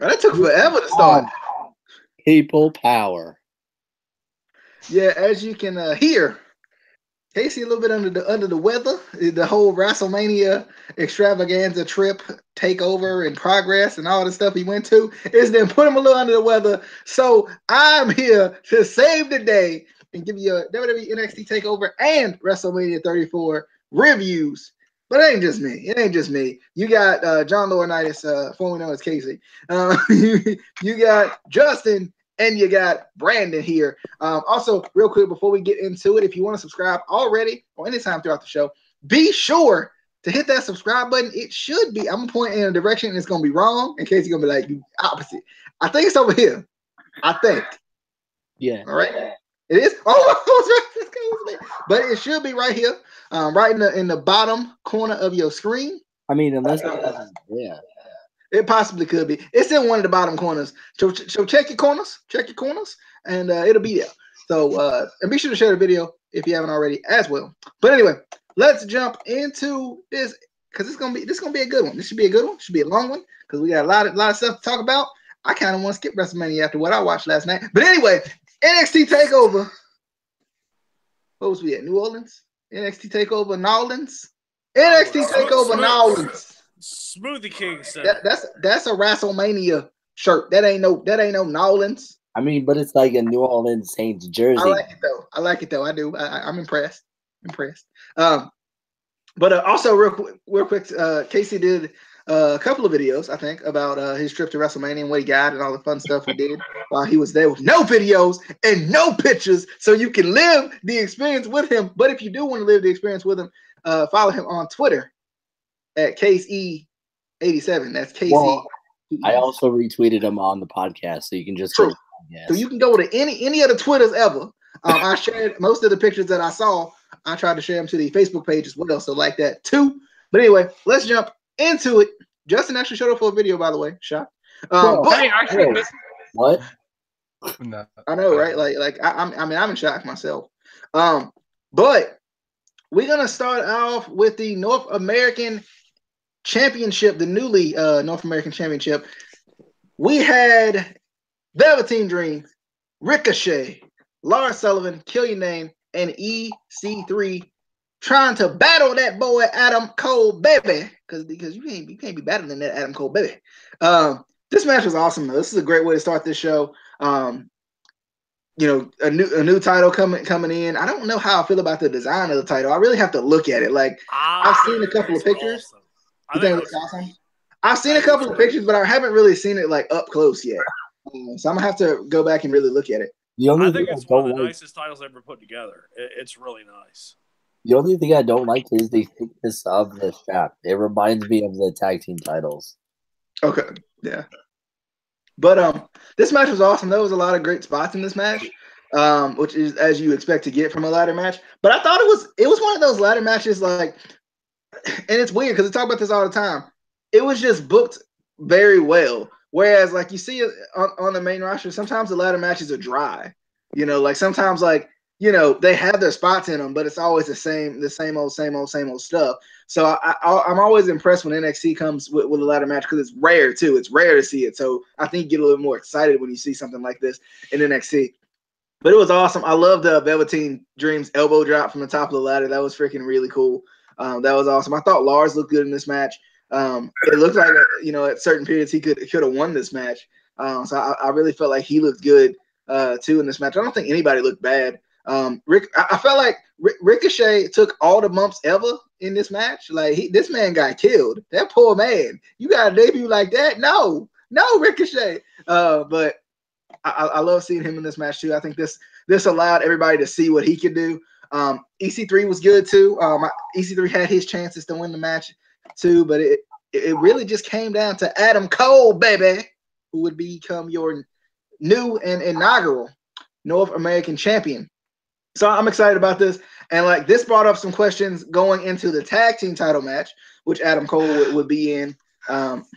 That took forever to start. People power. Yeah, as you can hear, Casey a little bit under the weather. The whole WrestleMania extravaganza trip, takeover in progress, and all the stuff he went to is then put him a little under the weather. So I'm here to save the day and give you a WWE NXT TakeOver and WrestleMania 34 reviews. But it ain't just me. It ain't just me. You got John Laurinaitis, formerly known as Casey. You got Justin. And you got Brandon here. Also, real quick, before we get into it, if you want to subscribe already or anytime throughout the show, be sure to hit that subscribe button. It should be. I'm going to point in a direction and it's going to be wrong in case you're going to be like, you opposite. I think it's over here. I think. Yeah. All right. It is. Oh, but it should be right here, right in the bottom corner of your screen. I mean, unless yeah. It possibly could be. It's in one of the bottom corners. So check your corners. Check your corners, and it'll be there. So and be sure to share the video if you haven't already as well. But anyway, let's jump into this because this gonna be a good one. This should be a good one. Should be a long one because we got a lot of stuff to talk about. I kind of want to skip WrestleMania after what I watched last night. But anyway, NXT TakeOver. What was we at? New Orleans? NXT TakeOver New Orleans? NXT TakeOver New Orleans. Smoothie King said that's a WrestleMania shirt. That ain't no Nolans. I mean, but it's like a New Orleans Saints jersey. I like it though. I do. I'm impressed. But also real quick, Casey did a couple of videos, I think, about his trip to WrestleMania and what he got and all the fun stuff he did while he was there with no videos and no pictures, so you can live the experience with him. But if you do want to live the experience with him, follow him on Twitter at CaseE87. That's Casey. Well, I also retweeted him on the podcast, so you can just so you can go to any of the Twitters ever. I shared most of the pictures that I saw. I tried to share them to the Facebook page as well, so like that too. But anyway, let's jump into it. Justin actually showed up for a video, by the way. Shot. What? No. I know, right? Like I'm in shock myself. But we're gonna start off with the North American Championship, the newly North American Championship. We had Velveteen Dream, Ricochet, Lars Sullivan, Kill Your Name, and EC3 trying to battle that boy Adam Cole, baby, because you can't be battling that Adam Cole, baby. This match was awesome, though. This is a great way to start this show. You know, a new title coming in. I don't know how I feel about the design of the title. I really have to look at it. Like I've seen a couple of pictures. Awesome. You think it looks awesome? I've seen a couple of pictures, but I haven't really seen it like up close yet. So I'm gonna have to go back and really look at it. I think it's one of the nicest titles ever put together. It's really nice. The only thing I don't like is the thickness of the strap. It reminds me of the tag team titles. Okay, yeah. But this match was awesome. There was a lot of great spots in this match, which is as you expect to get from a ladder match. But I thought it was one of those ladder matches like. And it's weird because we talk about this all the time. It was just booked very well. Whereas, like you see on the main roster, sometimes the ladder matches are dry. You know, like sometimes, like you know, they have their spots in them, but it's always the same old stuff. So I'm always impressed when NXT comes with a ladder match because it's rare too. It's rare to see it. So I think you get a little more excited when you see something like this in NXT. But it was awesome. I love the Velveteen Dream's elbow drop from the top of the ladder. That was freaking really cool. That was awesome. I thought Lars looked good in this match. It looked like, you know, at certain periods he could have won this match. So I really felt like he looked good too in this match. I don't think anybody looked bad. I felt like Ricochet took all the bumps ever in this match. Like this man got killed. That poor man. You got a debut like that? No, Ricochet. But I love seeing him in this match too. I think this allowed everybody to see what he could do. EC3 was good too. EC3 had his chances to win the match too, but it really just came down to Adam Cole, baby, who would become your new and inaugural North American champion. So I'm excited about this. And like this brought up some questions going into the tag team title match, which Adam Cole would be in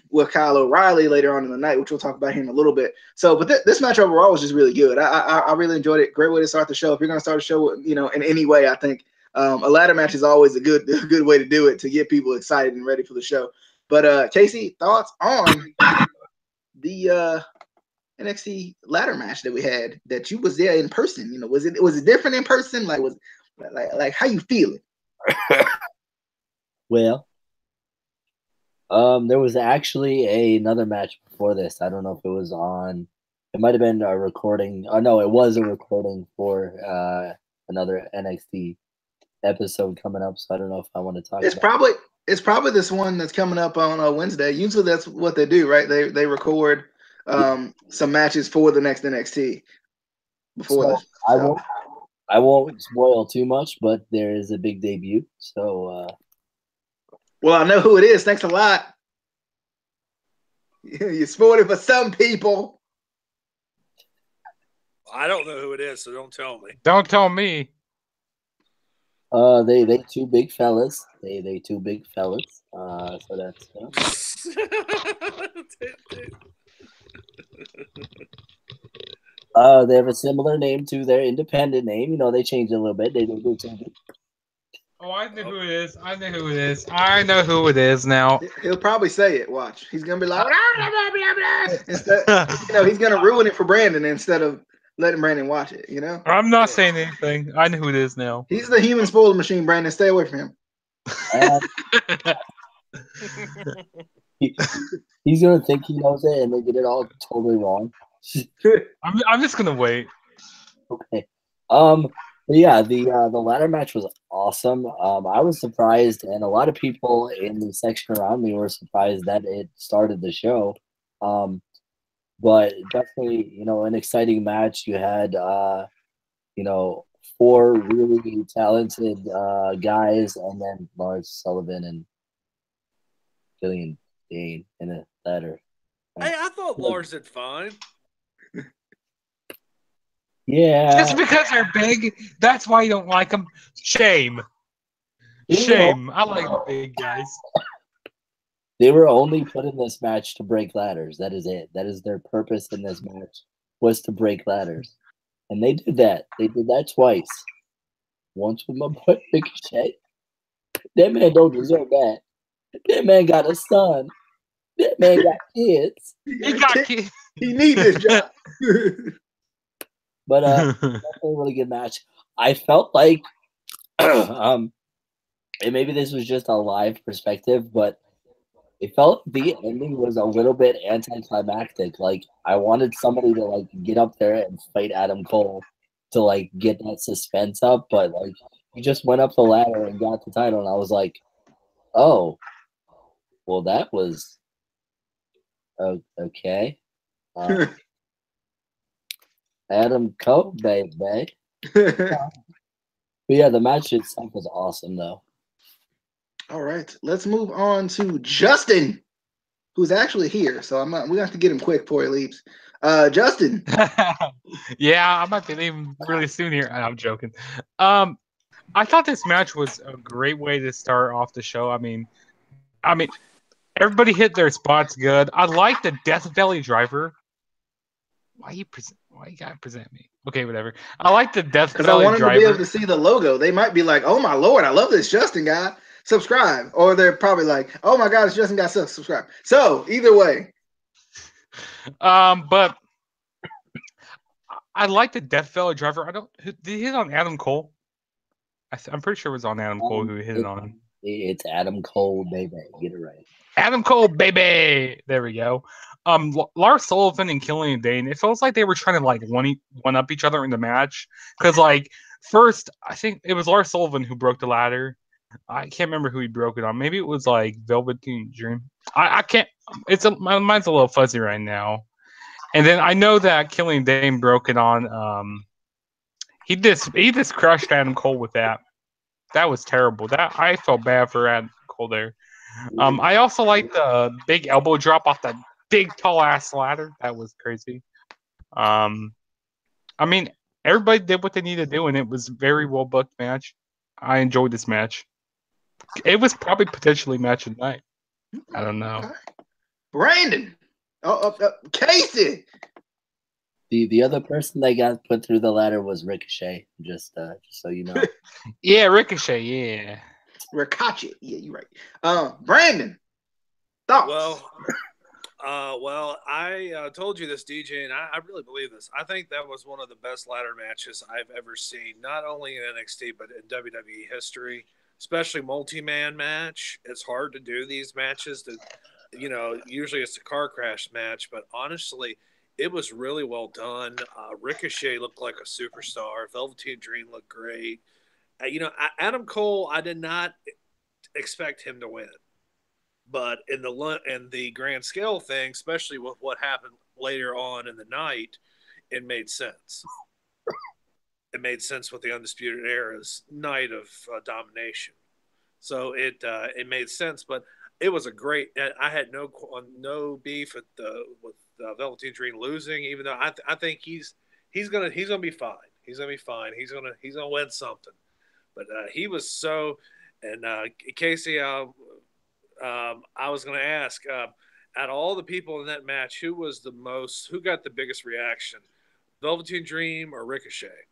with Kyle O'Reilly later on in the night, which we'll talk about here in a little bit. So, but this match overall was just really good. I really enjoyed it. Great way to start the show. If you're going to start a show, you know, in any way, I think a ladder match is always a good way to do it to get people excited and ready for the show. But Casey, thoughts on the NXT ladder match that we had that you was there in person. You know, was it different in person? Like like how you feeling? Well, there was actually another match before this. I don't know if it was on. It might have been a recording. Oh no, it was a recording for another NXT episode coming up. So I don't know if I want to talk. It's probably this one that's coming up on Wednesday. Usually that's what they do, right? They record some matches for the next NXT before. So I won't spoil too much, but there is a big debut. So well, I know who it is. Thanks a lot. You spoiled it for some people. I don't know who it is, so don't tell me. Don't tell me. They two big fellas. They two big fellas. So that's they have a similar name to their independent name. You know, they changed it a little bit. They do change it. Oh, I know who it is. I know who it is. I know who it is now. He'll probably say it. Watch. He's gonna be like, blah, blah, blah, blah. Instead, he's gonna ruin it for Brandon instead of letting Brandon watch it. You know. I'm not saying anything. I know who it is now. He's the human spoiler machine, Brandon. Stay away from him. He's gonna think he knows it, and they get it all totally wrong. I'm just gonna wait. Okay. Yeah, the ladder match was awesome. I was surprised, and a lot of people in the section around me were surprised that it started the show. But definitely, an exciting match. You had, 4 really talented guys, and then Lars Sullivan and Killian Dane in a ladder. Hey, I thought Lars did fine. Yeah. Just because they're big, that's why you don't like them. Shame. Shame. I like big guys. They were only put in this match to break ladders. That is it. That is their purpose in this match, was to break ladders. And they did that. They did that twice. Once with my boy Ricochet. That man don't deserve that. That man got a son. That man got kids. He got kids. He needs this job. But definitely a really good match. I felt like, and maybe this was just a live perspective, but it felt like the ending was a little bit anticlimactic. Like, I wanted somebody to get up there and fight Adam Cole to get that suspense up, but he just went up the ladder and got the title, and I was like, oh, well, that was okay. Adam Cole, baby. But yeah, the match itself was awesome, though. All right, let's move on to Justin, who's actually here. So we have to get him quick before he leaves. Justin. Yeah, I might be leaving really soon here. I'm joking. I thought this match was a great way to start off the show. I mean, everybody hit their spots good. I like the Death Valley Driver. Why you gotta present me? Okay, whatever. I like the Death Valley Driver. Because I want them to be able to see the logo. They might be like, "Oh my lord, I love this Justin guy. Subscribe." Or they're probably like, "Oh my god, it's Justin guy. Subscribe." So either way. But I like the Death Valley Driver. Did he hit on Adam Cole? I'm pretty sure it was on Adam Cole who hit it on him. It's Adam Cole, baby. Get it right. Adam Cole, baby. There we go. Lars Sullivan and Killian Dane, it feels like they were trying to one up each other in the match. Because first, I think it was Lars Sullivan who broke the ladder. I can't remember who he broke it on. Maybe it was Velveteen Dream. I can't. My mind's a little fuzzy right now. And then I know that Killian Dane broke it on. He just crushed Adam Cole with that. That was terrible. That I felt bad for Adam Cole there. I also like the big elbow drop off that big tall ass ladder. That was crazy. Everybody did what they needed to do, and it was a very well booked match. I enjoyed this match. It was probably potentially match of the night. I don't know. Brandon. Casey. The other person that got put through the ladder was Ricochet. Just so you know. Yeah, Ricochet. Yeah. Ricochet. Yeah, you're right. Brandon. Thoughts? Well, Well, I told you this, DJ, and I really believe this. I think that was one of the best ladder matches I've ever seen, not only in NXT but in WWE history, especially multi-man match. It's hard to do these matches. Usually it's a car crash match, but honestly, it was really well done. Ricochet looked like a superstar. Velveteen Dream looked great. Adam Cole, I did not expect him to win. But in the grand scale thing, especially with what happened later on in the night, it made sense. It made sense with the Undisputed Era's night of domination. So it made sense. But it was a great. I had no beef with Velveteen Dream losing, even though I think he's gonna be fine. He's gonna be fine. He's gonna win something. But he was so. And Casey, I was going to ask, out of all the people in that match, who got the biggest reaction, Velveteen Dream or Ricochet?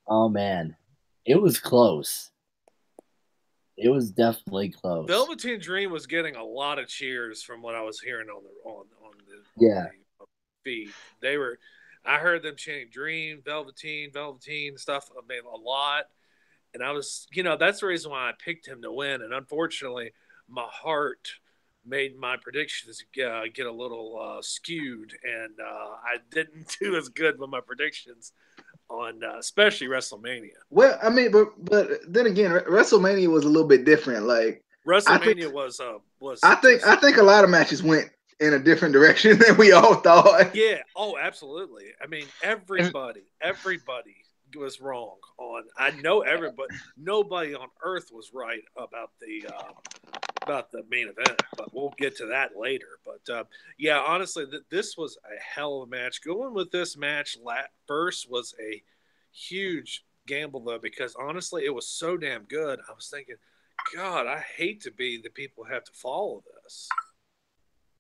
Oh man, it was close. It was definitely close. Velveteen Dream was getting a lot of cheers from what I was hearing on the feed. I heard them chanting "Dream, Velveteen, Velveteen" stuff. I mean, a lot. And I was, that's the reason why I picked him to win. And unfortunately, my heart made my predictions get a little skewed. And I didn't do as good with my predictions on especially WrestleMania. Well, I mean, but then again, WrestleMania was a little bit different. Like WrestleMania was. I think a lot of matches went in a different direction than we all thought. Yeah. Oh, absolutely. I mean, everybody was wrong on. I know nobody on earth was right about the main event, but we'll get to that later. But yeah, honestly, this was a hell of a match. Going with this match first was a huge gamble, though, because honestly, it was so damn good. I was thinking, God, I hate to be the people who have to follow this,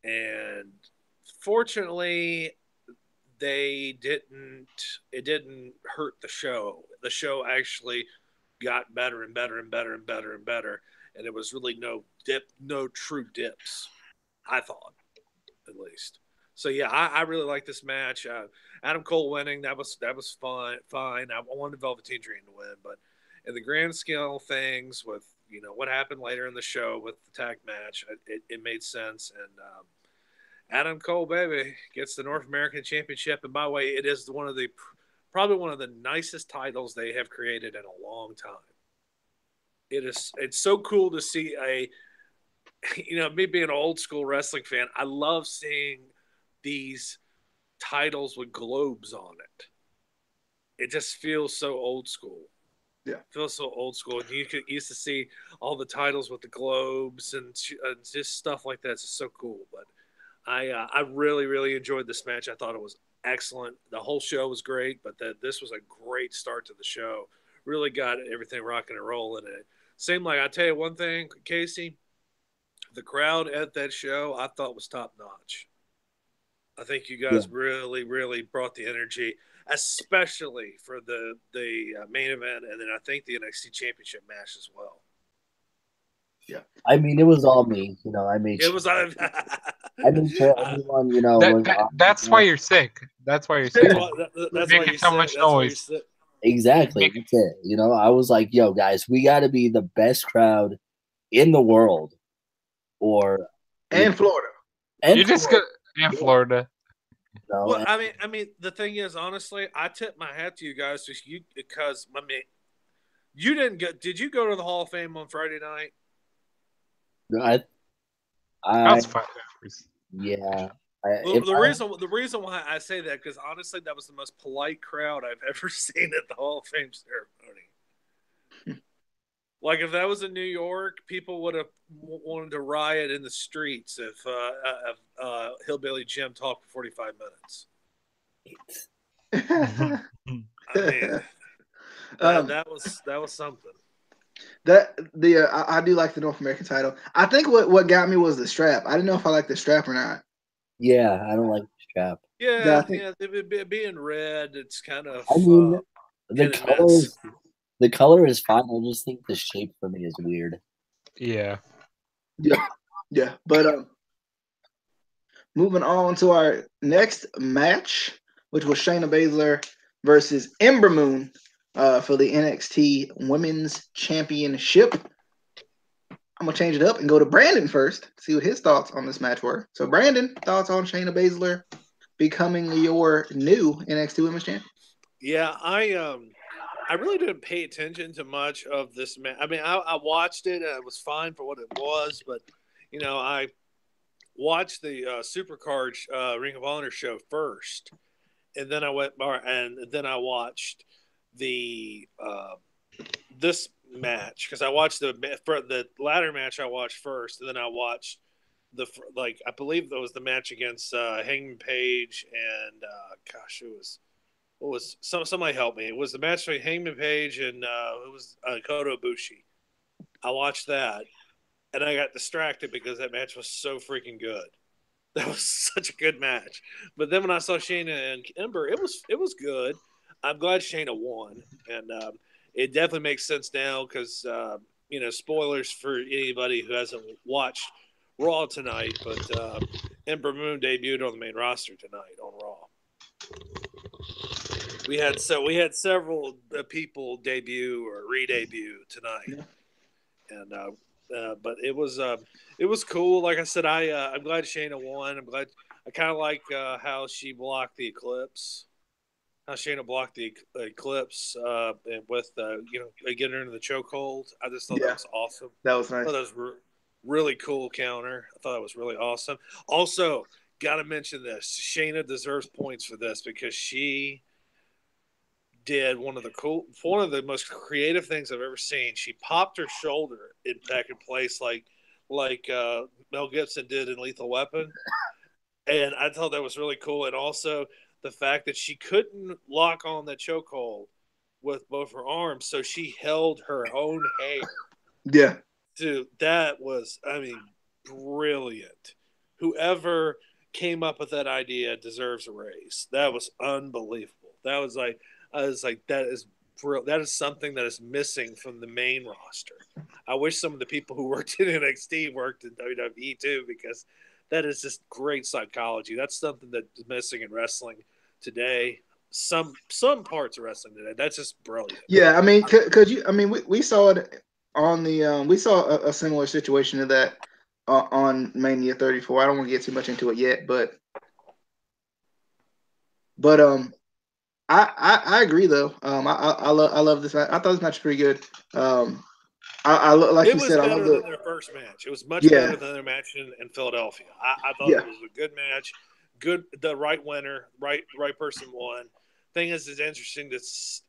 and fortunately, it didn't hurt the show. The show actually got better and better and better and better and better. And it was really no true dips, I thought, at least. So yeah, I really like this match. Adam Cole winning, that was fine. I wanted Velveteen Dream to win, but in the grand scale of things, with what happened later in the show with the tag match, it made sense. And Adam Cole, baby, gets the North American Championship. And by the way, it is probably one of the nicest titles they have created in a long time. It's so cool to see me being an old school wrestling fan, I love seeing these titles with globes on it. It just feels so old school. Yeah. It feels so old school. And you used to see all the titles with the globes and just stuff like that. It's just so cool. But I really, really enjoyed this match. I thought it was excellent. The whole show was great, but this was a great start to the show. Really got everything rocking and rolling. And it seemed like, I tell you one thing, Casey, the crowd at that show I thought was top notch. I think you guys really, really brought the energy, especially for the main event, and then I think the NXT Championship match as well. Yeah, I mean, it was all me. I made it was. I made sure everyone, that's why you're sick. That's why you're sick. That's why you're so much noise. Exactly. That's it. I was like, yo, guys, we got to be the best crowd in the world, and Florida. And you just go in Florida. Well, I mean, the thing is, honestly, I tip my hat to you guys because you didn't go. Did you go to the Hall of Fame on Friday night? That's fine. Yeah. The reason why I say that, because honestly, that was the most polite crowd I've ever seen at the Hall of Fame ceremony. Like, if that was in New York, people would have wanted to riot in the streets if Hillbilly Jim talked for 45 minutes. I mean, that was something. I do like the North American title. I think what got me was the strap. I didn't know if I liked the strap or not. Yeah, I don't like the strap. Yeah, being red, it's kind of. I mean, the color is fine. I just think the shape for me is weird. Yeah. Yeah, but moving on to our next match, which was Shayna Baszler versus Ember Moon for the NXT Women's Championship. I'm gonna change it up and go to Brandon first, see what his thoughts on this match were. So, Brandon, thoughts on Shayna Baszler becoming your new NXT Women's Champion? Yeah, I really didn't pay attention to much of this match. I mean, I watched it. It was fine for what it was, but I watched the Supercard Ring of Honor show first, and then I watched the this match because I watched the ladder match. I watched first, and then I watched I believe that was the match against Hangman Page and somebody help me. It was the match between Hangman Page and it was Kota Ibushi. I watched that, and I got distracted because that match was so freaking good. That was such a good match. But then when I saw Shayna and Ember, it was good. I'm glad Shayna won, and it definitely makes sense now because spoilers for anybody who hasn't watched Raw tonight, but Ember Moon debuted on the main roster tonight on Raw. We had several people debut or re-debut tonight, and but it was cool. Like I said, I'm glad Shayna won. I'm glad. I kind of like how she blocked the Eclipse. How Shayna blocked the Eclipse and with getting her into the chokehold. I just thought that was awesome. That was nice. I thought that was really cool counter. I thought that was really awesome. Also, got to mention this. Shayna deserves points for this because she did one of the most creative things I've ever seen. She popped her shoulder back in place like Mel Gibson did in Lethal Weapon, and I thought that was really cool. And also the fact that she couldn't lock on the chokehold with both her arms, so she held her own hair. Yeah, dude, that was brilliant. Whoever came up with that idea deserves a raise. That was unbelievable. I was like, that is something that is missing from the main roster. I wish some of the people who worked in NXT worked in WWE too, because that is just great psychology. That's something that is missing in wrestling today. Some parts of wrestling today. That's just brilliant. Yeah, I mean, we saw it on the we saw a similar situation to that on Mania 34. I don't want to get too much into it yet, but I agree though. I love this match. I thought this match was pretty good. Like you said, I love better than their first match. It was much better than their match in Philadelphia. I thought it was a good match. Good, the right winner, right person won. Thing is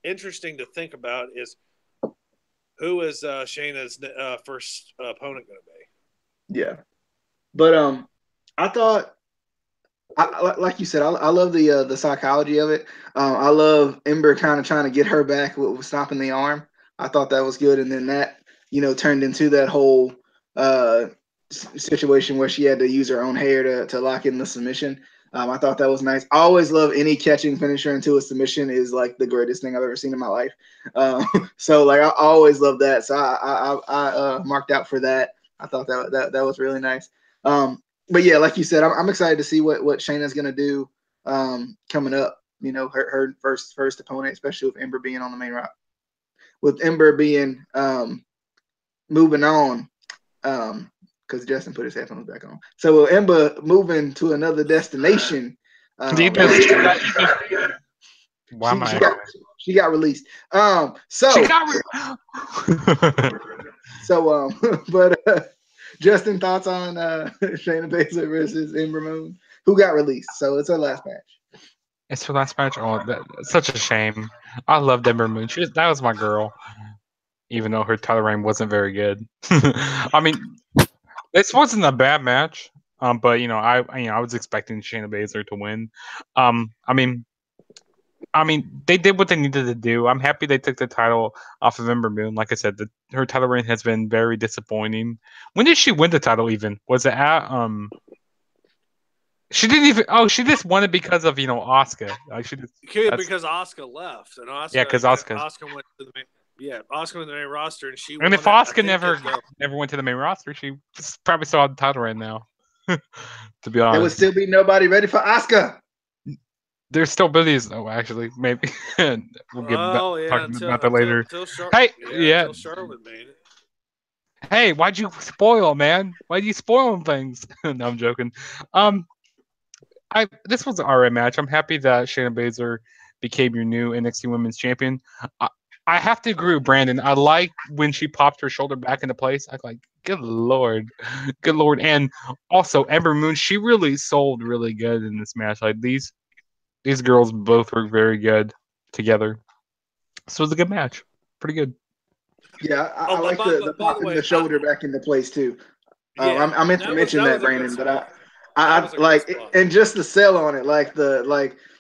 interesting to think about is who is Shayna's first opponent going to be. Yeah, but I thought. Like you said, I love the psychology of it. I love Ember kind of trying to get her back with stopping the arm. I thought that was good, and then that turned into that whole situation where she had to use her own hair to lock in the submission. I thought that was nice. I always love any catching finisher into a submission is like the greatest thing I've ever seen in my life. So like I always love that. So I marked out for that. I thought that was really nice. But yeah, like you said, I'm excited to see what Shayna's gonna do coming up. Her first opponent, especially with Ember being on the main route. With Ember being moving on, because Justin put his headphones back on. So with Ember moving to another destination. She got released. But Justin, thoughts on Shayna Baszler versus Ember Moon, who got released? So it's her last match. It's her last match. Oh, that's such a shame. I loved Ember Moon. That was my girl, even though her title reign wasn't very good. I mean, this wasn't a bad match. But I was expecting Shayna Baszler to win. I mean, they did what they needed to do. I'm happy they took the title off of Ember Moon. Like I said, her title reign has been very disappointing. When did she win the title even? Was it at She didn't even. Oh, she just won it because of Asuka. Because Asuka left, and Asuka. Yeah, because Asuka went to the main. Yeah, Asuka went to the main roster, and she. And if Asuka never went to the main roster, she probably still had the title right now. To be There would honest, still be nobody ready for Asuka. there's still Billy's though. Actually, maybe we'll get talking about that later. Hey, yeah. Until Charlotte made it. Hey, why'd you spoil, man? Why'd you spoil things? No, I'm joking. This was an alright match. I'm happy that Shayna Baszler became your new NXT Women's Champion. I have to agree with Brandon. I like when she popped her shoulder back into place. I'm like, good lord, good lord. And also Ember Moon, she really sold really good in this match. Like these girls both were very good together. So it was a good match. Pretty good. Yeah, I like the popping the shoulder back into place too. I meant to mention that, Brandon, but I like and just the sell on it, like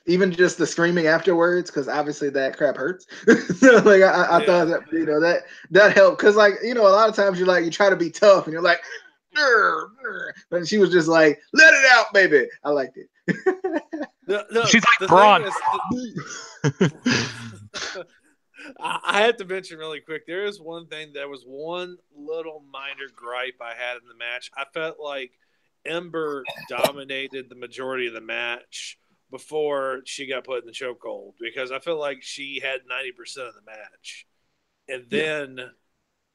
even just the screaming afterwards, because obviously that crap hurts. So like I thought that that helped, because like a lot of times you try to be tough and you're like, but she was just like, let it out, baby. I liked it. She's like Braun. I have to mention really quick, there is one thing, there was one little minor gripe I had in the match. I felt like Ember dominated the majority of the match before she got put in the chokehold, because I feel like she had 90% of the match. And then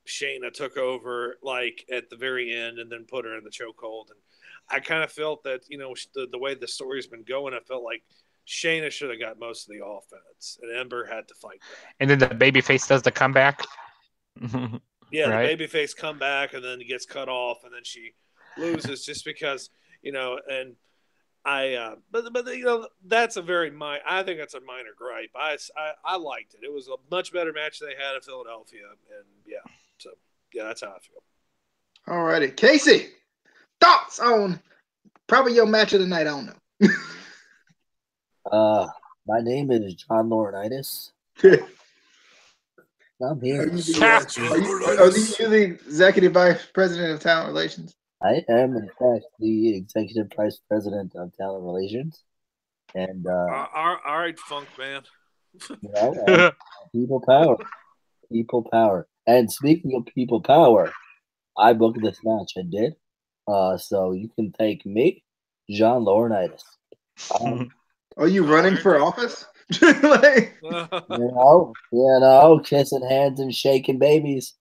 Shayna took over like at the very end and then put her in the chokehold. And I kind of felt that, the way the story's been going, I felt like Shayna should have got most of the offense, and Ember had to fight back. And then the babyface does the comeback. Yeah, right? The babyface come back, and then he gets cut off, and then she loses just because, and but that's a very I think that's a minor gripe. I liked it. It was a much better match they had in Philadelphia, and that's how I feel. Alrighty, Casey, thoughts on probably your match of the night? I don't know. My name is John Laurinaitis. I'm here. Are you the executive vice president of talent relations? I am, in fact, the executive vice president of talent relations. And all right, Funk Man. People power. People power. And speaking of people power, I booked this match. I did. So you can thank me, John Laurinaitis. Are you running for office? Kissing hands and shaking babies.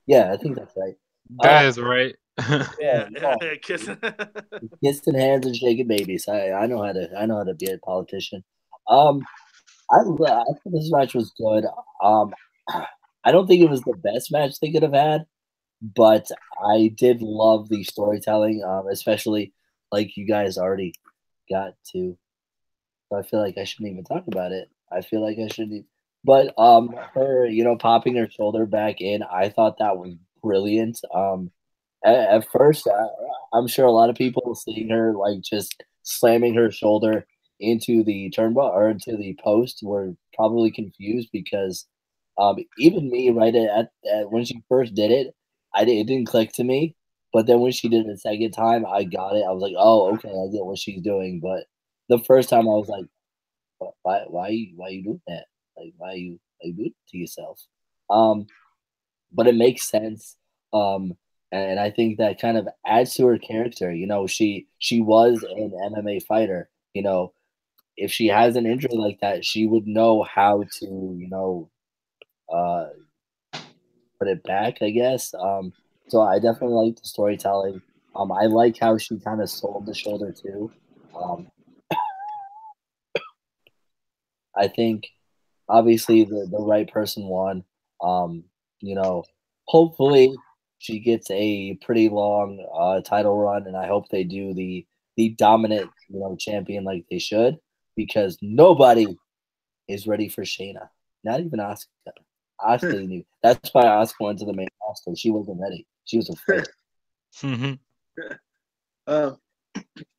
Yeah, I think that's right. That is right. Kissing hands and shaking babies. I know how to be a politician. I think this match was good. I don't think it was the best match they could have had, but I did love the storytelling, especially like you guys already got to. So I feel like I shouldn't even talk about it. I feel like I shouldn't. But her, popping her shoulder back in, I thought that was brilliant. At first, I'm sure a lot of people seeing her like just slamming her shoulder into the turnbuckle or into the post were probably confused, because even me, right at when she first did it, it didn't click to me. But then when she did it the second time, I got it. I was like, oh, okay, I get what she's doing. But the first time I was like, why you doing that? Like, why you do it to yourself? But it makes sense. And I think that kind of adds to her character. She was an MMA fighter. If she has an injury like that, she would know how to, put it back, I guess. So I definitely like the storytelling. I like how she kind of sold the shoulder too. I think obviously the right person won. Hopefully she gets a pretty long title run, and I hope they do the dominant champion like they should, because nobody is ready for Shayna. Not even Asuka. Asuka didn't even. That's why Asuka went to the main roster. She wasn't ready. She was afraid.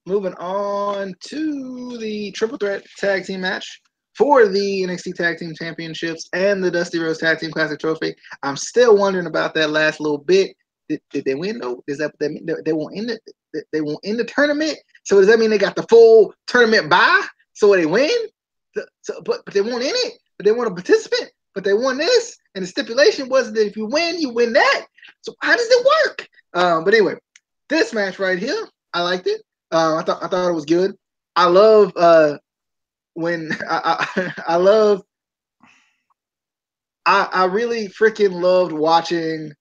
Moving on to the triple threat tag team match for the NXT Tag Team Championships and the Dusty Rhodes Tag Team Classic Trophy. I'm still wondering about that last little bit. Did they win though? Does that mean they won't end it? They won't end the tournament? So does that mean they got the full tournament bye? So they win? But they won't end it. But they want a participant. But they won this, and the stipulation was that if you win that. So how does it work? But anyway, this match right here, I liked it. I thought it was good. I love when I love. I really freaking loved watching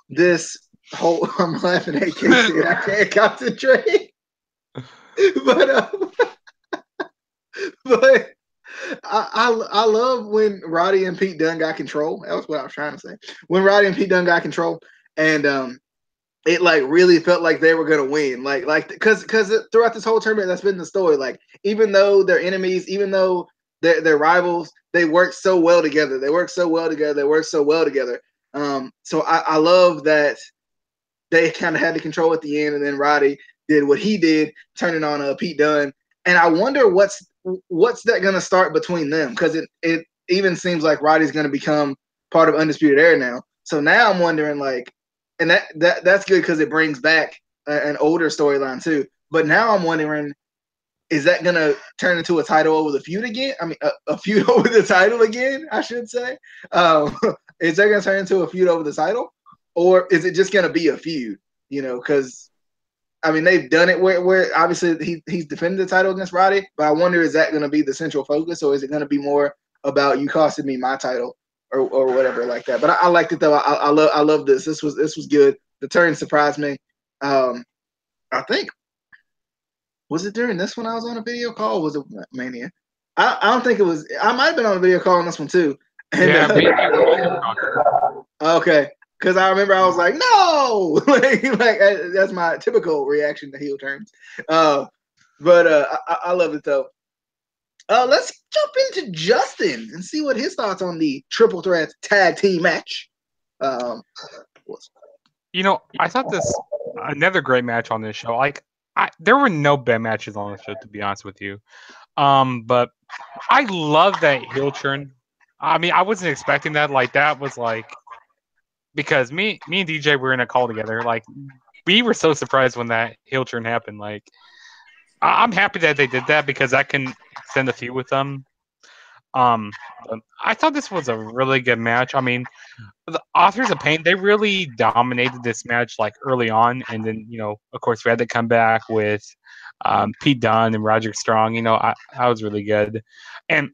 this whole. I'm laughing at Casey and I can't concentrate. But but I love when Roddy and Pete Dunne got control. That was what I was trying to say. When Roddy and Pete Dunne got control, and it like really felt like they were gonna win. Like because throughout this whole tournament, that's been the story. Like even though they're enemies, even though they're rivals, they work so well together. So I love that they kind of had the control at the end, and then Roddy did what he did, turning on Pete Dunne. And I wonder what's that going to start between them, because it even seems like Roddy's going to become part of Undisputed Era now. So now I'm wondering, like, and that's good because it brings back an older storyline too. But now I'm wondering, is that going to turn into a title over the feud again? I mean, a feud over the title again, I should say. Is that going to turn into a feud over the title? Or is it just going to be a feud? You know, because, I mean, they've done it where obviously he's defended the title against Roddy, but I wonder, is that going to be the central focus, or is it going to be more about you costing me my title or whatever like that? But I liked it, though. I love this. This was good. The turn surprised me. I think, was it during this one I was on a video call, or was it Mania? I don't think it was. I might have been on a video call on this one, too. And, okay. Because I remember I was like, no! like that's my typical reaction to heel turns. But I love it, though. Let's jump into Justin and see what his thoughts on the Triple Threat Tag Team match. You know, I thought this another great match on this show. Like, there were no bad matches on the show, to be honest with you. But I love that heel turn. I mean, I wasn't expecting that. Like, that was like, because me and DJ were in a call together. Like, we were so surprised when that heel turn happened. Like, I'm happy that they did that because that can extend the feud with them. I thought this was a really good match. I mean, the Authors of Pain, they really dominated this match like early on, and then, you know, of course, we had to come back with Pete Dunne and Roderick Strong. You know, that was really good. And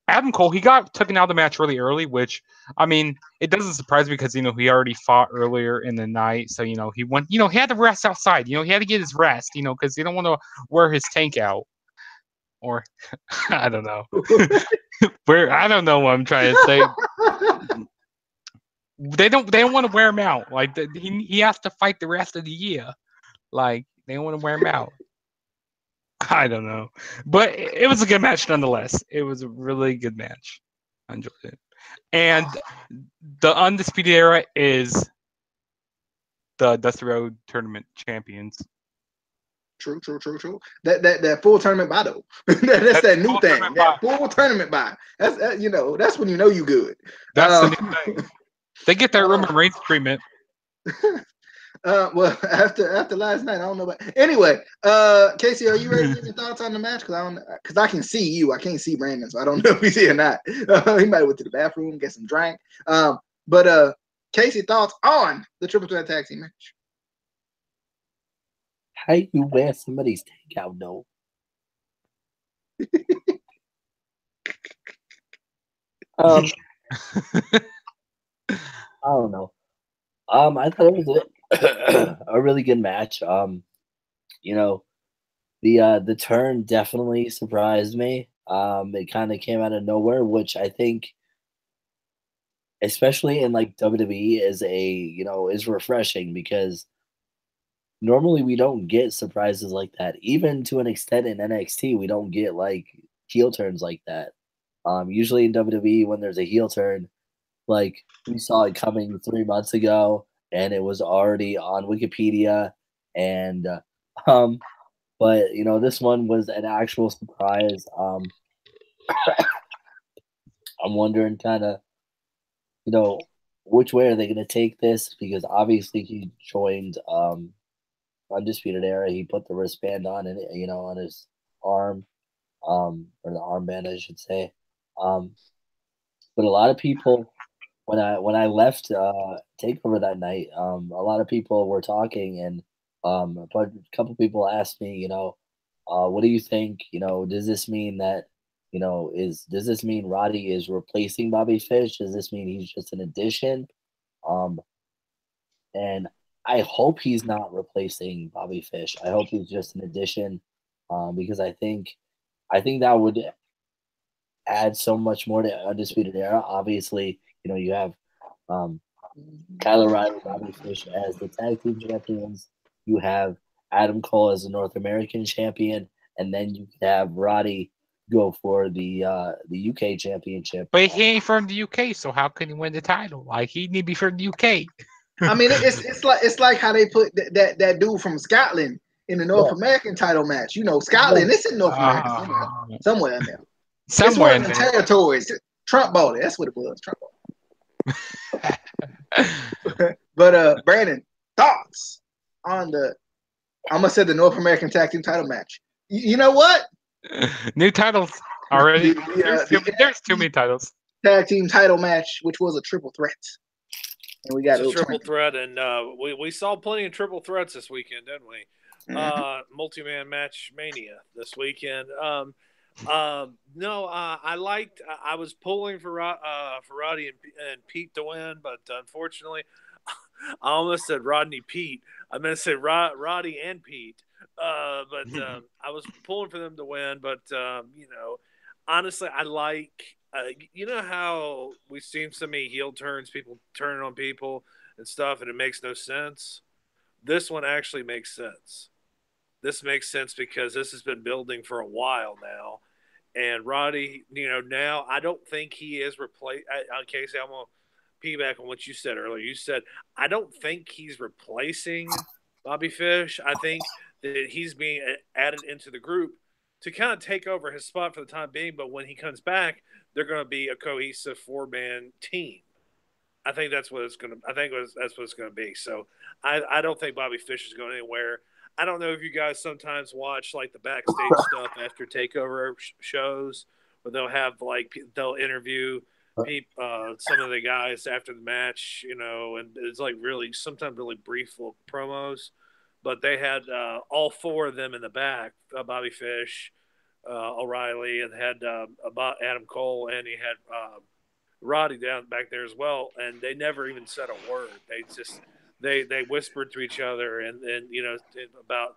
Adam Cole, he got taken out of the match really early, which, I mean, it doesn't surprise me because, you know, he already fought earlier in the night. So, you know, he went, you know, he had to rest outside. You know, he had to get his rest, you know, because he don't want to wear his tank out. Or, I don't know. I don't know what I'm trying to say. They don't want to wear him out. Like, he has to fight the rest of the year. Like, they don't want to wear him out. I don't know, but it was a good match nonetheless. It was a really good match. I enjoyed it. And the Undisputed Era is the Dusty Road Tournament champions. True. That full tournament buy though. that's that new thing. That full tournament buy. That's you know, that's when you know you good. That's the new thing. They get their Roman Reigns treatment. Well, after last night, I don't know about. Anyway, Casey, are you ready to give your thoughts on the match? Because I can see you, I can't see Brandon, so I don't know if he's here or not. He might have went to the bathroom, get some drink. But Casey, thoughts on the Triple Threat Tag Team match? How you wear somebody's tank out, though? I don't know. I thought it was a really good match. You know, the turn definitely surprised me. It kind of came out of nowhere, which I think, especially in like WWE, is refreshing, because normally we don't get surprises like that. Even to an extent in NXT, we don't get like heel turns like that. Usually in WWE, when there's a heel turn, like we saw it coming 3 months ago, and it was already on Wikipedia, and but you know, this one was an actual surprise. I'm wondering kind of, you know, which way are they going to take this, because obviously he joined Undisputed Era. He put the wristband on, and you know, on his arm, or the armband, I should say. But a lot of people when I left Takeover that night, a lot of people were talking, and a couple people asked me, what do you think? Does this mean that does this mean Roddy is replacing Bobby Fish? Does this mean he's just an addition? Um, and I hope he's not replacing Bobby Fish. I hope he's just an addition, because I think that would add so much more to Undisputed Era. Obviously, you have Kyle O'Reilly, Bobby Fish as the tag team champions. You have Adam Cole as the North American champion, and then you have Roddy go for the UK championship. But he ain't from the UK, so how can he win the title? Like, he need to be from the UK. I mean, it's like how they put that dude from Scotland in the North American title match. Scotland, it's in North America somewhere in there. Somewhere in the territories. Trump bought it. That's what it was. Trump bought it. But Brandon, thoughts on I'm gonna say the North American Tag Team title match. You know what? New titles already. There's too many titles. Tag Team title match, which was a triple threat. And we got a triple threat, and we saw plenty of triple threats this weekend, didn't we? Multi-man match mania this weekend. No, I liked. I was pulling for Roddy and Pete to win, but unfortunately, I almost said Rodney Pete. I meant to say Roddy and Pete. But I was pulling for them to win. But honestly, I like. How we've seen so many heel turns, people turning on people and stuff, and it makes no sense. This one actually makes sense. This makes sense because this has been building for a while now. And Roddy, now I don't think he is replaced. Casey, I'm going to piggyback on what you said earlier. You said, I don't think he's replacing Bobby Fish. I think that he's being added into the group to kind of take over his spot for the time being. But when he comes back, they're going to be a cohesive 4-man team. I think that's what it's going to. That's what it's going to be. So I don't think Bobby Fish is going anywhere. I don't know if you guys sometimes watch like the backstage stuff after Takeover shows, where they'll interview some of the guys after the match, and it's like sometimes really brief little promos. But they had all 4 of them in the back: Bobby Fish, O'Reilly, and had Adam Cole, and he had Roddy down back there as well. And they never even said a word. They just they whispered to each other and about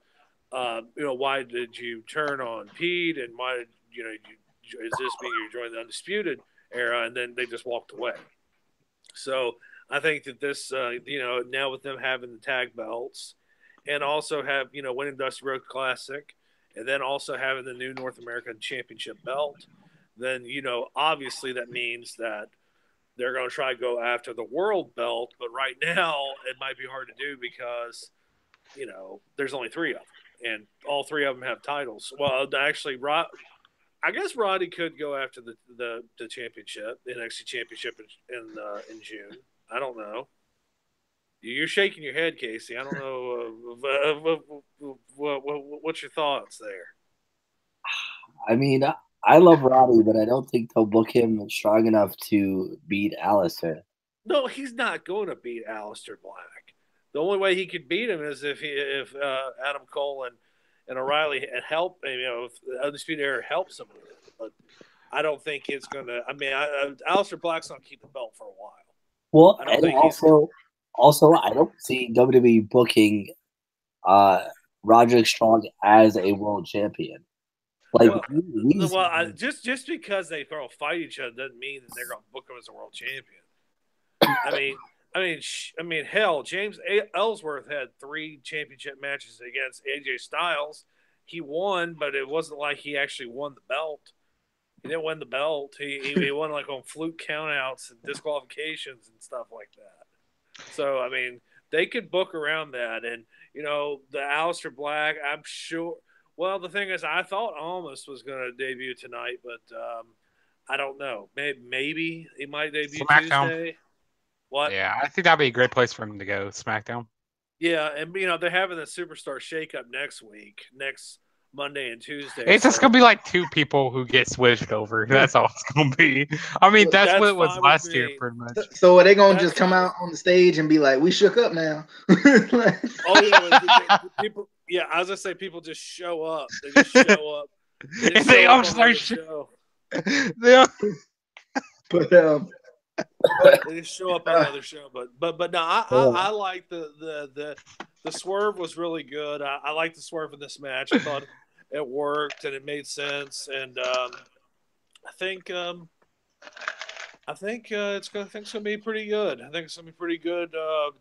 why did you turn on Pete, and why did is this mean you're joining the Undisputed Era? And then they just walked away. So I think that this now with them having the tag belts and also have winning Dusty Rhodes Classic, and then also having the new North American Championship belt, then obviously that means that they're going to try to go after the world belt. But right now it might be hard to do because there's only 3 of them, and all 3 of them have titles. Well, actually, I guess Roddy could go after the championship, the NXT Championship in June. I don't know. You're shaking your head, Casey. I don't know. What's your thoughts there? I mean, I love Roddy, but I don't think they'll book him strong enough to beat Alistair. No, he's not going to beat Alistair Black. The only way he could beat him is if Adam Cole and O'Reilly help. If the Undisputed Era helps him with it. But I don't think it's going to. I mean, Alistair Black's going to keep the belt for a while. Well, and also, I don't see WWE booking Roderick Strong as a world champion. Like, just because they fight each other doesn't mean that they're going to book him as a world champion. I mean, hell, James Ellsworth had 3 championship matches against AJ Styles. He won, but it wasn't like he actually won the belt. He didn't win the belt. He won like on fluke countouts and disqualifications and stuff like that. So, I mean, they could book around that. And, the Aleister Black, I'm sure. Well, the thing is, I thought Almas was going to debut tonight, but I don't know. Maybe he might debut SmackDown. Tuesday. What? Yeah, I think that'd be a great place for him to go, SmackDown. Yeah, and they're having the Superstar shakeup next Monday and Tuesday. It's just gonna be like two people who get switched over. That's all it's gonna be. I mean, that's what it was fine with last year, me. pretty much. So are they gonna That's just come fine out on the stage and be like, "We shook up now"? Oh yeah, people. Yeah, as I say, people just show up. They just show up. They just They show all up on start another sh- show. They all- But They just show up on another show. But no, I like the swerve was really good. I like the swerve in this match. I thought it worked and it made sense. And I think it's gonna be pretty good. I think it's gonna be pretty good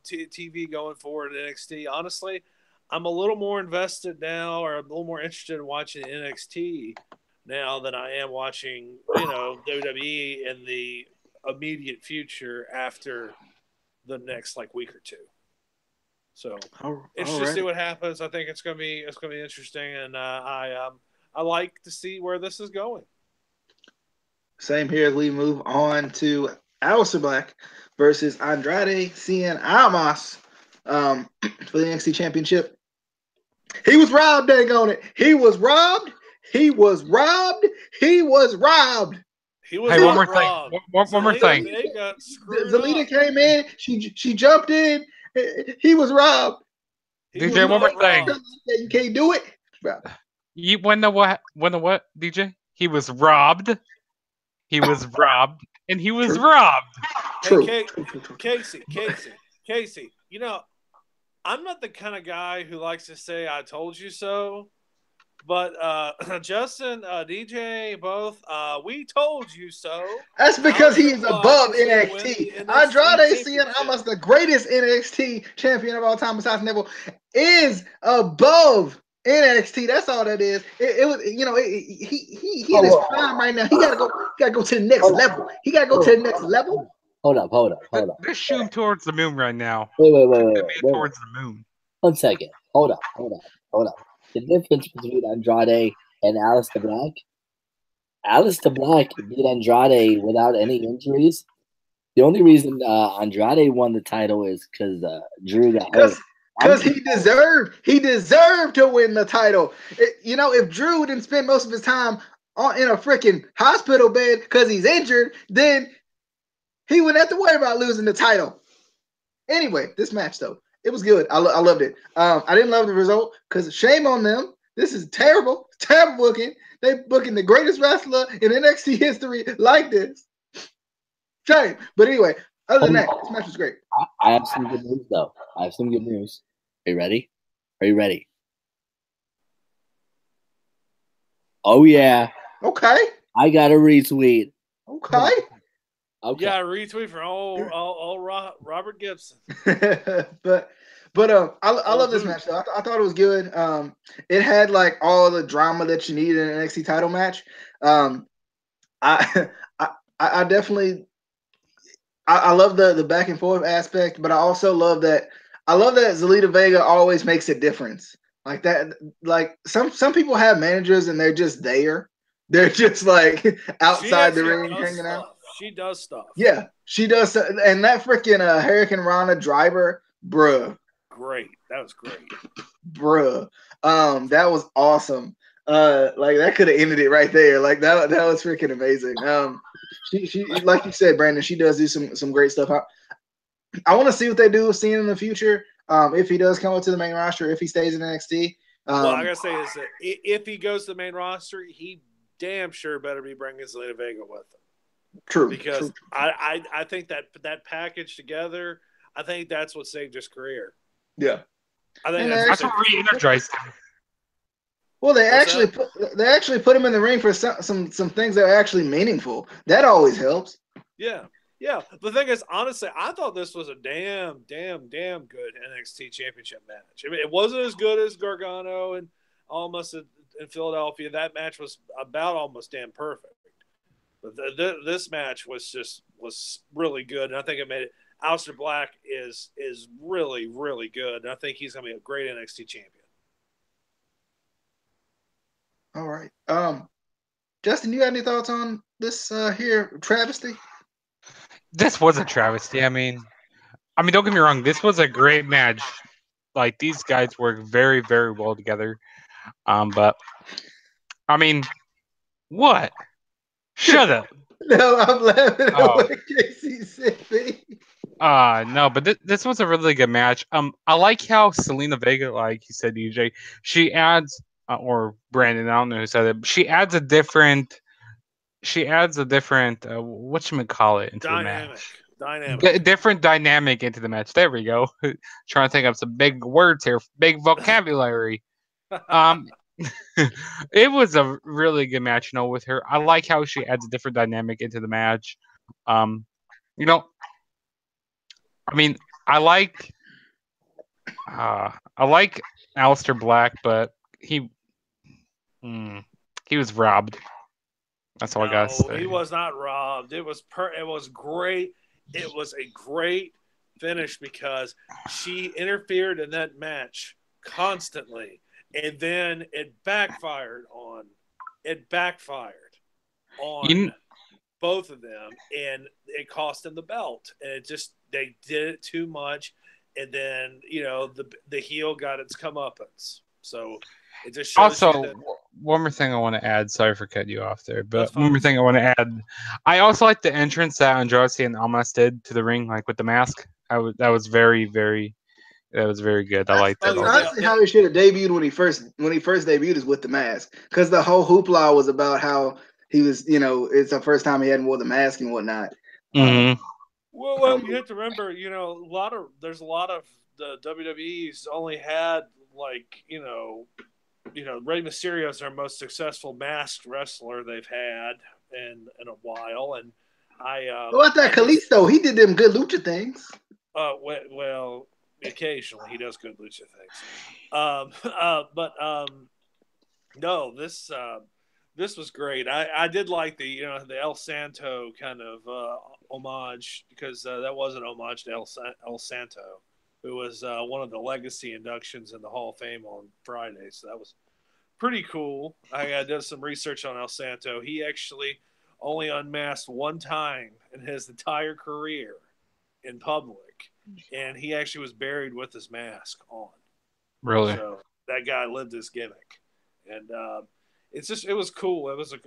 TV going forward at NXT. Honestly, I'm a little more invested now, or I'm a little more interested in watching NXT now than I am watching, WWE in the immediate future after the next week or two. So interested to see what happens. I think it's gonna be interesting, and I like to see where this is going. same here as we move on to Aleister Black versus Andrade Cien Almas for the NXT Championship. He was robbed, dang on it. He was robbed. He was robbed. He was robbed. He was Hey, one more robbed. thing. One more thing. They got screwed Zelina up. came in. She jumped in. He was robbed. DJ, one more thing. You can't do it. You wanna know what? DJ? He was robbed. He was robbed, and he was robbed. True. Hey, Casey. I'm not the kind of guy who likes to say "I told you so," but Justin, DJ, both, we told you so. That's because he is above NXT. Andrade Cien Almas, the greatest NXT champion of all time besides Neville, is above NXT. That's all that is. It was, he in his prime right now. He gotta go to the next level. He gotta go to the next level. Hold up. They're shooting towards the moon right now. Wait. Towards the moon. 1 second. Hold up. The difference between Andrade and Aleister Black beat Andrade without any injuries. The only reason Andrade won the title is because Drew got hurt. Because he deserved to win the title. If Drew didn't spend most of his time in a freaking hospital bed because he's injured, then he wouldn't have to worry about losing the title. Anyway, this match though, it was good. I loved it. I didn't love the result because shame on them. This is terrible. It's terrible booking. They booking the greatest wrestler in NXT history like this. Shame. But anyway, other than that, this match was great. I have some good news though. Are you ready? Are you ready? Oh yeah. Okay. I got a retweet. Okay. Yeah, retweet from old Robert Gibson. but I love this match though. I thought it was good. It had all the drama that you need in an NXT title match. I definitely I love the back and forth aspect, but I also love that Zelina Vega always makes a difference. Like that, some people have managers and they're just there. They're just outside the ring hanging out. She does stuff. Yeah, she does. And that freaking Hurricane Rana driver, bruh. Great. That was great. Bruh. That was awesome. That could have ended it right there. That was freaking amazing. She like you said, Brandon, she does do some great stuff. I want to see what they do with Cena in the future. If he does come up to the main roster, if he stays in NXT. Well, I gotta say is that if he goes to the main roster, he damn sure better be bringing Zelina Vega with him. True. Because I think that package together, I think that's what saved his career. Yeah. I think that's what re-energized him. Well, they actually put him in the ring for some things that are actually meaningful. That always helps. Yeah. The thing is, honestly, I thought this was a damn good NXT Championship match. I mean, it wasn't as good as Gargano and Almas in Philadelphia. That match was about almost damn perfect. But this match was really good, and I think it made it. Aleister Black is really, really good, and I think he's going to be a great NXT champion. All right. Justin, you got any thoughts on this here travesty? This was a travesty. I mean, don't get me wrong. This was a great match. like these guys work very, very well together. But I mean, what? Shut up. No, I'm laughing at Oh. what Casey said. No, but this was a really good match. I like how Selena Vega, like you said, DJ, she adds, or Brandon, I don't know who said it, but she adds a different, whatchamacallit into the match. Dynamic. Different dynamic into the match. There we go. Trying to think of some big words here, big vocabulary. It was a really good match, with her. I like how she adds a different dynamic into the match. You know, I mean, I like Aleister Black, but he was robbed. That's all I gotta say. He was not robbed. It was great. It was a great finish because she interfered in that match constantly, and then it backfired on both of them, and it cost them the belt. And it just, they did it too much, and then the heel got its comeuppance. So it just shows also, one more thing I want to add. Sorry for cutting you off there, but fine. One more thing I want to add. I also like the entrance that Andrade and Almas did to the ring, like with the mask. That was very, very good. I like that. That's honestly how he should have debuted when he first debuted, is with the mask, because the whole hoopla was about how he was, it's the first time he hadn't wore the mask and whatnot. Mm-hmm. Well, you have to remember, there's a lot of the WWE's only had Rey Mysterio is our most successful masked wrestler they've had in a while, and what about that Kalisto? He did them good lucha things. Well, occasionally he does good lucha things. No, this was great. I did like the El Santo kind of homage, because that was an homage to El Santo, who was one of the legacy inductions in the Hall of Fame on Friday. So that was pretty cool. I did some research on El Santo. He actually only unmasked one time in his entire career in public, and he actually was buried with his mask on. Really? So that guy lived his gimmick, and it was cool. It was a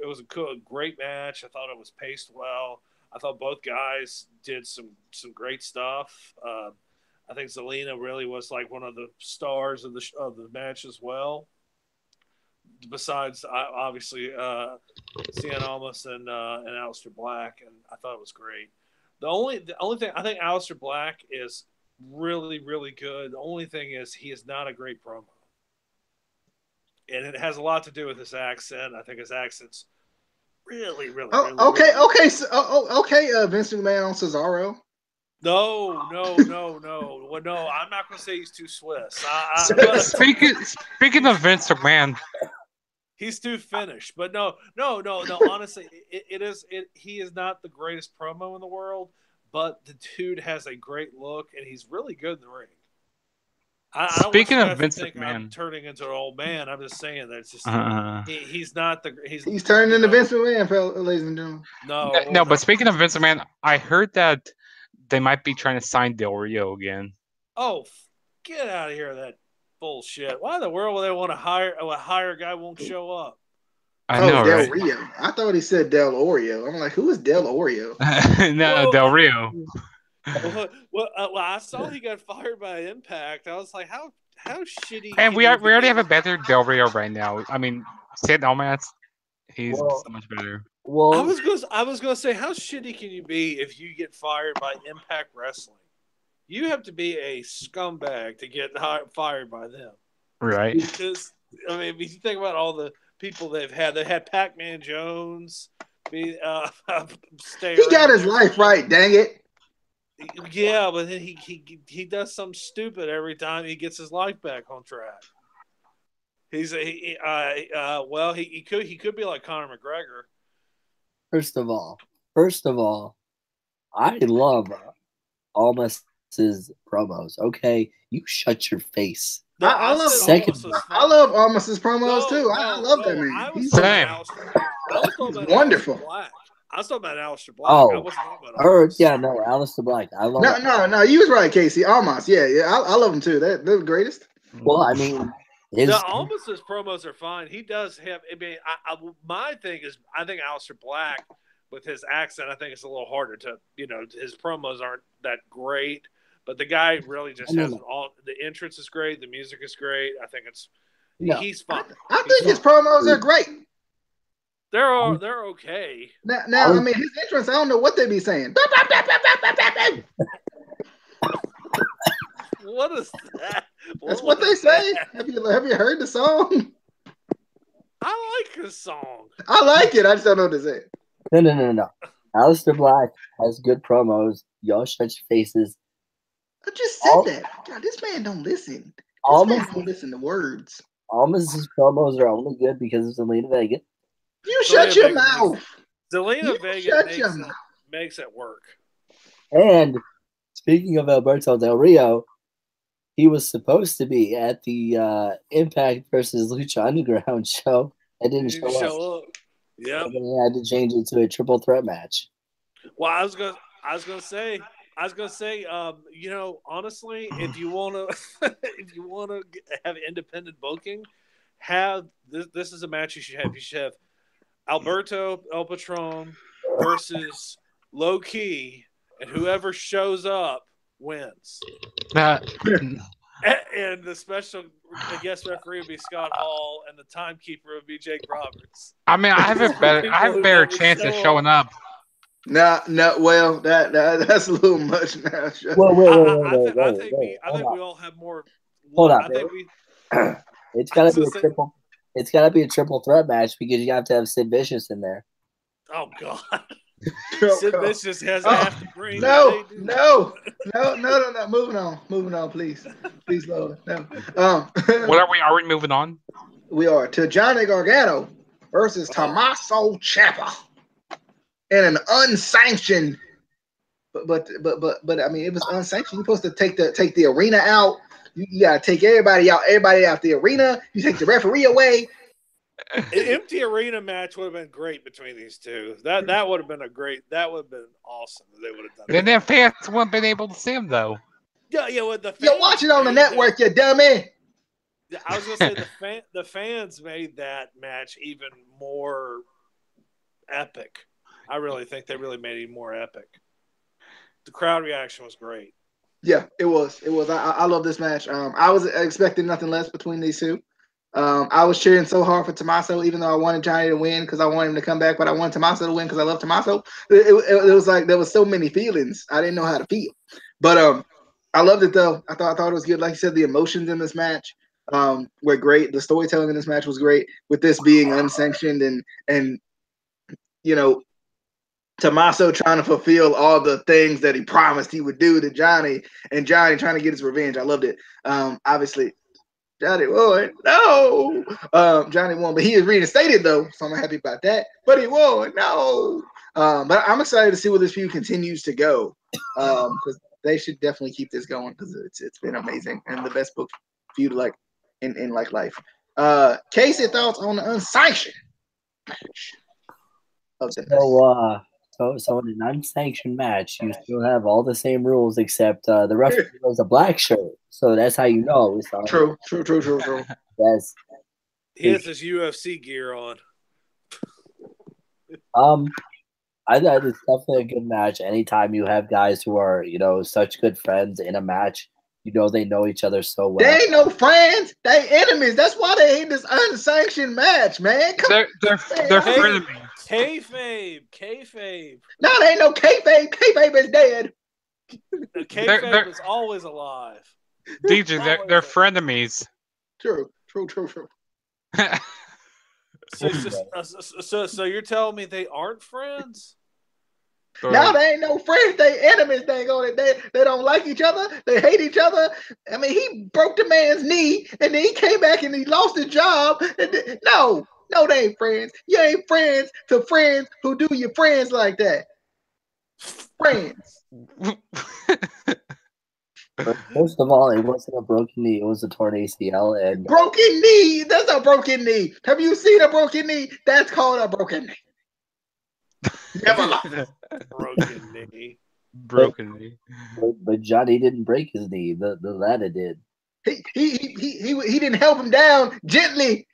great match. I thought it was paced well. I thought both guys did some great stuff. I think Zelina really was like one of the stars of the match as well. Besides, obviously, Cien Almas and Aleister Black, and I thought it was great. The only thing, I think Aleister Black is really, really good. The only thing is he is not a great promo, and it has a lot to do with his accent. I think his accent's really, really. Oh, really, okay, really okay, so, okay. Vince McMahon on Cesaro. No. Well, no, I'm not going to say he's too Swiss. Speaking of Vince McMahon, he's too finished. But no. Honestly, he is not the greatest promo in the world, but the dude has a great look, and he's really good in the ring. Speaking of Vince McMahon, I'm turning into an old man. I'm just saying that it's just he's not the he's turning into Vince McMahon, ladies and gentlemen. No. But speaking of Vince McMahon, I heard that they might be trying to sign Del Rio again. Oh, get out of here with that bullshit. Why in the world would they want to hire a guy who won't show up? I know, Del right? Rio. I thought he said Del Oreo. I'm like, who is Del Oreo? Del Rio. Well, I saw he got fired by Impact. I was like, how shitty. And we already have a better Del Rio right now. I mean, Sid Almas, he's so much better. Well, I was gonna say, how shitty can you be if you get fired by Impact Wrestling? You have to be a scumbag to get fired by them, right? Because if you think about all the people they had Pac-Man Jones. He got his life right. Dang it. Yeah, but then he does something stupid every time he gets his life back on track. He could be like Conor McGregor. First of all, I love Almas's promos. Okay, you shut your face. No, I love Almas's promos too. I love that man. He's wonderful. I was talking about Aleister Black. Oh, I wasn't talking about Almost. yeah, no, Aleister Black. I love it. No, you was right, Casey. Almost, yeah. I love him too. They're the greatest. Well, I mean, Almost's promos are fine. He does have. I mean, my thing is, I think Aleister Black with his accent, I think it's a little harder to, his promos aren't that great. But the guy really just has all. The entrance is great. The music is great. I think he's fun. I think his promos are great. They're okay. Now, I mean, his entrance, I don't know what they be saying. What is that? That's what they say. Have you heard the song? I like his song. I like it. I just don't know what to say. No. Aleister Black has good promos. Y'all shut your faces. I just said that. God, this man don't listen. This man don't listen to words. Almost's promos are only good because of Zelina Vega. You shut your mouth. Zelina Vega makes it work. And speaking of Alberto Del Rio, he was supposed to be at the Impact versus Lucha Underground show. It didn't show up. Yeah. And then he had to change it to a triple threat match. Well, I was gonna say, honestly, if you wanna have independent booking, have this is a match you should have. You should have Alberto El Patron versus Low Key, and whoever shows up wins. And the special guest referee would be Scott Hall, and the timekeeper would be Jake Roberts. I mean, I have a better chance of showing up. No. Well, that's a little much now. I think we all have more. Hold on. It's gotta be a triple. It's gotta be a triple threat match because you have to have Sid Vicious in there. Oh God. Sid Vicious has half the green. No. Moving on, please, Lord. No. What are we? Are we moving on? We are to Johnny Gargano versus Tommaso Ciampa in an unsanctioned. But I mean, it was unsanctioned. You're supposed to take the arena out. You gotta take everybody out the arena. You take the referee away. An empty arena match would have been great between these two. That would have been awesome if they would have done that. And then fans wouldn't been able to see him though. Yeah, with the fans. You watch it on the network, you dummy. I was gonna say the fans made that match even more epic. I really think they really made it more epic. The crowd reaction was great. Yeah, it was. I love this match. I was expecting nothing less between these two. I was cheering so hard for Tommaso, even though I wanted Johnny to win because I wanted him to come back, but I wanted Tommaso to win because I love Tommaso. It was like there was so many feelings. I didn't know how to feel. But I loved it though. I thought it was good. Like you said, the emotions in this match were great. The storytelling in this match was great, with this being unsanctioned and Tommaso trying to fulfill all the things that he promised he would do to Johnny, and Johnny trying to get his revenge. I loved it. Obviously, Johnny won. No, Johnny won, but he is reinstated though, so I'm happy about that. But he won. No, but I'm excited to see where this feud continues to go, because they should definitely keep this going because it's been amazing and the best book feud like in like life. Casey, thoughts on the unsanctioned match of the So in an unsanctioned match, you still have all the same rules except the referee wears a black shirt. So that's how you know. True. Yes. He has his UFC gear on. I thought it's definitely a good match. Anytime you have guys who are, such good friends in a match, they know each other so well. They ain't no friends. They enemies. That's why they ain't this unsanctioned match, man. They're frenemies. Kayfabe. No, there ain't no kayfabe. Kayfabe is dead. Kayfabe is always alive. DJ, they're frenemies. True. So you're telling me they aren't friends? No, they ain't no friends. They enemies. They don't like each other. They hate each other. I mean, he broke the man's knee, and then he came back and he lost his job. No, they ain't friends. You ain't friends to friends who do your friends like that. Friends. First of all, it wasn't a broken knee. It was a torn ACL. And broken knee. That's a broken knee. Have you seen a broken knee? That's called a broken knee. Never lost. Broken knee. Broken knee. But Johnny didn't break his knee. The ladder did. He didn't help him down gently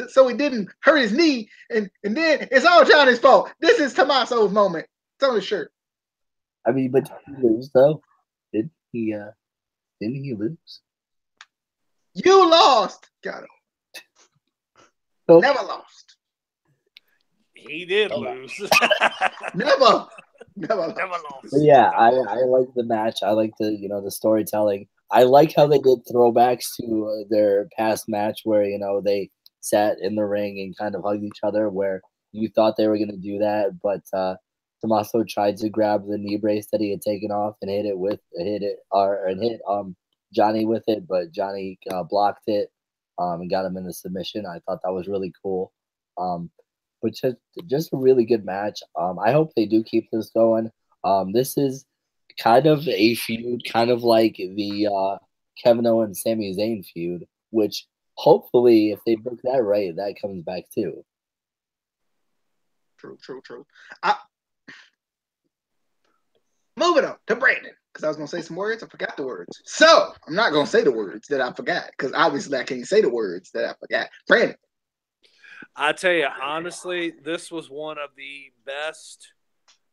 so he didn't hurt his knee, and then it's all Johnny's fault. This is Tommaso's moment. It's on his shirt. I mean, but did he lose though? Didn't he lose? You lost. Got it. Nope. Never lost. He did lose. Never lost. But yeah, I like the match. I like the storytelling. I like how they did throwbacks to their past match where they sat in the ring and kind of hugged each other. Where you thought they were going to do that, but Tommaso tried to grab the knee brace that he had taken off and hit Johnny with it, but Johnny blocked it and got him in the submission. I thought that was really cool. But just a really good match. I hope they do keep this going. This is kind of a feud, kind of like the Kevin Owens Sami Zayn feud, which hopefully, if they book that right, that comes back too. True. Moving on to Brandon, because I was going to say some words. I forgot the words. So I'm not going to say the words that I forgot, because obviously I can't say the words that I forgot. Brandon. I tell you, honestly, this was one of the best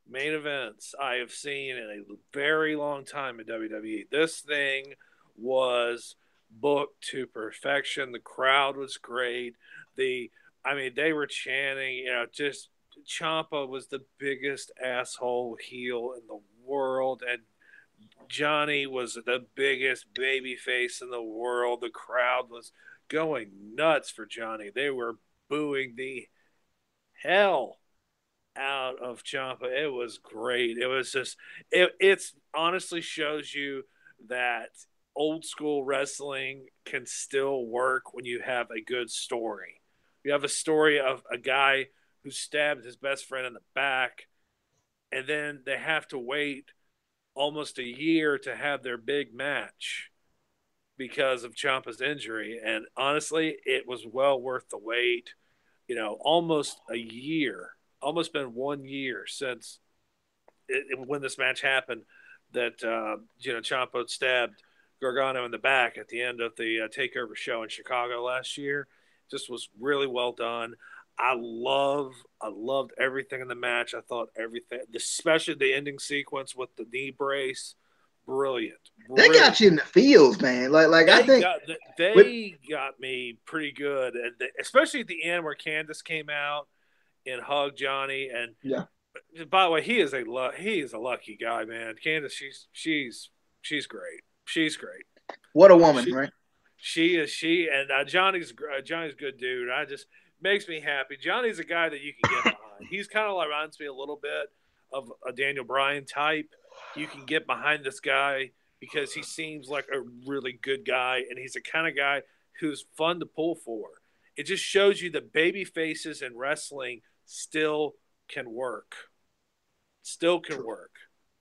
main events I have seen in a very long time in WWE. This thing was booked to perfection. The crowd was great. They were chanting, just Ciampa was the biggest asshole heel in the world, and Johnny was the biggest baby face in the world. The crowd was going nuts for Johnny. They were booing the hell out of Ciampa. It was great. It was just it's honestly shows you that old school wrestling can still work when you have a good story. You have a story of a guy who stabbed his best friend in the back, and then they have to wait almost a year to have their big match because of Ciampa's injury. And honestly, it was well worth the wait. Almost a year, almost been 1 year since when this match happened that, Ciampa stabbed Gargano in the back at the end of the TakeOver show in Chicago last year. Just was really well done. I loved everything in the match. I thought everything, especially the ending sequence with the knee brace, brilliant. They got you in the feels, man. They got me pretty good, and especially at the end where Candice came out and hugged Johnny. And yeah, by the way, he is a lucky guy, man. Candice, she's great. She's great. What a woman, right? She and Johnny's a good dude. Just makes me happy. Johnny's a guy that you can get behind. He's kind of reminds me a little bit of a Daniel Bryan type. You can get behind this guy because he seems like a really good guy, and he's the kind of guy who's fun to pull for. It just shows you that baby faces in wrestling still can work. Still can work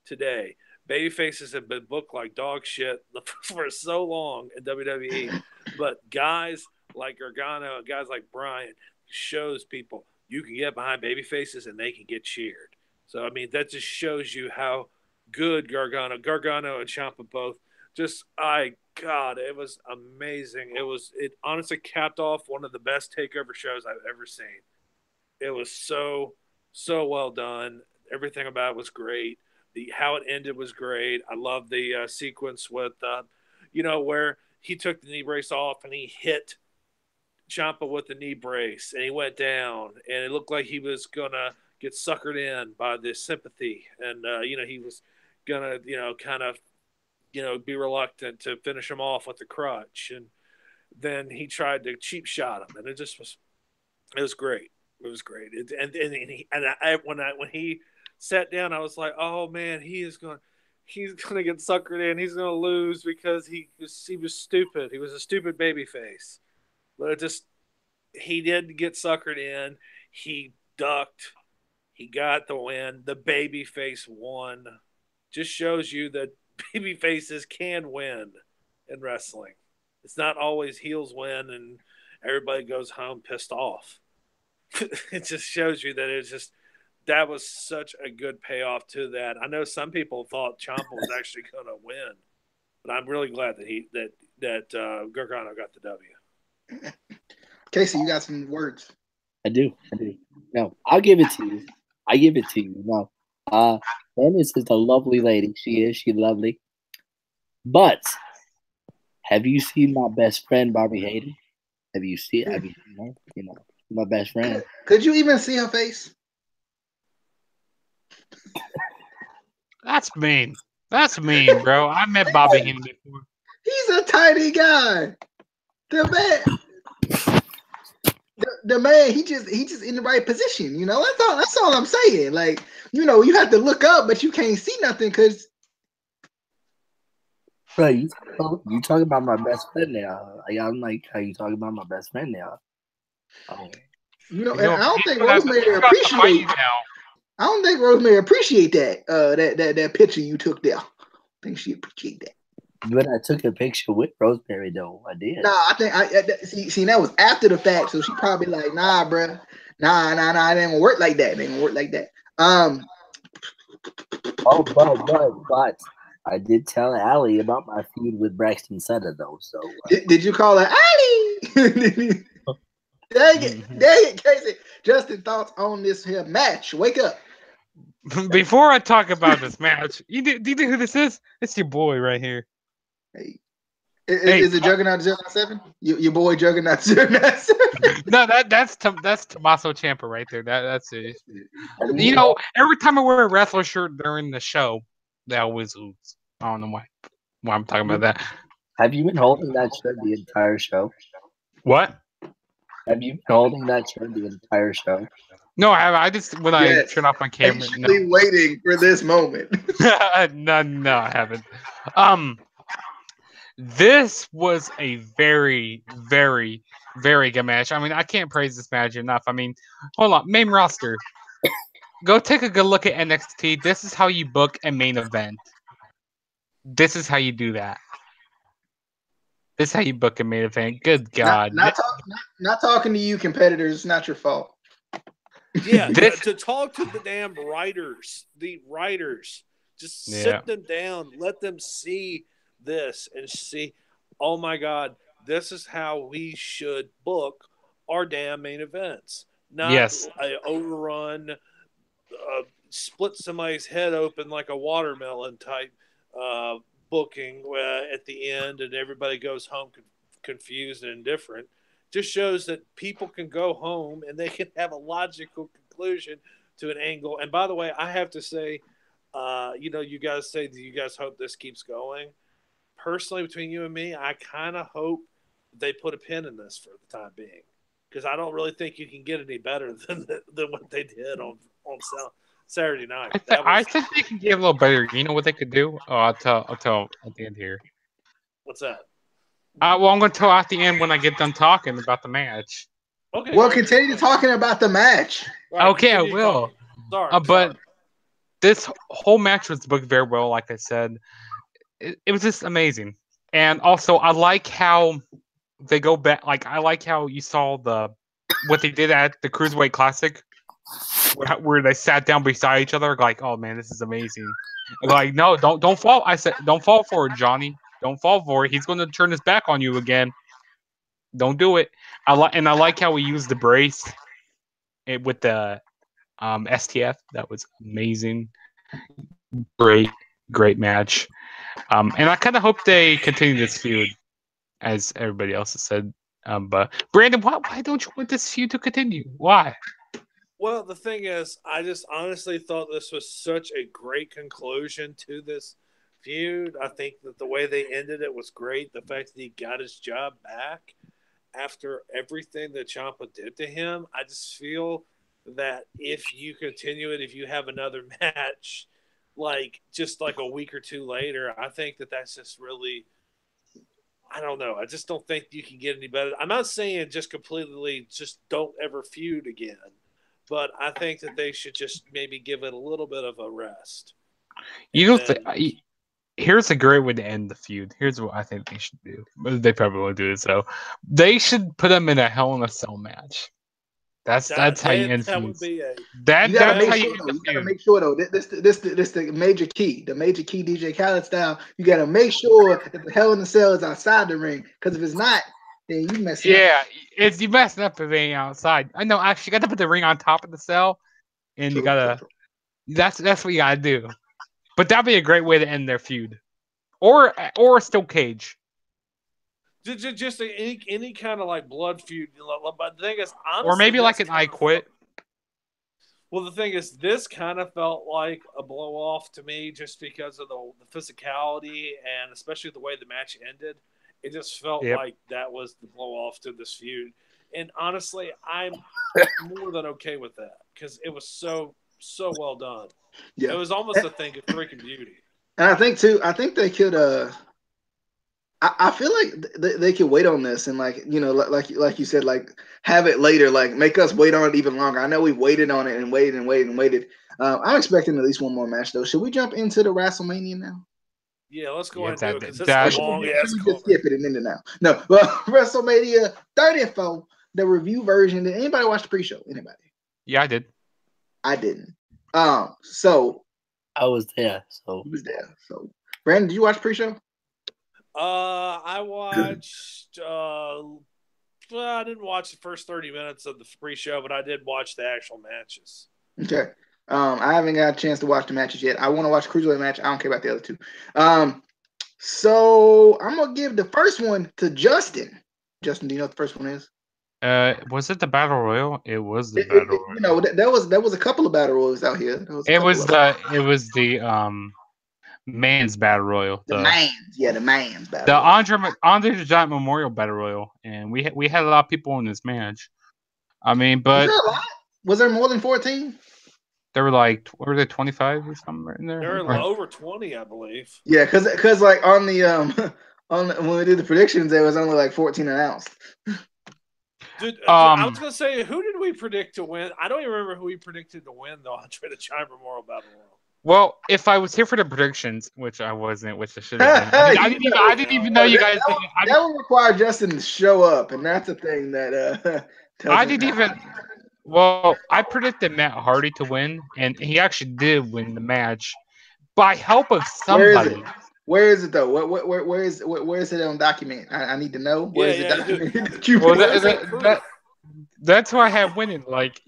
today. Baby faces have been booked like dog shit for so long in WWE, but guys like Gargano and guys like Bryan shows people you can get behind baby faces and they can get cheered. So, that just shows you how good Gargano and Ciampa both it was amazing. It honestly capped off one of the best TakeOver shows I've ever seen. It was so well done. Everything about it was great. How it ended was great. I love the sequence with where he took the knee brace off and he hit Ciampa with the knee brace and he went down and it looked like he was gonna get suckered in by the sympathy and he was gonna kind of be reluctant to finish him off with the crutch, and then he tried to cheap shot him, and it was great. It was great. When he sat down, I was like, oh man, he's gonna get suckered in. He's gonna lose because he was stupid. He was a stupid baby face. But he did get suckered in. He ducked. He got the win. The baby face won. Just shows you that baby faces can win in wrestling. It's not always heels win and everybody goes home pissed off. It just shows you that that was such a good payoff to that. I know some people thought Ciampa was actually going to win, but I'm really glad that Gargano got the W. Casey, you got some words. I do. No, I'll give it to you. No, Dennis is a lovely lady. She's lovely. But have you seen my best friend Bobby Hayden? Have you seen her? My best friend. Could you even see her face? That's mean. That's mean, bro. I met Bobby Heenan before. He's a tiny guy. The man, he just in the right position. You know, that's all I'm saying. Like, you know, you have to look up, but you can't see nothing because. Bro, you talking about my best friend now. I'm like, how you talking about my best friend now? You know, and I don't think Rosemary appreciate. I don't think Rosemary appreciate that picture you took there. I think she appreciate that. But I took a picture with Rosemary, though. I did. Nah, I think see that was after the fact, so she probably like, nah, bro, nah, it ain't gonna work like that. It ain't gonna work like that. But I did tell Allie about my feud with Braxton Sutter, though. So did you call her Allie? Dang it, Casey. Justin, thoughts on this here match? Wake up. Before I talk about this match, do you know who this is? It's your boy right here. Hey. Is it Juggernaut 097? Your boy Juggernaut 097? No, that's Tommaso Ciampa right there. That's it. You know, every time I wear a wrestler shirt during the show, they always lose. I don't know why I'm talking about that. Have you been holding that shirt the entire show? What? Have you been holding that shirt the entire show? No, I haven't. I just I turn off my camera. Patiently waiting for this moment. No, I haven't. This was a very, very, very good match. I mean, I can't praise this match enough. I mean, hold on, main roster. Go take a good look at NXT. This is how you book a main event. This is how you do that. This is how you book a main event. Good God. Not talking to you, competitors. It's not your fault. Yeah, to talk to the damn writers. The writers. Just sit them down. Let them see this and see, oh my God, this is how we should book our damn main events. Not a overrun, split somebody's head open like a watermelon type booking at the end, and everybody goes home confused and indifferent. Just shows that people can go home and they can have a logical conclusion to an angle. And by the way, I have to say, you guys say that you guys hope this keeps going. Personally, between you and me, I kind of hope they put a pin in this for the time being, because I don't really think you can get any better than what they did on Saturday night. I think they can get a little better. You know what they could do? Oh, I'll tell at the end here. What's that? Well, I'm going to tell at the end when I get done talking about the match. Okay. Well, continue talking about the match. Right, okay, I will. Sorry. But this whole match was booked very well, like I said. It was just amazing. And also, I like how they go back. Like, I like how you saw what they did at the Cruiserweight Classic, where they sat down beside each other. Like, oh man, this is amazing. Like, no, don't fall. I said, don't fall for it, Johnny. Don't fall for it. He's going to turn his back on you again. Don't do it. I like how we used the brace with the STF. That was amazing. Great match. And I kind of hope they continue this feud, as everybody else has said. But Brandon, why don't you want this feud to continue? Why? Well, the thing is, I just honestly thought this was such a great conclusion to this feud. I think that the way they ended it was great. The fact that he got his job back after everything that Ciampa did to him, I just feel that if you continue it, if you have another match, just like a week or two later, I think that that's just really, I don't know. I just don't think you can get any better. I'm not saying just completely just don't ever feud again, but I think that they should just maybe give it a little bit of a rest. Here's a great way to end the feud. Here's what I think they should do. They probably won't do it, so they should put them in a Hell in a Cell match. That's how you end that would feuds. be a You gotta That's make how sure you though. end You a gotta feud. make sure though. This the major key. The major key DJ Khaled style. You gotta make sure that the Hell in the Cell is outside the ring. Because if it's not, then you mess up. Yeah, it's you messing up the ring outside. I know. Actually, you got to put the ring on top of the cell, and you gotta. That's what you gotta do. But that'd be a great way to end their feud, or a steel cage. just any kind of like blood feud. But the thing is, honestly, Or maybe like this an I Quit. Well, the thing is, this kind of felt like a blow off to me, just because of the physicality and especially the way the match ended. It just felt Yep. like that was the blow off to this feud. And honestly, I'm more than okay with that because it was so well done. Yeah. It was almost a thing of freaking beauty. And I think too. I think they could. I feel like they could wait on this and like like you said, like have it later, like make us wait on it even longer. I know we've waited on it and waited and waited and waited. I'm expecting at least one more match though. Should we jump into the WrestleMania now? Yeah, let's go Yeah, ahead and do it because this that- is a long ass Should we card. just skip it and end it now? No, well, WrestleMania 34, the review version. Did anybody watch the pre-show? Anybody? Yeah, I did. I didn't. So I was there. So he was there. So Brandon, did you watch pre-show? I watched. I didn't watch the first 30 minutes of the pre-show, but I did watch the actual matches. Okay. I haven't got a chance to watch the matches yet. I want to watch the Cruiserweight match. I don't care about the other two. So I'm gonna give the first one to Justin. Justin, do you know what the first one is? Was it the Battle Royal? It was the Battle Royal. You know, there was a couple of battle royals out here. It was the man's Battle Royal. The man's battle. The royal. Andre the Giant Memorial Battle Royal, and we had a lot of people in this match. I mean, but was there a lot? Was there more than 14? there were like, what were there, 25 or something right in there? There were over 20, I believe. Yeah, because like on the when we did the predictions, there was only like 14 announced. Dude, I was gonna say, who did we predict to win? I don't even remember who we predicted to win the Andre the Giant Memorial Battle Royal. Well, if I was here for the predictions, which I wasn't, which I should have been, I didn't even know you guys. That would require Justin to show up, and that's the thing that. I didn't even. Well, I predicted Matt Hardy to win, and he actually did win the match by help of somebody. Where is it though? Where is it on document? I need to know. Where is it documented? Well, that's why I have winning. Like,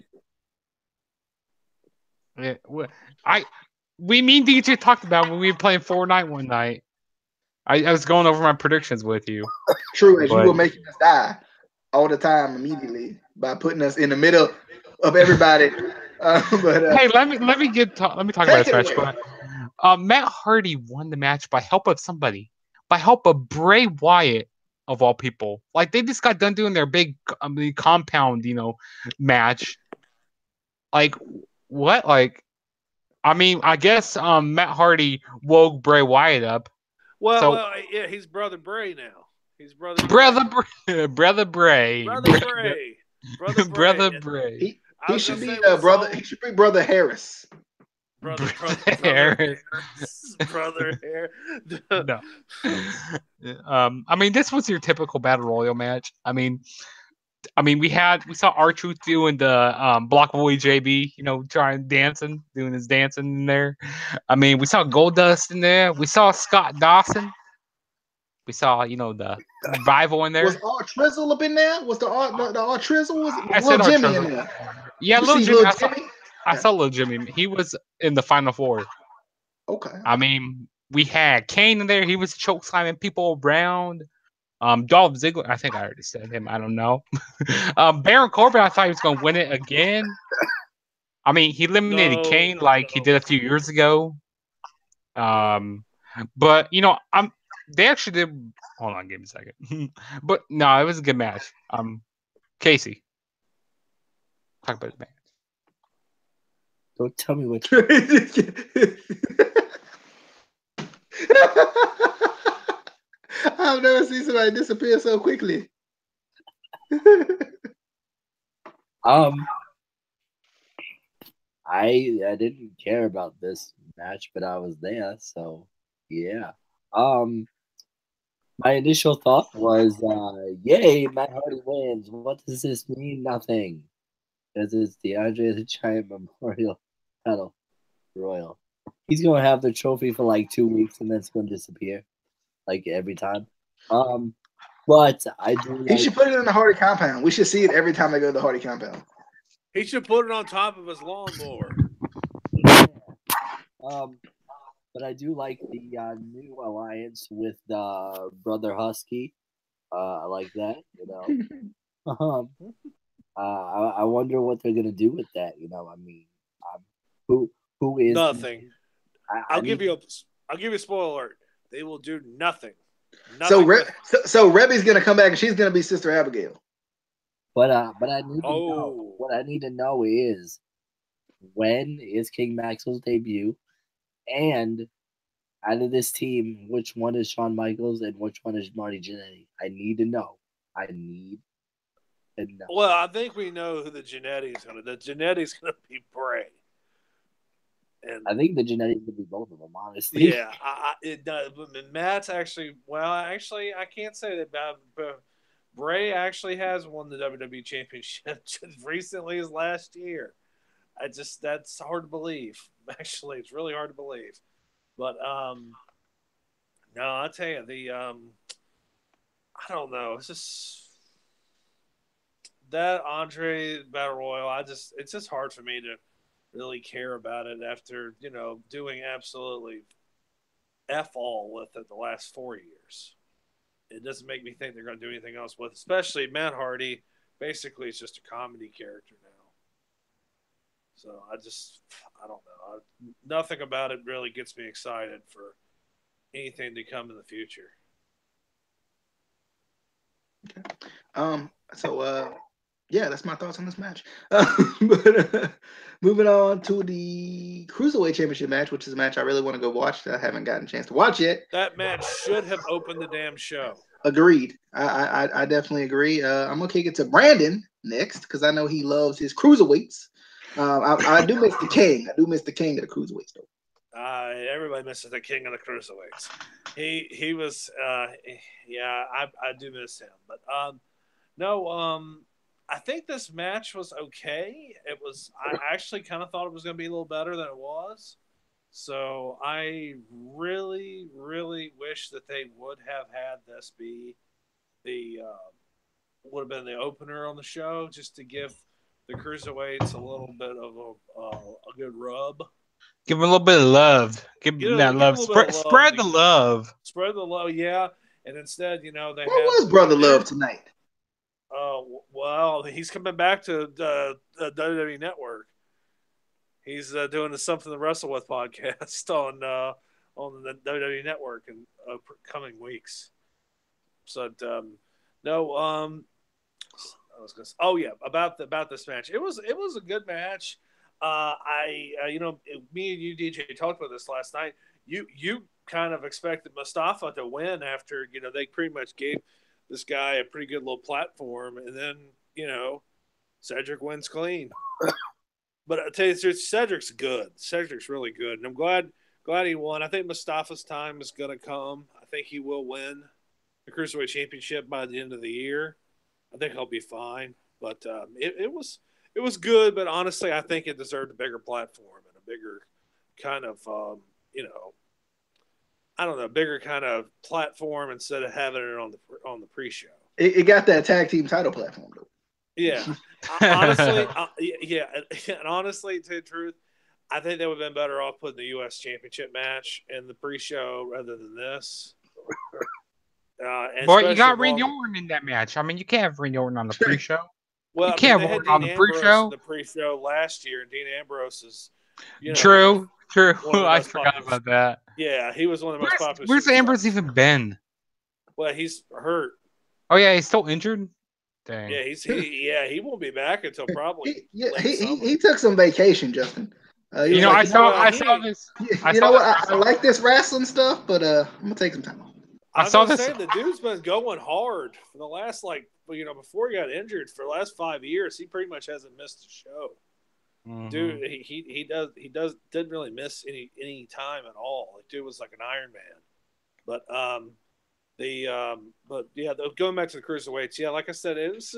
yeah, me and DJ talked about when we were playing Fortnite one night. I was going over my predictions with you. True, as you were making us die all the time immediately by putting us in the middle of everybody. Hey, let me talk about this match. But, Matt Hardy won the match by help of somebody, by help of Bray Wyatt of all people. Like they just got done doing their big compound, match. Like what? Like, I mean, I guess Matt Hardy woke Bray Wyatt up. Well, yeah, he's Brother Bray now. He's Brother Bray. Brother Bray. He should be brother. He should be Brother Harris. Brother Harris. Brother Harris. No. I mean, this was your typical battle royal match. I mean, we saw R-Truth doing the Block Boy JB, doing his dancing in there. I mean, we saw Goldust in there. We saw Scott Dawson. We saw, the rival in there. Was R-Trizzle up in there? Was the R-Trizzle? Was Little Jimmy in there? Yeah, Little Jimmy. I saw Little Jimmy. He was in the Final Four. Okay. I mean, we had Kane in there. He was choke slamming people around. Dolph Ziggler. I think I already said him. I don't know. Baron Corbin. I thought he was going to win it again. I mean, he eliminated Kane like he did a few years ago. But they actually did. Hold on, give me a second. But no, it was a good match. Casey, talk about the match. Don't tell me what. I've never seen somebody disappear so quickly. I didn't care about this match, but I was there, so yeah. My initial thought was, yay, Matt Hardy wins. What does this mean? Nothing. because it's the Andre the Giant Memorial Battle Royal. He's gonna have the trophy for like 2 weeks and then it's gonna disappear, like every time. But I do. He should put it in the Hardy compound. We should see it every time they go to the Hardy compound. He should put it on top of his lawnmower. But I do like the new alliance with Brother Husky. I like that, I wonder what they're gonna do with that. I mean, who is nothing? I'll give you a spoiler alert. They will do nothing. So Rebby's gonna come back and she's gonna be Sister Abigail. But I need to know. What I need to know is when is King Maxwell's debut, and out of this team, which one is Shawn Michaels and which one is Marty Jannetty? I need to know. Well, I think we know who the Jannetty's gonna. The Jannetty's gonna be Bray. And I think the Jannetty's gonna be both of them, honestly. Yeah, it does. Matt's actually. Well, actually, I can't say that. But Bray actually has won the WWE Championship as recently as last year. That's hard to believe. Actually, it's really hard to believe. But no, I'll tell you I don't know. It's just that Andre Battle Royal. It's just hard for me to really care about it after doing absolutely F all with it the last 4 years. It doesn't make me think they're going to do anything else with, especially Matt Hardy. Basically, it's just a comedy character now. So I don't know. Nothing about it really gets me excited for anything to come in the future. Okay. Yeah, that's my thoughts on this match. But moving on to the Cruiserweight Championship match, which is a match I really want to go watch that I haven't gotten a chance to watch yet. That match should have opened the damn show. Agreed. I definitely agree. I'm going to kick it to Brandon next because I know he loves his Cruiserweights. I do miss the King. I do miss the King of the Cruiserweights, though. Everybody misses the King of the Cruiserweights. He was, yeah, I do miss him. But I think this match was okay. I actually kind of thought it was going to be a little better than it was. So I really, really wish that they would have had this be would have been the opener on the show, just to give the Cruiserweights a little bit of a good rub. Give them a little bit of love. Give them that love. Spread the love. Spread the love, yeah. And instead, they What was Brother Love tonight? Well, he's coming back to the WWE Network. He's doing the Something to Wrestle With podcast on the WWE Network in coming weeks. So no, I was gonna say, about this match. It was a good match. Me and you, DJ, talked about this last night. You kind of expected Mustafa to win after they pretty much gave this guy a pretty good little platform, and then Cedric wins clean. But I tell you the truth, Cedric's good. Cedric's really good, and I'm glad he won. I think Mustafa's time is going to come. I think he will win the Cruiserweight Championship by the end of the year. I think he'll be fine. But it was good, but honestly, I think it deserved a bigger platform and a bigger kind of I don't know, bigger kind of platform instead of having it on the pre-show. It got that tag team title platform though. Yeah, honestly, and honestly, to the truth, I think they would have been better off putting the U.S. Championship match in the pre-show rather than this. But you got Randy Orton in that match. I mean, you can't have Randy Orton on the pre-show. Well, you can't have Orton on the pre-show. The pre-show last year, and Dean Ambrose is true. I forgot about that. Yeah, he was one of the most popular. Where's Ambrose even been? Well, he's hurt. Oh yeah, he's still injured. Dang. Yeah, he won't be back until probably. He took some vacation, Justin. I saw this. I like this wrestling stuff, but I'm gonna take some time off. I saw this. The dude's been going hard for the last before he got injured for the last 5 years. He pretty much hasn't missed a show. Mm-hmm. Dude, he didn't really miss any time at all. Like, dude was like an Iron Man. But going back to the Cruiserweights, yeah, like I said, it's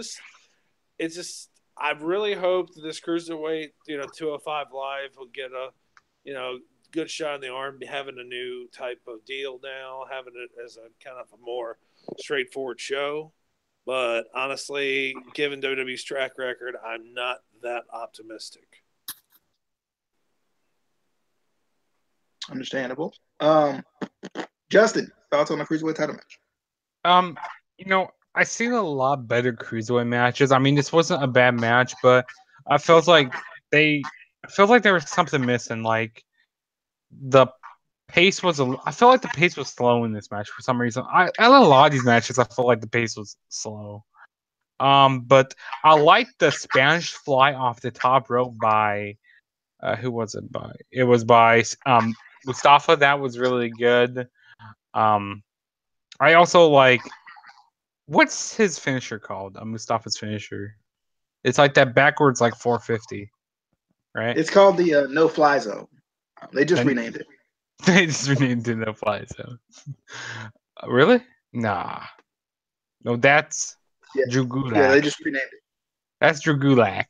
just I really hope that this cruiserweight, 205 Live will get a, good shot in the arm, having a new type of deal now, having it as a kind of a more straightforward show. But honestly, given WWE's track record, I'm not that optimistic. Understandable. Justin, thoughts on the cruiserweight title match? I've seen a lot better cruiserweight matches. I mean, this wasn't a bad match, but I felt like there was something missing. Like the pace was I felt like the pace was slow in this match for some reason. I a lot of these matches, I felt like the pace was slow. But I liked the Spanish fly off the top rope by who was it by? It was by Mustafa. That was really good. I also like what's his finisher called? Mustafa's finisher. It's like that backwards like 450, right? It's called the No Fly Zone. They just renamed it. They just renamed it No Fly Zone. Really? Nah. No, that's Drew Gulak. Yeah, they just renamed it. That's Drew Gulak.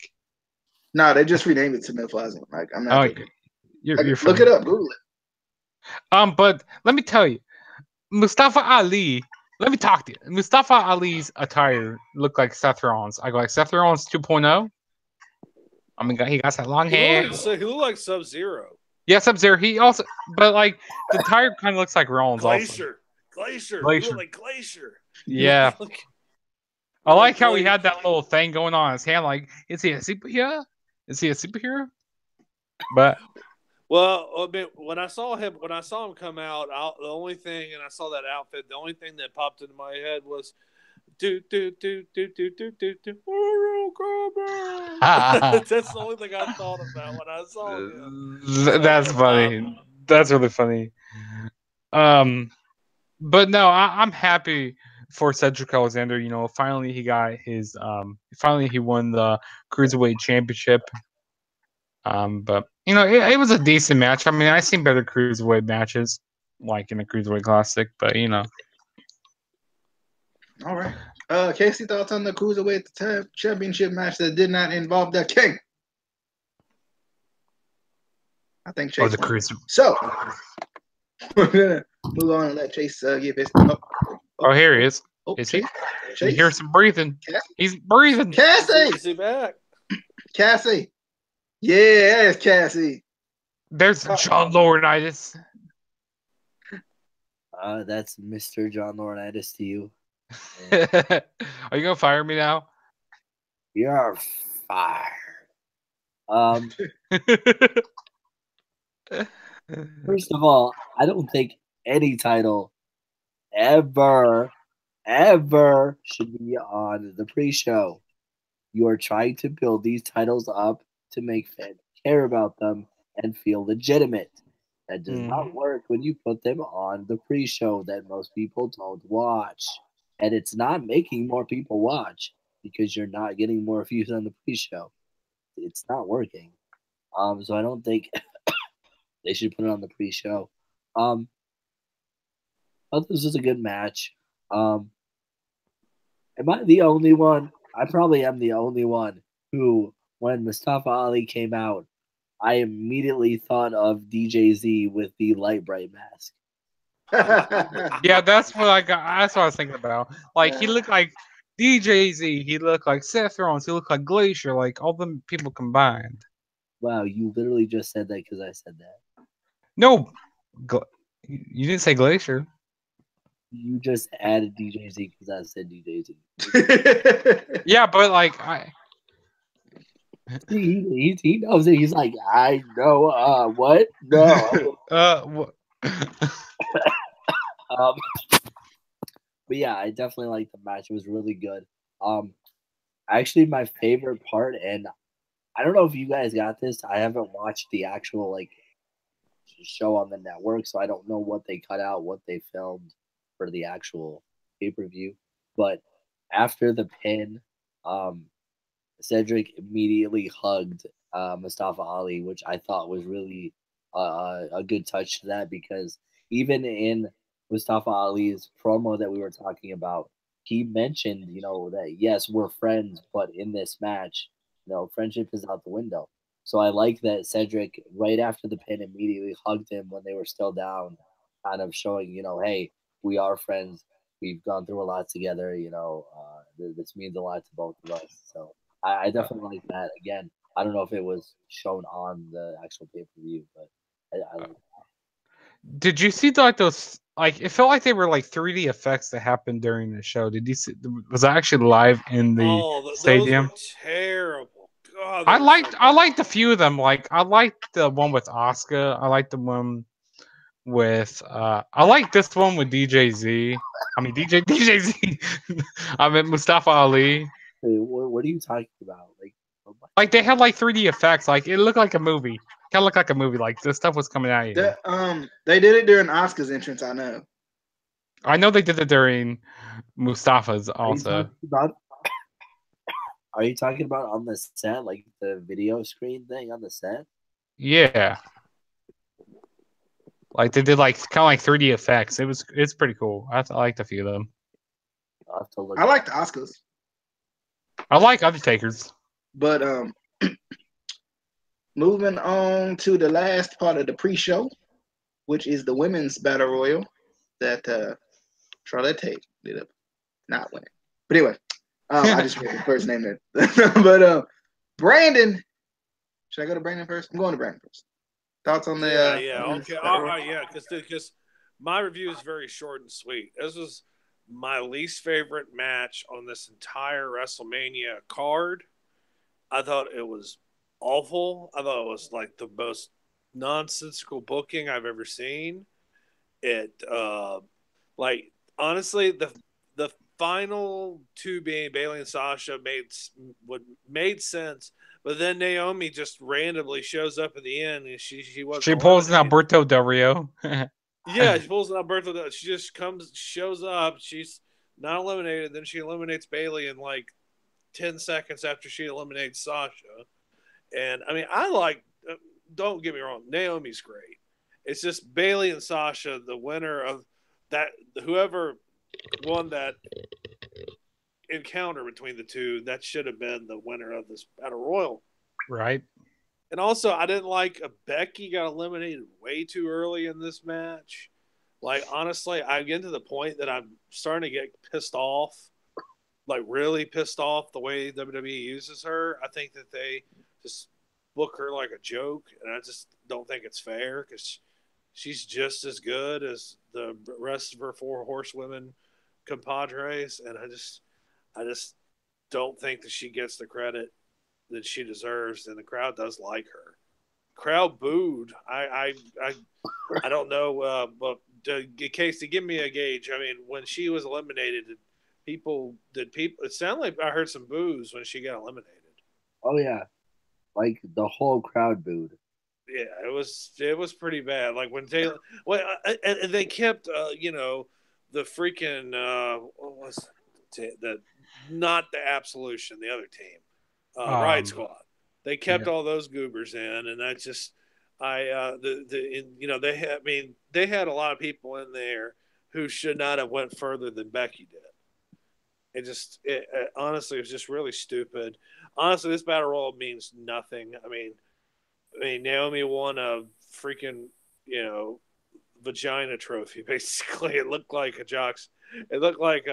No, they just renamed it to No Fly Zone. Like, I'm not joking. You're look it up, Google it. But let me tell you, Mustafa Ali. Let me talk to you. Mustafa Ali's attire looked like Seth Rollins. I go like Seth Rollins 2.0. I mean, he got that long hair. He looked like Sub-Zero. Yeah, Sub-Zero. He also, but like the attire kind of looks like Rollins. Glacier. You look like Glacier. Yeah. I like how he had that little thing going on in his hand. Like, is he a superhero? But well, I mean, when I saw him come out, the only thing that popped into my head was That's the only thing I thought about when I saw him. That's funny. That's really funny. But no, I'm happy for Cedric Alexander. Finally he got his finally he won the Cruiserweight Championship. But it was a decent match. I mean, I've seen better Cruiserweight matches, like in the Cruiserweight Classic, but All right. Casey, thoughts on the Cruiserweight Championship match that did not involve the King? I think Chase. The Cruiser. So we're gonna move on and let Chase give his. Oh, here he is. Is he? Chase? You hear some breathing. Cassie? He's breathing. Cassie. Is he back? Cassie. Yeah, it's Cassie. There's John Laurinaitis. That's Mr. John Laurinaitis to you. Are you gonna fire me now? You're fired. First of all, I don't think any title ever should be on the pre-show. You are trying to build these titles up to make fans care about them and feel legitimate. That does not work when you put them on the pre-show that most people don't watch. And it's not making more people watch because you're not getting more views on the pre-show. It's not working. So I don't think they should put it on the pre-show. I thought this was a good match. Am I the only one? I probably am the only one who, when Mustafa Ali came out, I immediately thought of DJZ with the light bright mask. Yeah, that's what I got. That's what I was thinking about. Like, he looked like DJZ. He looked like Seth Rollins. He looked like Glacier. Like all them people combined. Wow, you literally just said that because I said that. No, you didn't say Glacier. You just added DJZ because I said DJZ. Yeah, but like he knows it. He's like, I know. What? No. What? But yeah, I definitely liked the match. It was really good. Actually, my favorite part, and I don't know if you guys got this. I haven't watched the actual show on the network, so I don't know what they cut out, what they filmed for the actual pay-per-view. But after the pin, Cedric immediately hugged Mustafa Ali, which I thought was really a good touch to that, because even in Mustafa Ali's promo that we were talking about, he mentioned, that yes, we're friends, but in this match, friendship is out the window. So I like that Cedric, right after the pin, immediately hugged him when they were still down, kind of showing, hey, we are friends. We've gone through a lot together. This means a lot to both of us. So I definitely like that. Again, I don't know if it was shown on the actual pay-per-view, but I like that. Did you see those? It felt like they were 3D effects that happened during the show. Did you see? Was that actually live in the stadium? Those were terrible. God, I liked a few of them. I liked the one with Asuka. I liked the one with I like this one with DJZ. I mean DJZ. I mean Mustafa Ali. Hey, what are you talking about? They had 3D effects. It looked like a movie. Kind of looked like a movie. This stuff was coming out here. They did it during Asuka's entrance. I know. I know they did it during Mustafa's also. Are you talking about on the set, the video screen thing on the set? Yeah. They did kind of 3D effects. It's pretty cool. I liked a few of them. I'll have to look. I like the Oscars. I like Undertakers. But moving on to the last part of the pre-show, which is the women's battle royal that Charlotte did not win. But anyway, I just read the first name there. But Brandon, should I go to Brandon first? I'm going to Brandon first. Thoughts on the okay, because my review is very short and sweet. This was my least favorite match on this entire WrestleMania card. I thought it was awful. I thought it was the most nonsensical booking I've ever seen. It honestly, the final two being Bayley and Sasha made sense. But then Naomi just randomly shows up at the end, and she pulls an Alberto Del Rio. Yeah, she pulls an Alberto. She just shows up. She's not eliminated. Then she eliminates Bayley in 10 seconds after she eliminates Sasha. And I mean, don't get me wrong, Naomi's great. It's just Bayley and Sasha, the winner of that. Whoever won that encounter between the two, that should have been the winner of this battle royal, right? And also, I didn't like Becky got eliminated way too early in this match. Honestly, I get to the point that I'm starting to get pissed off, really pissed off the way WWE uses her. I think that they just book her like a joke, and I just don't think it's fair because she's just as good as the rest of her four horsewomen compadres, and I just don't think that she gets the credit that she deserves, and the crowd does like her. Crowd booed. I don't know, but Casey, give me a gauge. I mean, when she was eliminated, did people? It sounded like I heard some boos when she got eliminated. Oh yeah, the whole crowd booed. Yeah, it was pretty bad. When Taylor, and they kept the freaking what was the not the Absolution, the other team, Riot Squad. They kept all those goobers in, and I just they had a lot of people in there who should not have went further than Becky did. Honestly, it was just really stupid. Honestly, this battle royal means nothing. I mean, Naomi won a freaking, vagina trophy. Basically, it looked like a jocks. It looked like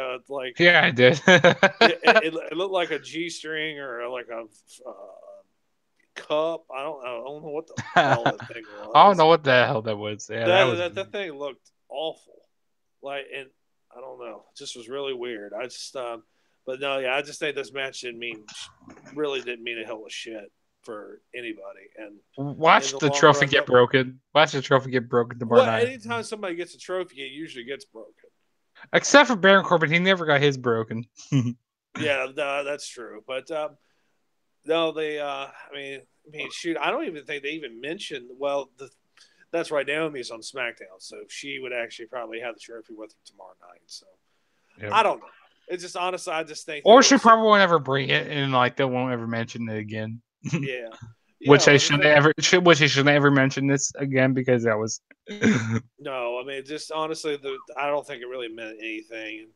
yeah, it did. it looked like a G-string or a cup. I don't know what the hell that thing was. I don't know what the hell that was. Yeah, that thing looked awful. And I don't know. It just was really weird. I just but no, yeah, I just think this match didn't mean a hell of shit for anybody. And watch the trophy get broken. Watch the trophy get broken tomorrow night. Anytime somebody gets a trophy, it usually gets broken. Except for Baron Corbin, he never got his broken. Yeah, that's true. But no, they. I mean, shoot, I don't even think they even mentioned. Well, that's right. Naomi's on SmackDown, so she would actually probably have the trophy with her tomorrow night. So I don't know. It's just honestly, I just think. Or she probably won't ever bring it, and they won't ever mention it again. Yeah. Which they shouldn't ever mention this again because that was. No, I mean, just honestly, I don't think it really meant anything.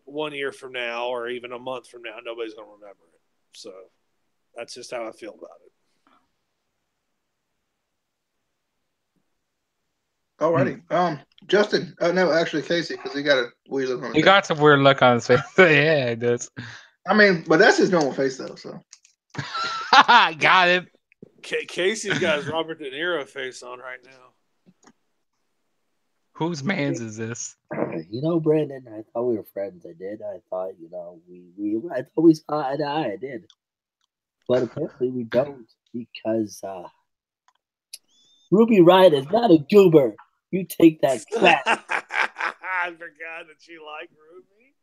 1 year from now, or even a month from now, nobody's gonna remember it. So that's just how I feel about it. Alrighty. Justin. No, actually Casey, because he got a weird look on his He face. got some weird look on his face. Yeah, it does. I mean, but that's his normal face though. So Got it. Casey's got his Robert De Niro face on right now. Whose man's is this? Brandon, I thought we were friends. I did. I thought, I thought we saw eye to eye. I did. But apparently we don't because Ruby Riott is not a goober. You take that crap. I forgot that you like Ruby.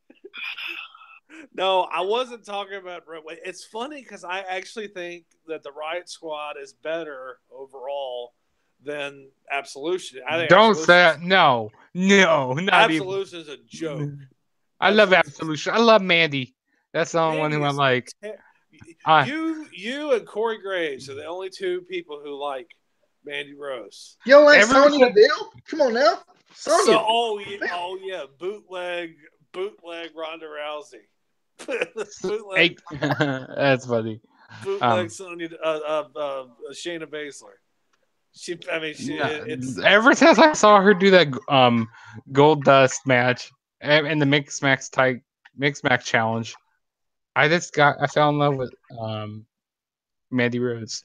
No, I wasn't talking about Ruby. It's funny because I actually think that the Riot Squad is better overall than Absolution. I think Don't say that. No, not Absolution is a joke. I love Absolution. I love Mandy. That's the only one who I like. You and Corey Graves are the only two people who like Mandy Rose. You don't like Sonya Deville? Come on now. Sonya. Oh yeah, bootleg Ronda Rousey. Bootleg. That's funny. Bootleg Sonya Shayna Baszler. Ever since I saw her do that Gold Dust match in the mixed match challenge, I fell in love with Mandy Rose.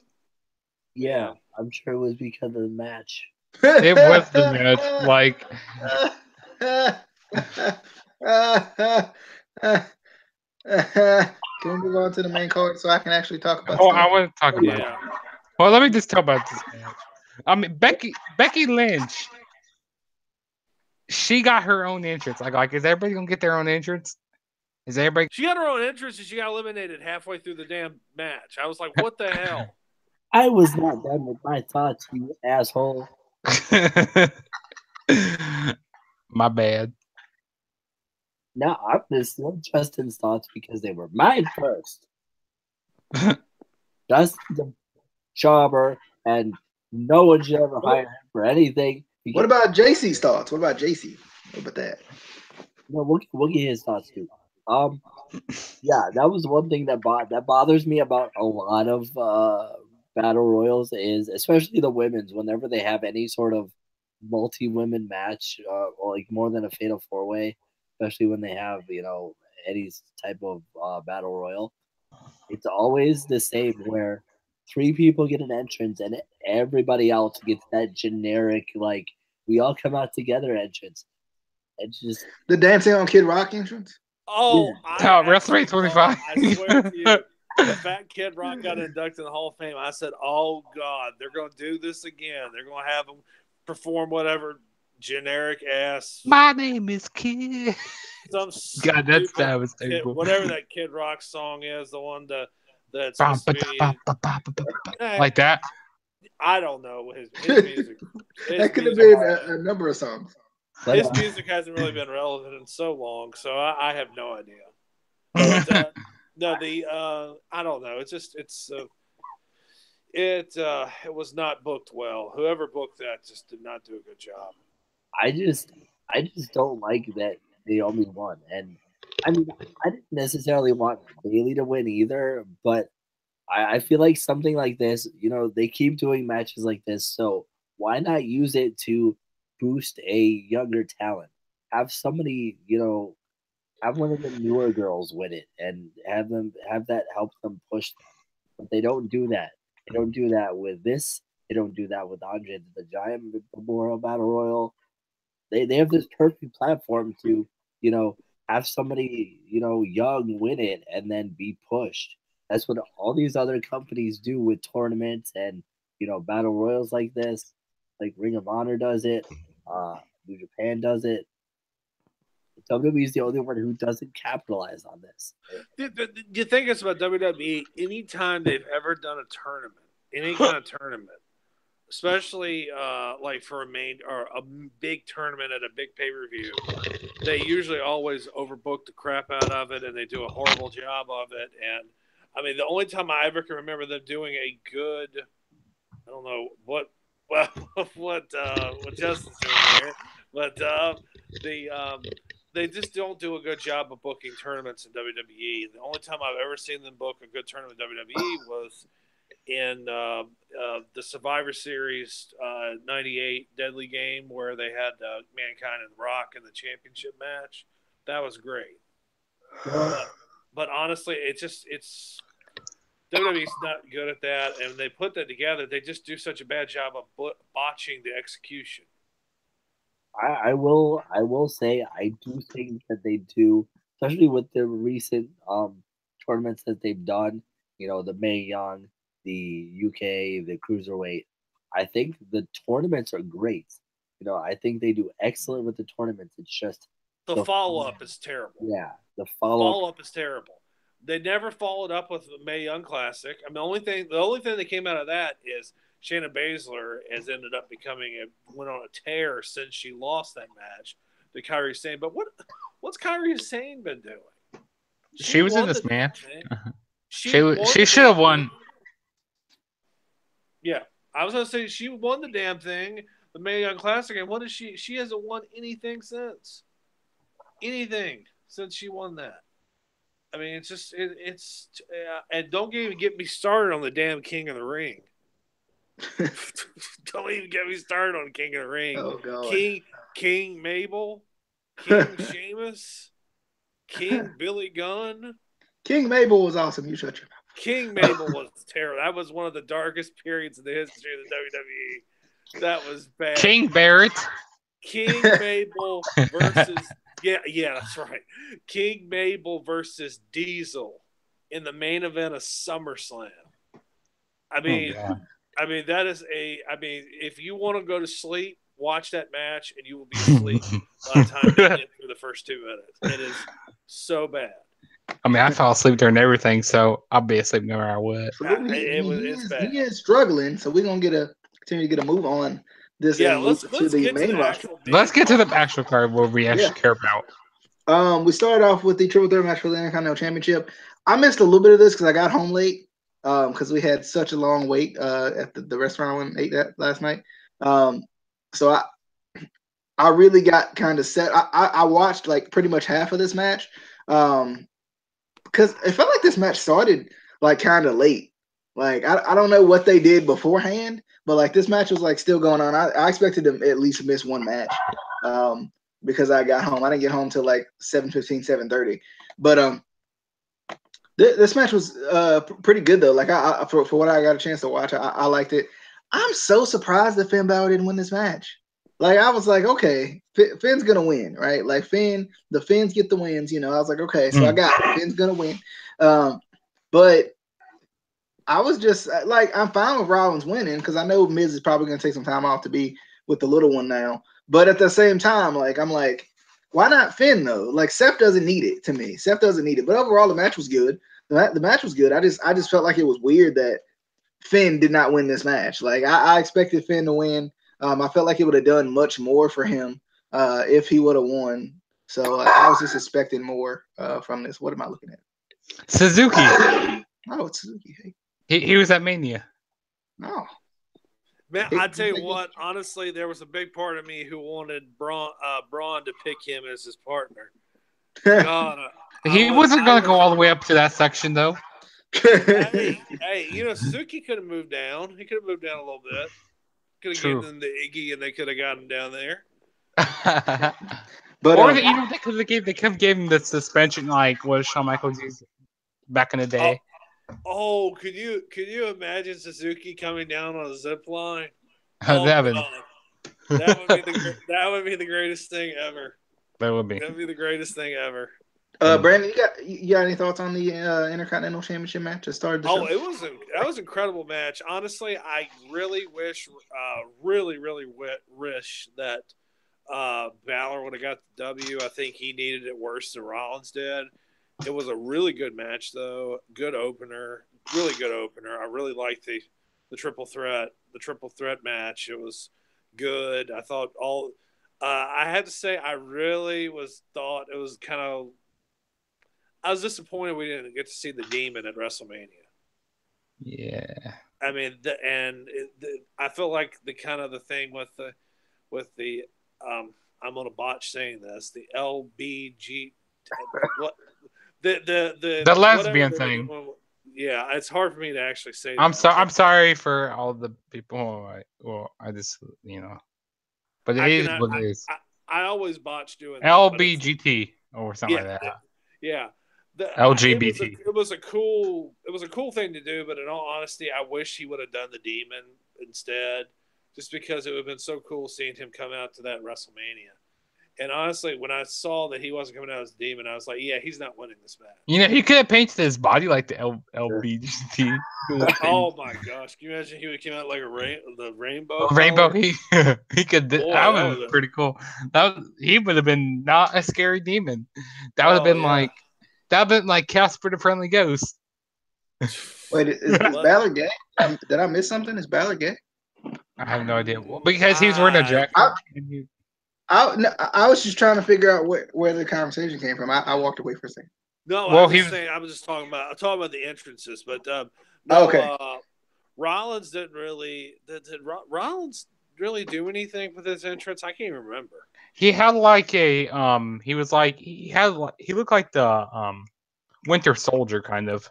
Yeah, I'm sure it was because of the match. It was the match. Like, can we move on to the main card so I can actually talk about? Oh, I want to talk about it. Well, let me just talk about this match. I mean, Becky Lynch. She got her own entrance. Like, is everybody gonna get their own entrance? Is everybody? She got her own entrance and she got eliminated halfway through the damn match. I was like, what the hell? I was not done with my thoughts, you asshole. My bad. No, I'm just Justin's thoughts because they were mine first. Justin the jobber, and no one should ever hire him for anything. What about JC's thoughts? What about JC? What about that? No, we'll get his thoughts too. Yeah, that was one thing that bothers me about a lot of battle royals is especially the women's. Whenever they have any sort of multi-women match, or like more than a fatal four-way, especially when they have any type of battle royal, it's always the same where 3 people get an entrance and everybody else gets that generic like we all come out together entrance. It's just the dancing on Kid Rock entrance. Oh, yeah. WrestleMania 25. I swear to you, the fact Kid Rock got inducted in the Hall of Fame, I said, "Oh God, they're going to do this again. They're going to have him perform whatever generic ass. My name is Kid." Some God, that was terrible. Whatever that Kid Rock song is, the one that's like that. I don't know his music. That could have been a number of songs. His music hasn't really been relevant in so long, so I have no idea. But, I don't know. It was not booked well. Whoever booked that just did not do a good job. I just don't like that they only won, and I mean I didn't necessarily want Bayley to win either, but I feel like something like this, they keep doing matches like this, so why not use it to boost a younger talent? Have somebody, have one of the newer girls win it and have that help them push them. But they don't do that. They don't do that with this. They don't do that with Andre the Giant Memorial Battle Royal. They have this perfect platform to, have somebody, young win it and then be pushed. That's what all these other companies do with tournaments and, battle royals like this. Like Ring of Honor does it. New Japan does it. WWE is the only one who doesn't capitalize on this. You think it's about WWE? Anytime they've ever done a tournament, any kind of tournament, especially like for a main or a big tournament at a big pay-per-view, they usually always overbook the crap out of it, and they do a horrible job of it. And I mean, the only time I ever can remember them doing a good, I don't know what Justin's doing here, but they just don't do a good job of booking tournaments in WWE. The only time I've ever seen them book a good tournament in WWE was in the Survivor Series 98 Deadly Game, where they had Mankind and The Rock in the championship match. That was great. But honestly, it's WWE's not good at that, and they put that together. They just do such a bad job of botching the execution. I will say I do think that they do, especially with the recent tournaments that they've done. You know, the Mae Young, the UK, the Cruiserweight. I think the tournaments are great. You know, I think they do excellent with the tournaments. It's just the follow-up is terrible. Yeah, the follow-up is terrible. They never followed up with the Mae Young Classic. I mean, the only thing that came out of that is Shayna Baszler has ended up went on a tear since she lost that match to Kairi Sane. But what's Kairi Sane been doing? She was in this match. She should have won. Yeah, I was gonna say she won the damn thing, the Mae Young Classic, and what is she? She hasn't won anything since. Anything since she won that. I mean, it's just and don't even get me started on the damn King of the Ring. Don't even get me started on King of the Ring. Oh God. King Mabel, King Sheamus, King Billy Gunn. King Mabel was awesome. You shut your mouth. King Mabel was terrible. That was one of the darkest periods in the history of the WWE. That was bad. King Barrett. King Mabel versus yeah, that's right. King Mabel versus Diesel in the main event of SummerSlam. I mean, that is if you want to go to sleep, watch that match and you will be asleep by the time you get through the first 2 minutes. It is so bad. I mean, I fell asleep during everything, so I'll be asleep no matter what. It's bad. He is struggling, so we're gonna continue to get a move on this. Let's to the get main to the roster. Let's get to the actual card where we actually care about. We started off with the triple threat match for the Intercontinental Championship. I missed a little bit of this because I got home late because we had such a long wait at the restaurant I went and ate at last night. So I really got kind of set. I watched like pretty much half of this match because it felt like this match started like kind of late. Like I don't know what they did beforehand, but like this match was like still going on. I expected to at least miss one match because I got home. I didn't get home till like 7:15, 7:30. But this match was pretty good though. Like for what I got a chance to watch, I liked it. I'm so surprised that Finn Balor didn't win this match. Like I was like, okay, Finn's gonna win, right? Like the Finns get the wins, you know. I was like, okay, so I got it. Finn's gonna win. But I was just like, I'm fine with Rollins winning because I know Miz is probably gonna take some time off to be with the little one now. But at the same time, like I'm like, why not Finn though? Like Seth doesn't need it to me. Seth doesn't need it. But overall, the match was good. The match was good. I just felt like it was weird that Finn did not win this match. Like I expected Finn to win. I felt like it would have done much more for him if he would have won. So I was just expecting more from this. What am I looking at? Suzuki. Oh, it's Suzuki. Hey. He was at Mania. No. Man, I tell you what, honestly, there was a big part of me who wanted Braun to pick him as his partner. God, he wasn't going to go all the way up to that section, though. hey, you know, Suzuki could have moved down. He could have moved down a little bit. Could have given them the Iggy, and they could have gotten down there. But or they could have gave him the suspension like what Shawn Michaels used back in the day. Oh, could you imagine Suzuki coming down on a zip line? That would be the greatest thing ever. That would be. That would be the greatest thing ever. Brandon, you got any thoughts on the Intercontinental Championship match that started the show? That was an incredible match. Honestly, I really wish, really wish that Balor would have got the W. I think he needed it worse than Rollins did. It was a really good match, though. Good opener, really good opener. I really liked the triple threat match. It was good. I thought I had to say I really thought it was kind of. I was disappointed we didn't get to see the Demon at WrestleMania. Yeah. I mean, I feel like the kind of the thing with the I'm gonna botch saying this. The LBG, what the lesbian thing. Yeah, it's hard for me to actually say. I'm sorry for all the people. I just but it is what it is. I always botch doing that. LBGT or something like that. Yeah. LGBT. It was a cool thing to do, but in all honesty, I wish he would have done the demon instead, just because it would have been so cool seeing him come out to that WrestleMania. And honestly, when I saw that he wasn't coming out as a demon, I was like, yeah, he's not winning this match. He could have painted his body like the LBGT. Oh my gosh! Can you imagine he would come out like the rainbow? Rainbow. He could. Boy, that would have been pretty cool. He would have been not a scary demon. That would have been like Casper the Friendly Ghost. Wait, is Balor gay? Did I miss something? Is Balor gay? I have no idea because he's wearing a jacket. I was just trying to figure out where the conversation came from. I walked away for a second. No, I was just talking about the entrances, but okay. Rollins didn't really. Did Rollins really do anything with his entrance? I can't even remember. He had like a he looked like the Winter Soldier kind of.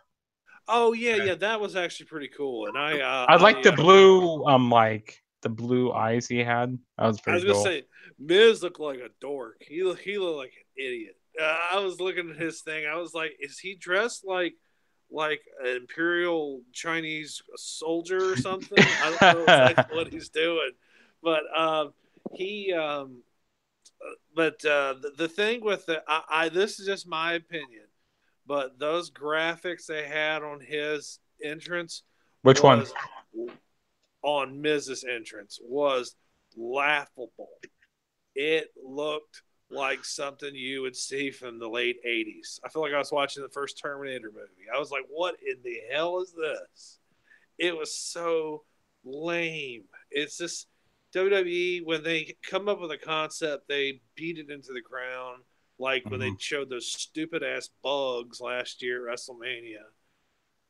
Oh yeah, that was actually pretty cool, and I like the blue like the blue eyes he had. That was pretty cool. I was gonna say Miz looked like a dork. He looked like an idiot. I was looking at his thing. I was like, is he dressed like an Imperial Chinese soldier or something? I don't know exactly what he's doing, but the thing with this is just my opinion, but those graphics they had on his entrance, which one? On Miz's entrance was laughable. It looked like something you would see from the late 80s. I feel like I was watching the first Terminator movie. I was like, what in the hell is this? It was so lame. It's just WWE, when they come up with a concept, they beat it into the ground, like when they showed those stupid-ass bugs last year at WrestleMania.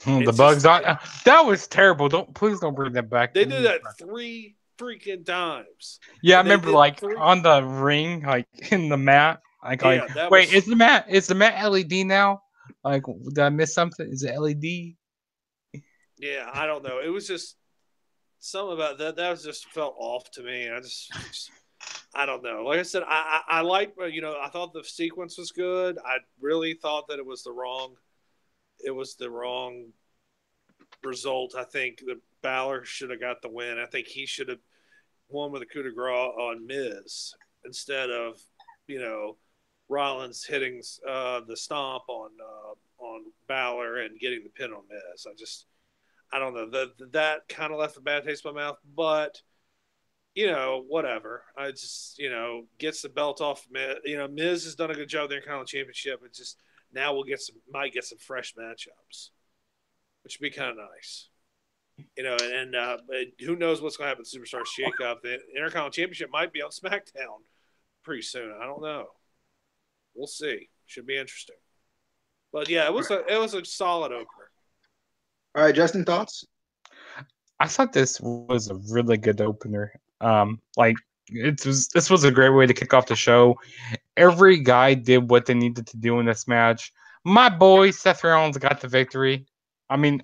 The bugs. That was terrible. Please don't bring that back. They did that 3 freaking times. Yeah, I remember on the ring, like in the mat. Is the mat LED now? Like, did I miss something? Is it LED? Yeah, I don't know. It was just something about that. That was just felt off to me. I don't know. Like I said, I like, I thought the sequence was good. I really thought that it was the wrong result. I think that Balor should have got the win. I think he should have won with a coup de grace on Miz instead of, Rollins hitting the stomp on Balor and getting the pin on Miz. I don't know. That kind of left a bad taste in my mouth, but whatever. I just, gets the belt off Miz. Miz has done a good job there in Intercontinental Championship. It's just now might get some fresh matchups, which would be kind of nice. But who knows what's going to happen to Superstar Shake-Up. The Intercontinental Championship might be on SmackDown pretty soon. I don't know. We'll see. Should be interesting. But yeah, it was a solid opener. All right, Justin, thoughts? I thought this was a really good opener. This was a great way to kick off the show. Every guy did what they needed to do in this match. My boy Seth Rollins got the victory. I mean,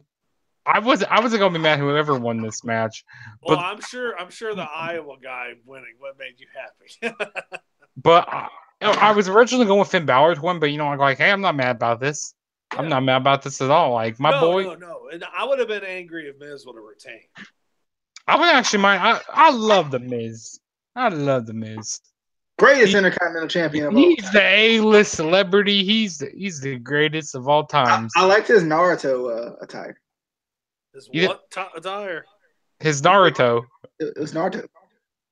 I wasn't gonna be mad whoever won this match. But I'm sure the Iowa guy winning what made you happy. But I was originally going with Finn Balor to win, but I'm like, hey, I'm not mad about this. Yeah. I'm not mad about this at all. Like boy. No. And I would have been angry if Miz would have retained. I would actually mind. I love the Miz. I love the Miz. Greatest Intercontinental Champion of all time. He's the A-list celebrity. He's the greatest of all times. I liked his Naruto attire. His what attire? His Naruto. It was Naruto.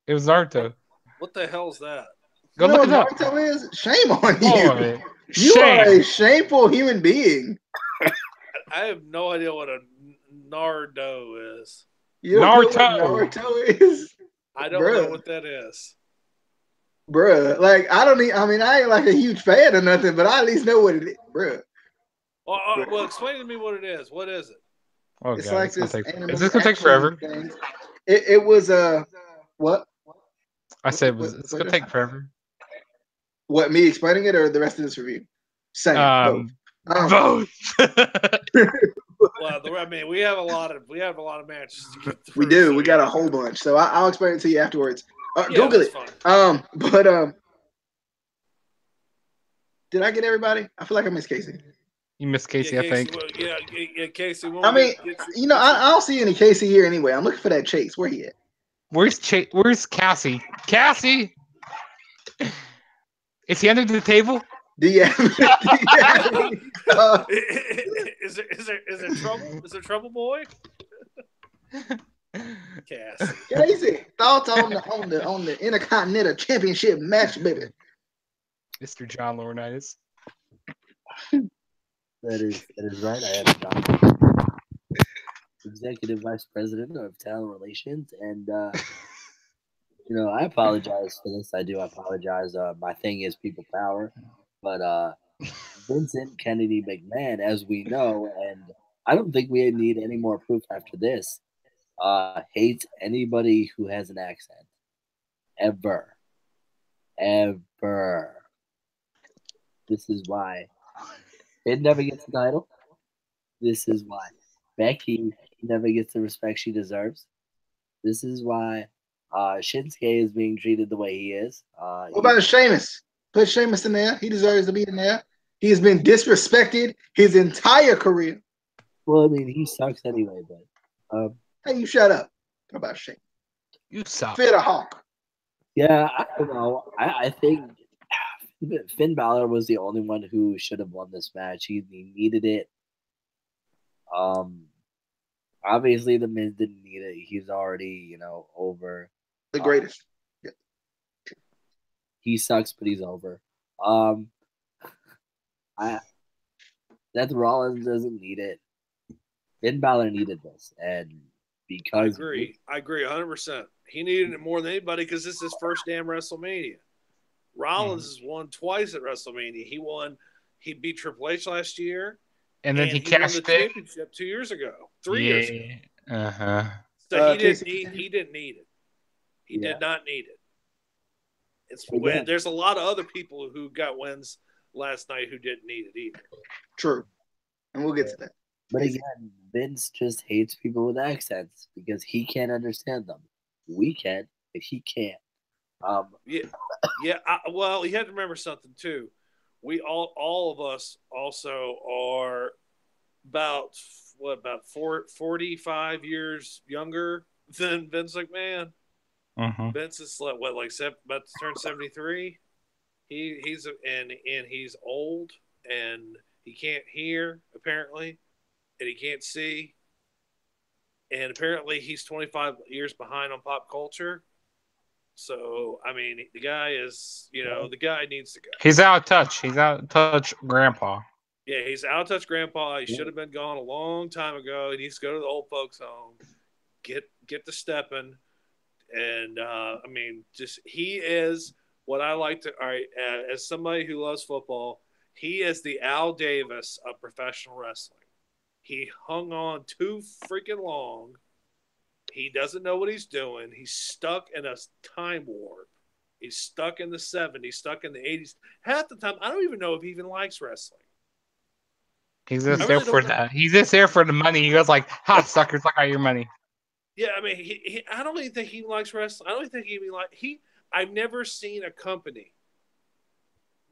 It was Naruto. What the hell's that? Go look it up. Naruto is? Shame on you. You are a shameful human being. I have no idea what a Nardo is. You don't know what Naruto is? I don't know what that is. Bruh, I ain't like a huge fan or nothing, but I at least know what it is, bruh. Well, explain to me what it is. What is it? Oh, it's God, like this. Is this gonna take forever? It was what? I said it's gonna take forever. What, me explaining it or the rest of this review? Same, both. Both. Well, I mean, we have a lot of matches to get through. We do. So We got a whole bunch. So I'll explain it to you afterwards. Google it. Fine. Did I get everybody? I feel like I missed Casey. You missed Casey, yeah, I think. Casey. I mean, I don't see any Casey here anyway. I'm looking for that Chase. Where he at? Where's Cassie? Cassie! Is he under the table? Is there trouble? Is there trouble, boy? Casey, thoughts on the Intercontinental Championship match, baby? Mr. John Laurinaitis. That is right. I am John, Executive Vice President of Talent Relations, and I apologize for this. I do apologize. My thing is people power, but Vincent Kennedy McMahon, as we know, and I don't think we need any more proof after this, hates anybody who has an accent. Ever. This is why Finn never gets the title. This is why Becky never gets the respect she deserves. This is why Shinsuke is being treated the way he is. What about Sheamus? Put Sheamus in there. He deserves to be in there. He has been disrespected his entire career. Well, I mean, he sucks anyway, but hey, you shut up. What about Sheamus? You suck. Fit a hawk. Yeah, I don't know. I think Finn Balor was the only one who should have won this match. He needed it. Obviously the Miz didn't need it. He's already, over. The greatest. Yeah. He sucks, but he's over. Seth Rollins doesn't need it. Finn Balor needed this, and because I agree 100%. He needed it more than anybody because this is his first damn WrestleMania. Rollins has won twice at WrestleMania. He beat Triple H last year, and then he won the cashed championship 2 years ago, 3 years ago. So he didn't need it. He did not need it. There's a lot of other people who got wins last night who didn't need it either. True, and we'll get to that. But again, Vince just hates people with accents because he can't understand them. We can, but he can't. Well, you have to remember something too. We all of us also are about 45 years younger than Vince McMahon. Mm-hmm. Vince is about to turn 73. He's old and he can't hear apparently, and he can't see, and apparently he's 25 years behind on pop culture. So, I mean, the guy is, the guy needs to go. He's out of touch. He's out of touch, Grandpa. Yeah, he's out of touch, Grandpa. He should have been gone a long time ago. He needs to go to the old folks' home, get the stepping, and he is what I like to. All right, as somebody who loves football, he is the Al Davis of professional wrestling. He hung on too freaking long. He doesn't know what he's doing. He's stuck in a time warp. He's stuck in the 70s, stuck in the 80s. Half the time, I don't even know if he even likes wrestling. He's just there for that. He's just there for the money. He goes like, "Ha, suckers! I got your money." Yeah, I mean, I don't even think he likes wrestling. I don't even think he even I've never seen a company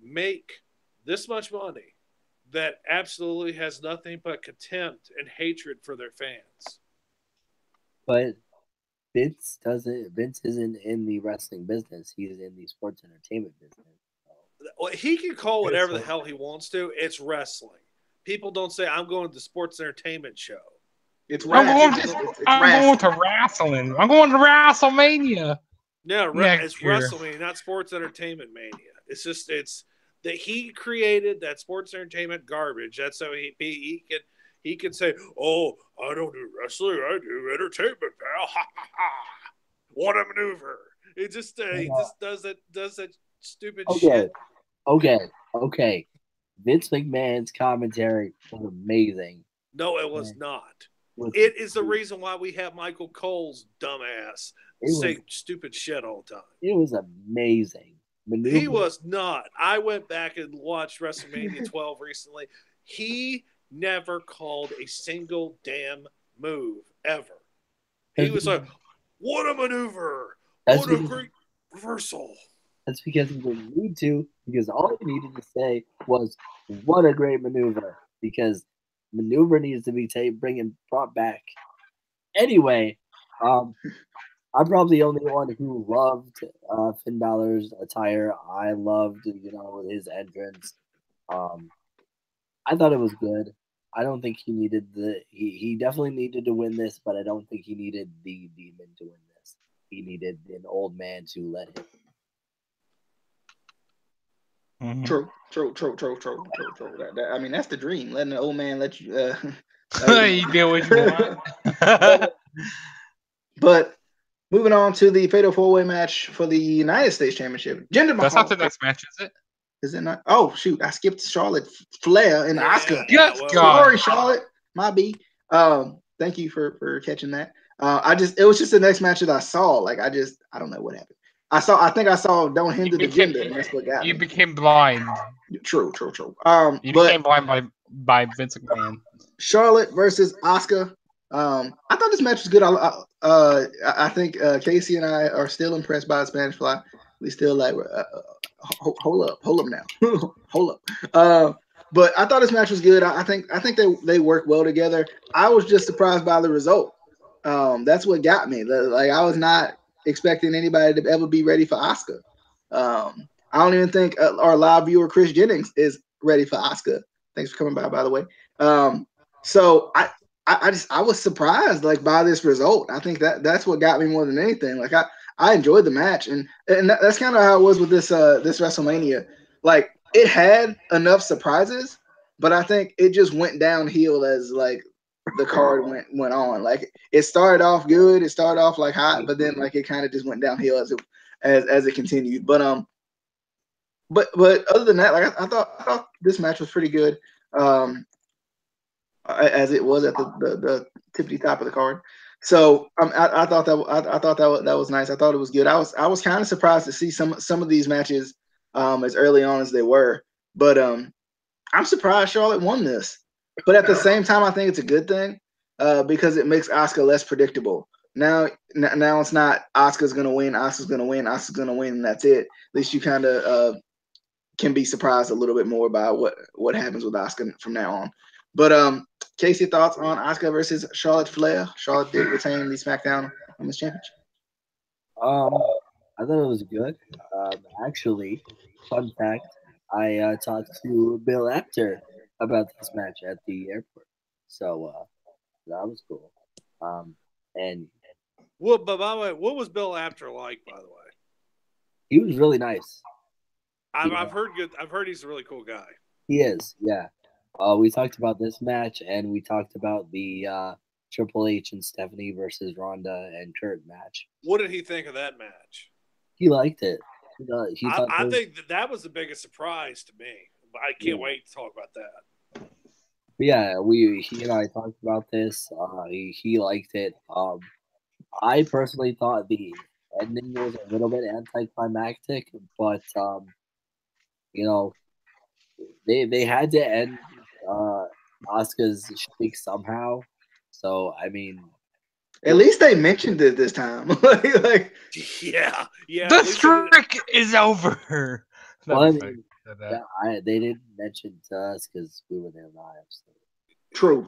make this much money that absolutely has nothing but contempt and hatred for their fans. But Vince isn't in the wrestling business. He's in the sports entertainment business. Well, he can call whatever the hell he wants to. It's wrestling. People don't say, I'm going to the sports entertainment show. I'm going to wrestling. I'm going to WrestleMania. No, it's WrestleMania, not sports entertainment mania. It's just that he created that sports entertainment garbage. That's so he can say, "Oh, I don't do wrestling. I do entertainment, pal." Ha ha ha! What a maneuver! It just he just does that stupid shit. Okay. Vince McMahon's commentary was amazing. No, it was not. It is the reason why we have Michael Cole's dumbass say stupid shit all the time. It was amazing. maneuver. He was not. I went back and watched WrestleMania 12 recently. He never called a single damn move ever. He was like, "What a maneuver! What a great reversal!" That's because he didn't need to. Because all he needed to say was, "What a great maneuver!" Because maneuver needs to be brought back. Anyway, I'm probably the only one who loved Finn Balor's attire. I loved, his entrance. I thought it was good. I don't think he needed he definitely needed to win this, but I don't think he needed the demon to win this. He needed an old man to let him. Mhm. True. I mean, that's the dream. Letting an old man let you. You do what you want. But moving on to the Fatal 4-Way match for the United States Championship. Jinder Mahal. That's not the next match, is it? Is it not? Oh shoot! I skipped Charlotte Flair and Asuka. Yes, well, God. Sorry, Charlotte. My B. Thank you for catching that. It was just the next match that I saw. Like I don't know what happened. I think I saw Don't Hinder the Gender, and that's what got You me. became blind. True. You But became blind by Vince McMahon. Charlotte versus Asuka. I thought this match was good. I think Casey and I are still impressed by Spanish Fly. We still like hold up now, hold up. But I thought this match was good. I think they work well together. I was just surprised by the result. That's what got me. Like I was not expecting anybody to ever be ready for Asuka. I don't even think our live viewer Chris Jennings is ready for Asuka. Thanks for coming by the way. So I was surprised like by this result. I think that's what got me more than anything. Like I enjoyed the match, and that's kind of how it was with this WrestleMania. Like it had enough surprises, but I think it just went downhill as like the card went on. Like it started off good, it started off like hot, but then like it kind of just went downhill as it continued. But other than that, like I thought this match was pretty good. As it was at the tippity top of the card. So I thought that was nice. I thought it was good. I was kind of surprised to see some of these matches as early on as they were, but I'm surprised Charlotte won this. But at the same time, I think it's a good thing because it makes Asuka less predictable. Now it's not Asuka's gonna win, and that's it. At least you kind of can be surprised a little bit more by what happens with Asuka from now on. But Casey, thoughts on Asuka versus Charlotte Flair? Charlotte did retain the SmackDown Women's Championship. I thought it was good. Actually, fun fact: I talked to Bill Apter about this match at the airport, so that was cool. And Well, but by the way, what was Bill Apter like? By the way, he was really nice. I've heard good. I've heard he's a really cool guy. He is, yeah. We talked about this match, and we talked about the Triple H and Stephanie versus Ronda and Kurt match. What did he think of that match? He liked it. I think that was the biggest surprise to me. But I can't wait to talk about that. Yeah, he and I talked about this. He liked it. I personally thought the ending was a little bit anticlimactic, but they had to end Asuka's streak somehow. So I mean, at least they mentioned it this time. like yeah. The streak is over. Well, I mean, they didn't mention to us because we were there live. So. True.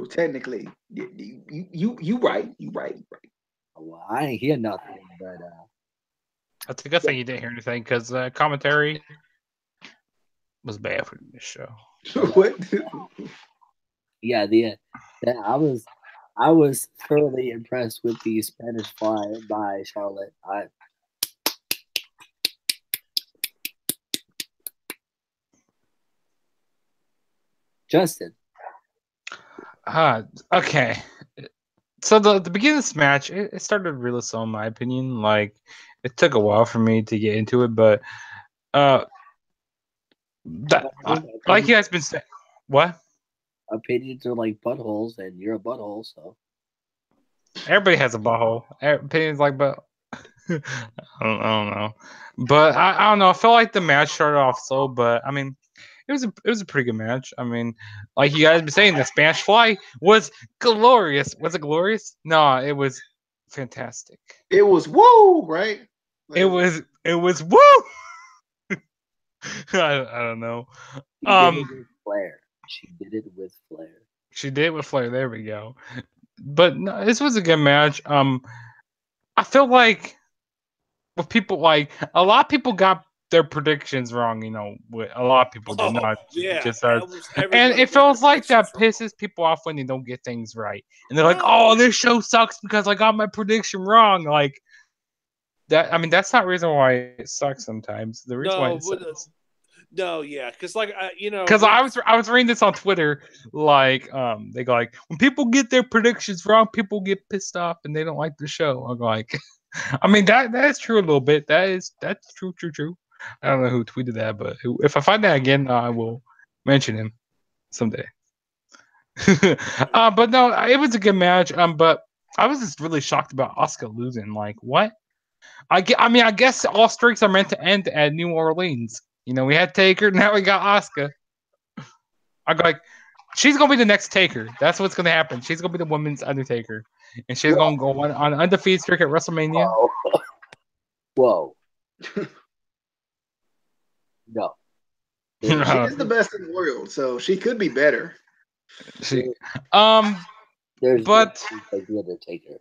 Technically, you right. Well, I ain't hear nothing, but that's a good thing you didn't hear anything because commentary was bad for this show. What? Yeah, I was thoroughly impressed with the Spanish Fly by Charlotte. Justin. Okay. So the beginning of this match, it started really slow in my opinion. Like it took a while for me to get into it, but like you guys been saying, what? Opinions are like buttholes, and you're a butthole, so Everybody has a butthole. Opinions like butt. I don't know, but I don't know. I felt like the match started off slow, but I mean, it was a pretty good match. I mean, like you guys been saying, the Spanish Fly was glorious. Was it glorious? No, it was fantastic. It was woo, right? It was woo. I don't know. She did it with flair. She did it with flair. She did with Flair. There we go. But no, this was a good match. I feel like with people like a lot of people got their predictions wrong. You know, a lot of people did not. Yeah, Just us. almost And everybody it got feels their like that predictions pisses people off when they don't get things right, and they're like, No. "Oh, this show sucks because I got my prediction wrong." Like that. I mean, that's not the reason why it sucks. Sometimes the reason why No, it sucks. no, yeah, because like Because I was reading this on Twitter, like they go like when people get their predictions wrong, people get pissed off and they don't like the show. I'm like, I mean that is true a little bit. That's true. I don't know who tweeted that, but if I find that again, I will mention him someday. But no, it was a good match. But I was just really shocked about Asuka losing. Like what? I mean, I guess all streaks are meant to end at New Orleans. You know, we had Taker, now we got Asuka. I go like, she's gonna be the next Taker. That's what's gonna happen. She's gonna be the women's Undertaker, and she's gonna go on an undefeated streak at WrestleMania. Whoa. No. She is the best in the world, so she could be better. She, There's but like the Undertaker.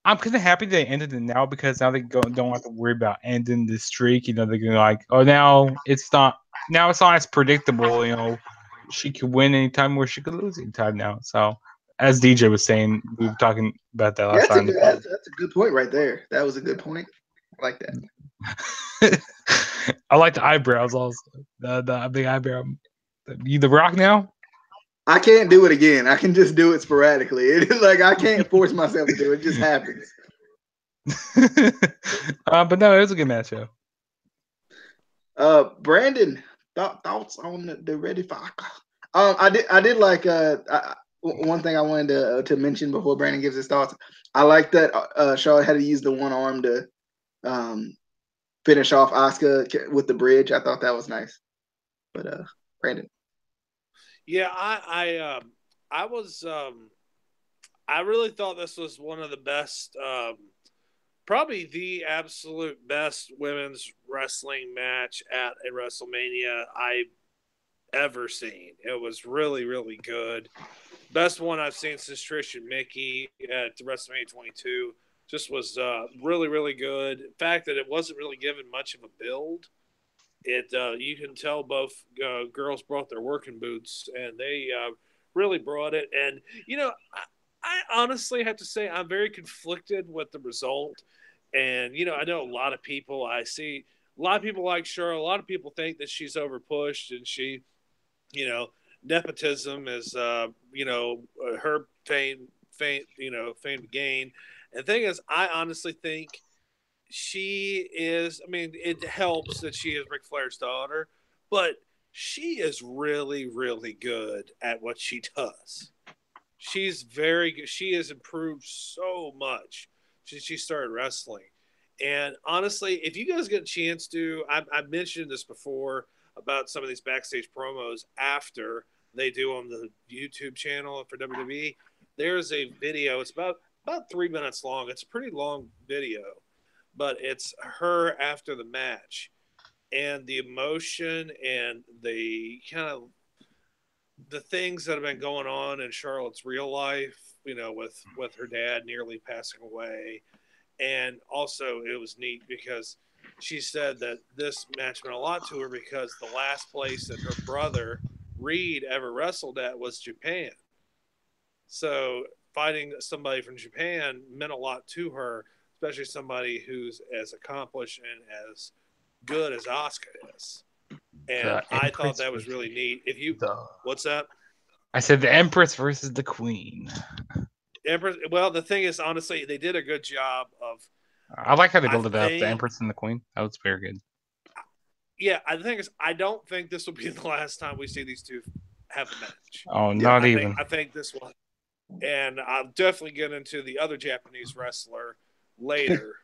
I'm kind of happy they ended it now because now they don't have to worry about ending the streak. You know, they're gonna like, oh, now it's not as predictable. You know, she could win anytime or she could lose anytime now. So, as DJ was saying, we were talking about that last time. That's a good point right there. That was a good point. I like that. I like the eyebrows also. The big eyebrow. You the Rock now? I can't do it again. I can just do it sporadically. It's like I can't force myself to do it. It just happens. But no, it was a good match, though. Brandon, thoughts on the Ready Fox? I did like one thing I wanted to mention before Brandon gives his thoughts. I like that Charlotte had to use the one arm to finish off Asuka with the bridge. I thought that was nice. But Brandon. Yeah, I really thought this was one of the best, probably the absolute best women's wrestling match at a WrestleMania I've ever seen. It was really, really good. Best one I've seen since Trish and Mickey at WrestleMania 22. Just was really, really good. The fact that it wasn't really given much of a build. You can tell both girls brought their working boots, and they really brought it. And I honestly have to say I'm very conflicted with the result. And I know a lot of people. I see a lot of people like Cheryl. A lot of people think that she's overpushed, and she, nepotism is her fame to gain. And the thing is, I honestly think she is. I mean, it helps that she is Ric Flair's daughter, but she is really, really good at what she does. She's very good. She has improved so much since she started wrestling. And honestly, if you guys get a chance to, I mentioned this before about some of these backstage promos after they do on the YouTube channel for WWE. There's a video. It's about 3 minutes long. It's a pretty long video, but it's her after the match, and the emotion and the kind of the things that have been going on in Charlotte's real life, with her dad nearly passing away. And also it was neat because she said that this match meant a lot to her because the last place that her brother Reed ever wrestled at was Japan. So fighting somebody from Japan meant a lot to her, especially somebody who's as accomplished and as good as Asuka is. And I thought that was really neat. What's that? I said the Empress versus the Queen. Empress. Well, the thing is, honestly, they did a good job of. I like how they built it up. The Empress and the Queen. That was very good. Yeah, the thing is, I don't think this will be the last time we see these two have a match. Oh, not even. I think this one, and I'll definitely get into the other Japanese wrestler later.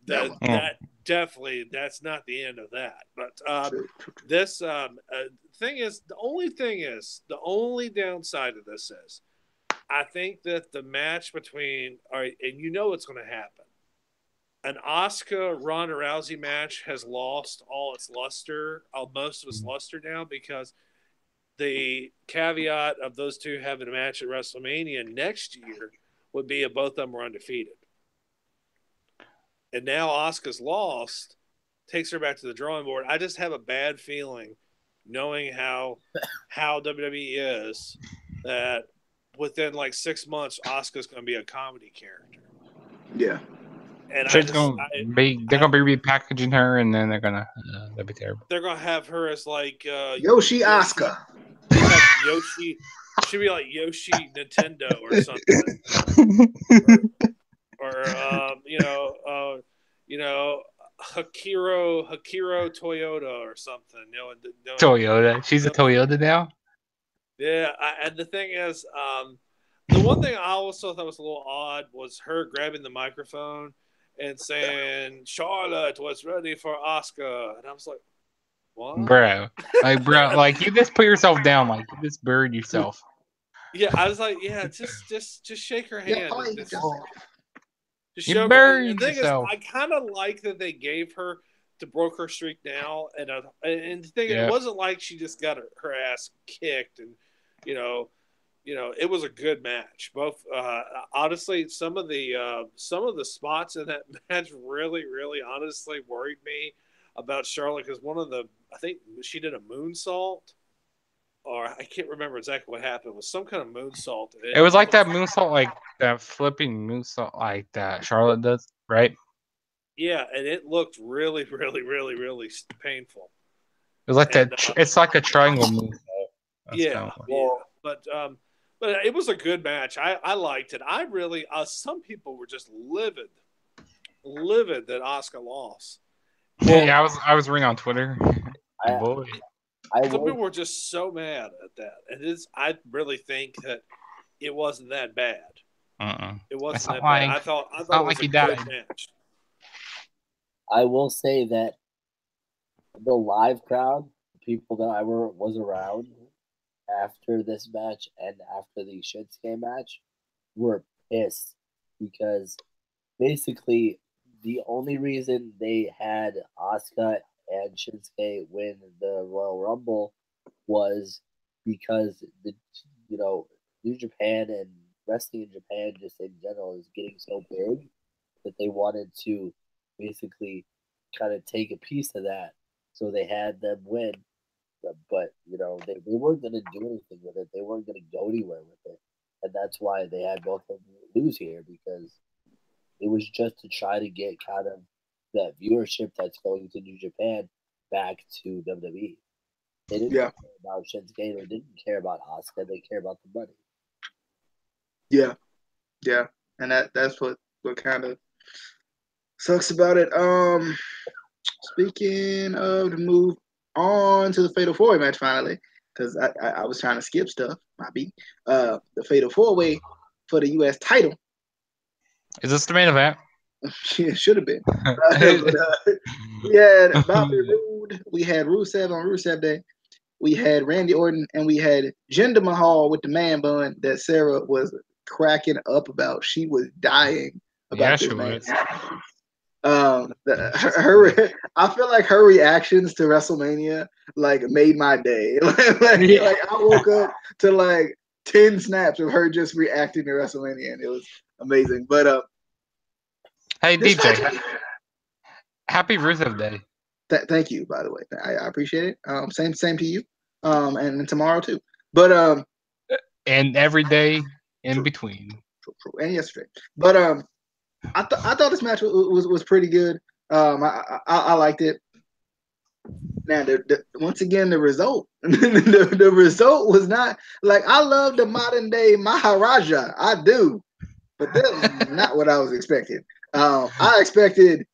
that definitely that's not the end of that. But this thing is the only downside of this is I think that the match between and you know what's going to happen. An Asuka Ronda Rousey match has lost all its luster, most of its luster now, because the caveat of those two having a match at WrestleMania next year would be if both of them were undefeated. And now Asuka's lost, takes her back to the drawing board. I just have a bad feeling, knowing how WWE is, that within like 6 months, Asuka's going to be a comedy character. Yeah. And they're gonna be repackaging her, and then that'd be terrible. They're gonna have her as like Yoshi Asuka. Like Yoshi, should be like Yoshi Nintendo or something, or Hakiro Toyota or something. Toyota. She's a Toyota now. Yeah, and the thing is, the one thing I also thought was a little odd was her grabbing the microphone and saying, "Charlotte was ready for Asuka," and I was like, "What, bro? Like you just put yourself down, like you just buried yourself." Yeah, I was like, "Yeah, just shake her hand." Yeah, just you buried the thing yourself. is, I kind of like that they gave her to broke her streak now, and the thing it wasn't like she just got her ass kicked, and it was a good match. Both honestly, some of the spots in that match really, really honestly worried me about Charlotte, because I think she did a moonsault, or I can't remember exactly what happened. It was some kind of moonsault. It was like that moonsault, like that flipping moonsault, like that Charlotte does, right? Yeah, and it looked really, really, really, really painful. It was like it's like a triangle moonsault. Yeah. But it was a good match. I liked it. I really some people were just livid that Asuka lost. Yeah, I was reading on Twitter. Some people were just so mad at that, and I really think that it wasn't that bad. It wasn't that bad. I thought it was a good match. I will say that the live crowd, people that I was around after this match and after the Shinsuke match, were pissed, because basically the only reason they had Asuka and Shinsuke win the Royal Rumble was because New Japan and wrestling in Japan just in general is getting so big that they wanted to basically kind of take a piece of that. So they had them win, but they weren't going to do anything with it. They weren't going to go anywhere with it, and that's why they had both of them lose here, because it was just to try to get kind of that viewership that's going to New Japan back to WWE. They didn't care about Shinsuke. They didn't care about Asuka. They care about the money. Yeah, and that's what kind of sucks about it. Speaking of the move on to the Fatal 4-Way match finally, because I was trying to skip stuff. Might be the Fatal 4-Way for the U.S. title. Is this the main event? It should have been. We had Bobby Roode. We had Rusev on Rusev Day. We had Randy Orton, and we had Jinder Mahal with the man bun that Sarah was cracking up about. She was dying about this man. I feel like her reactions to WrestleMania made my day. I woke up to 10 snaps of her just reacting to WrestleMania, and it was amazing. But hey DJ, happy Rusev Day. Thank you, by the way. I appreciate it. Same to you. And tomorrow too. But and every day in between. True. And yesterday. But I thought this match was pretty good. I liked it. Now, once again, the result, the result was not I love the modern day Maharaja. I do, but that's not what I was expecting. I expected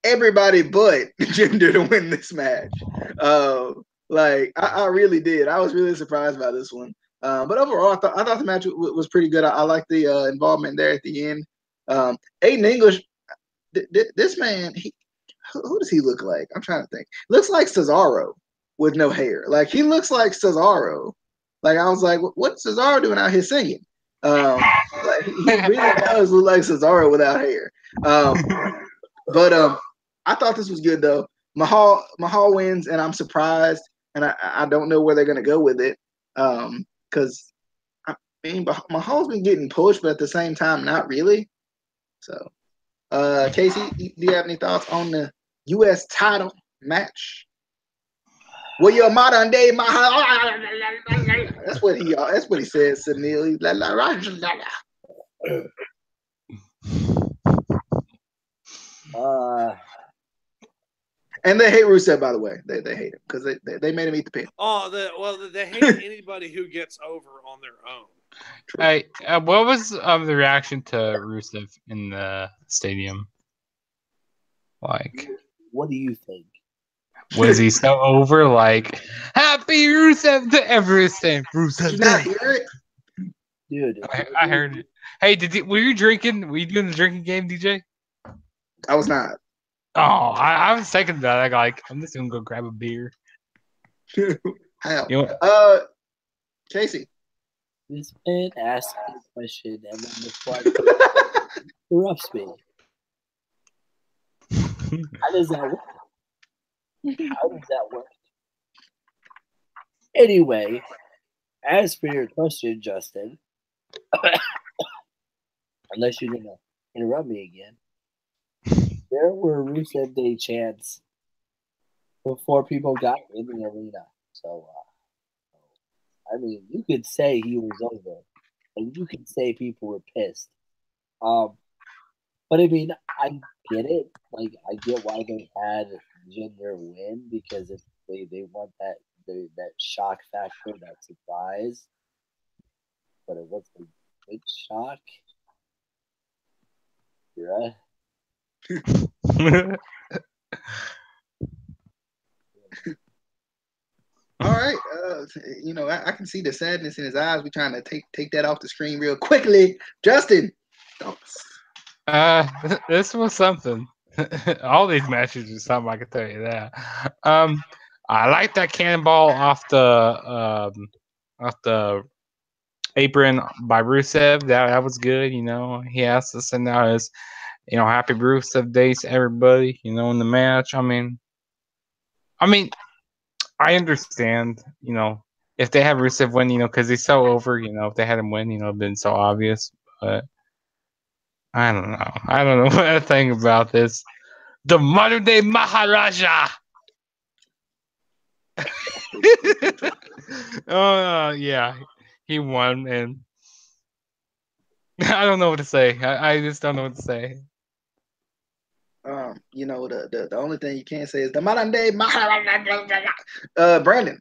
everybody but Jinder to win this match. I really did. I was really surprised by this one. But overall, I thought the match was pretty good. I liked the involvement there at the end. Aiden English, this man, who does he look like? I'm trying to think. Looks like Cesaro with no hair. Like he looks like Cesaro. Like I was like, what's Cesaro doing out here singing? Like he really does look like Cesaro without hair. But I thought this was good though. Mahal wins, and I'm surprised, and I don't know where they're gonna go with it. Because I mean, Mahal's been getting pushed, but at the same time, not really. So, Casey, do you have any thoughts on the U.S. title match? Well, you're modern day Mahal. That's what he says, Sunil. And they hate Rusev, by the way. They hate him because they made him eat the pig. Oh, they hate anybody who gets over on their own. True. Hey, what was the reaction to Rusev in the stadium? Like, what do you think? Was he so over? Like, happy Rusev to everything. Rusev. Did you not hear it? Dude, I heard it. Hey, were you drinking? Were you doing the drinking game, DJ? I was not. Oh, I was thinking that. I'm just gonna go grab a beer. How? You know, Casey. This man asked me a question and then before interrupts me. How does that work? How does that work? Anyway, as for your question, Justin, unless you're gonna interrupt me again, there were Rusev Day chants before people got in the arena. So, I mean, you could say he was over, and you could say people were pissed. But I mean, I get it. Like, I get why they had Jinder win because if they want that shock factor, that surprise. But it was a good shock. You're right. All right. I can see the sadness in his eyes. We're trying to take that off the screen real quickly. Justin, thoughts? This was something. All these matches are something, I can tell you that. I like that cannonball off the apron by Rusev. That was good. He has to send out his, happy Rusev days to everybody. In the match. I mean, I understand. If they have Rusev win, because he's so over. If they had him win, it'd been so obvious. But I don't know. I don't know what I think about this. The modern day Maharaja. Yeah, he won, and I don't know what to say. I just don't know what to say. The only thing you can't say is the modern day Maharaja. Brandon.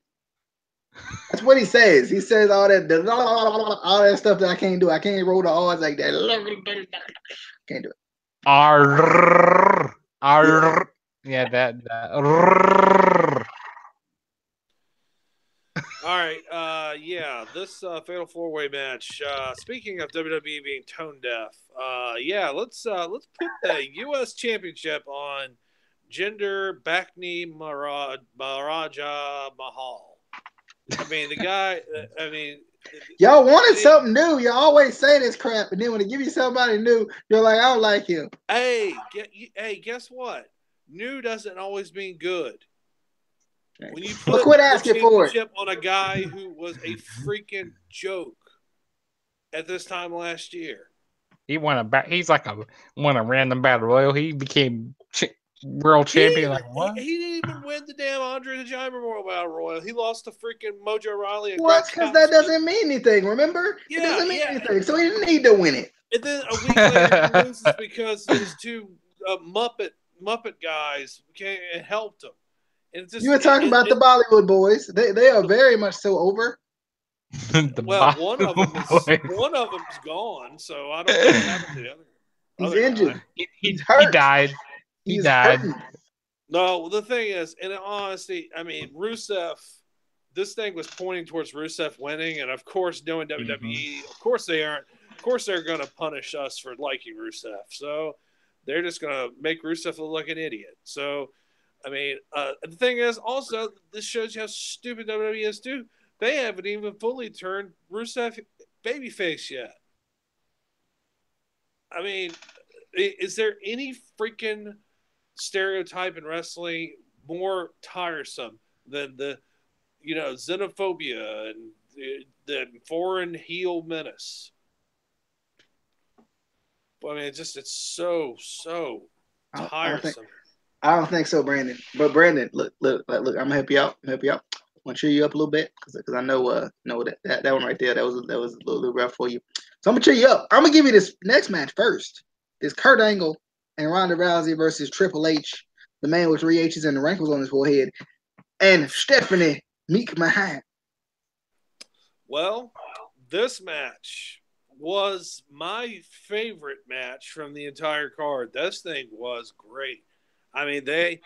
That's what he says. He says all that stuff that I can't do. I can't roll the R's like that. Can't do it. Yeah, that. All right, this fatal four-way match. Speaking of WWE being tone deaf, let's put the U.S. Championship on Jinder Bakni Maharaja Mahal. I mean, the guy. Y'all wanted something new. You always say this crap, and then when they give you somebody new, you're like, I don't like him. Hey, guess what? New doesn't always mean good. When you put quit asking for it on a guy who was a freaking joke at this time last year, he won he's like won a random battle royal. He became world champion. What? He didn't even win the damn Andre the Giant Memorial Battle Royal. He lost to freaking Mojo Rawley. And well, because that doesn't mean anything. Remember? It doesn't mean anything. So he didn't need to win it. And then a week later, he loses because those two Muppet guys helped him. You were talking about the Bollywood boys. They are very much so over. One of them's gone, so I don't know what happened to the other. He's injured. He's hurt. He died. He died. Hurting. No, the thing is, in honesty, I mean, Rusev. This thing was pointing towards Rusev winning, and of course, knowing WWE, of course they aren't. Of course, they're going to punish us for liking Rusev. So they're just going to make Rusev look like an idiot. So, I mean, the thing is, also, this shows you how stupid WWE is, too. They haven't even fully turned Rusev babyface yet. I mean, is there any freaking stereotype in wrestling more tiresome than the, xenophobia and the foreign heel menace? I mean, it's so tiresome. I don't think so, Brandon. But Brandon, look, I'm gonna help you out. I'm gonna cheer you up a little bit because I know that one right there that was a little rough for you. So I'm gonna cheer you up. I'm gonna give you this next match first. This Kurt Angle and Ronda Rousey versus Triple H, the man with 3 H's and the wrinkles on his forehead, and Stephanie McMahon. Well, this match was my favorite match from the entire card. This thing was great. I mean, they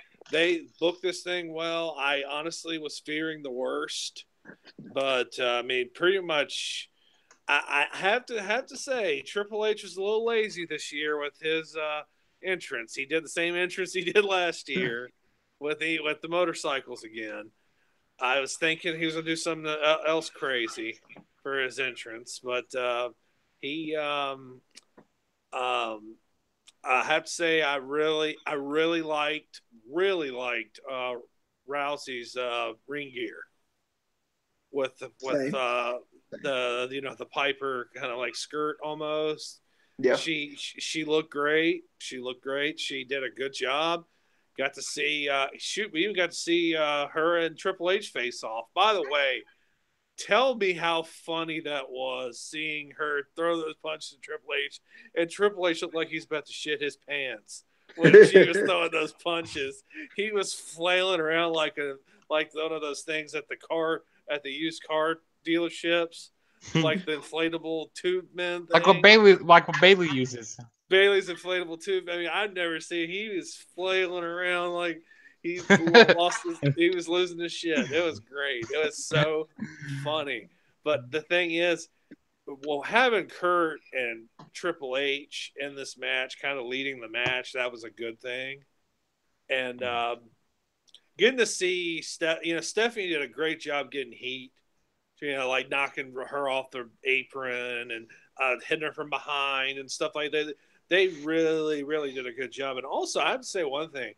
booked this thing well. I honestly was fearing the worst, but I mean, pretty much, I have to say Triple H was a little lazy this year with his entrance. He did the same entrance he did last year with the motorcycles again. I was thinking he was gonna do something else crazy for his entrance, but he I have to say I really liked Rousey's ring gear with the the Piper kind of like skirt almost. Yeah. She looked great. She did a good job. Got to see we even got to see her and Triple H face off. By the way, tell me how funny that was, seeing her throw those punches to Triple H, and Triple H looked like he's about to shit his pants when she was throwing those punches. He was flailing around like one of those things at the used car dealerships, like the inflatable tube men thing. Like what Bailey uses. Bailey's inflatable tube. I mean, I've never seen. He was flailing around like he was losing his shit. It was great. It was so funny. But the thing is, well, having Kurt and Triple H in this match, kind of leading the match, that was a good thing. And getting to see Stephanie did a great job getting heat. Like knocking her off the apron and hitting her from behind and stuff like that. They really, really did a good job. And also, I have to say one thing.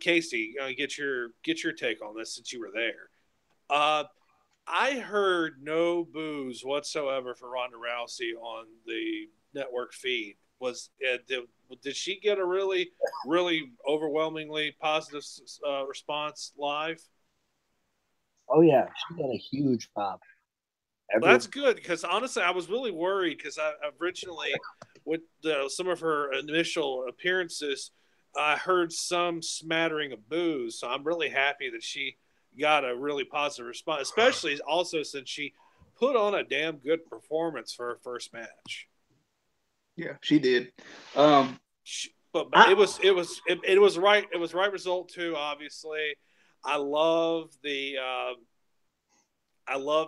Casey, get your take on this since you were there. I heard no boos whatsoever for Ronda Rousey on the network feed. Did she get a really, really overwhelmingly positive response live? Oh yeah, she got a huge pop. That's good because honestly, I was really worried because I originally, with some of her initial appearances, I heard some smattering of boos. So I'm really happy that she got a really positive response, especially also since she put on a damn good performance for her first match. Yeah, she did. But it was right. It was right result too. Obviously, I love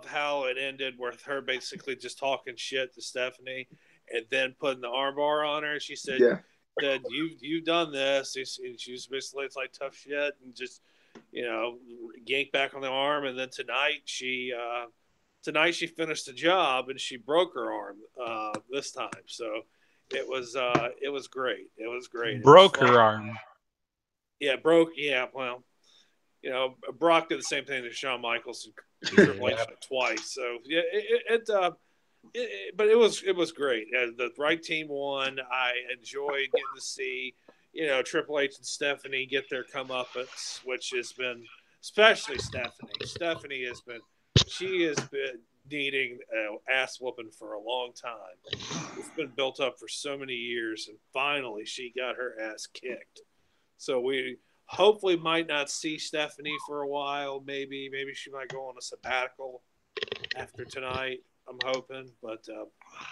how it ended with her basically just talking shit to Stephanie, and then putting the armbar on her. She said, Yeah. "That you've done this." And she was basically, it's like tough shit, and just yanked back on the arm. And then tonight she finished the job and she broke her arm this time. So it was great. It was great. Broke her arm. Yeah, broke. Yeah, well, Brock did the same thing to Shawn Michaels and Triple H twice. So yeah, but it was great. The right team won. I enjoyed getting to see Triple H and Stephanie get their comeuppance, which has been, especially Stephanie. Stephanie has been needing ass whooping for a long time. It's been built up for so many years, and finally she got her ass kicked. So we hopefully might not see Stephanie for a while. Maybe she might go on a sabbatical after tonight. I'm hoping, but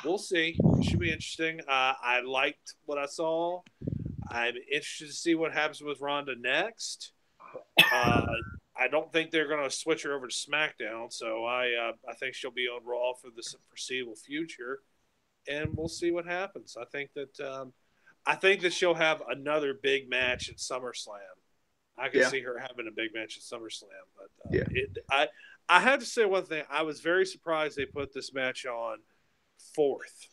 we'll see. It should be interesting. I liked what I saw. I'm interested to see what happens with Ronda next. I don't think they're going to switch her over to SmackDown, so I think she'll be on Raw for the foreseeable future, and we'll see what happens. I think that I think that she'll have another big match at SummerSlam. I can see her having a big match at SummerSlam. But I have to say one thing. I was very surprised they put this match on 4th.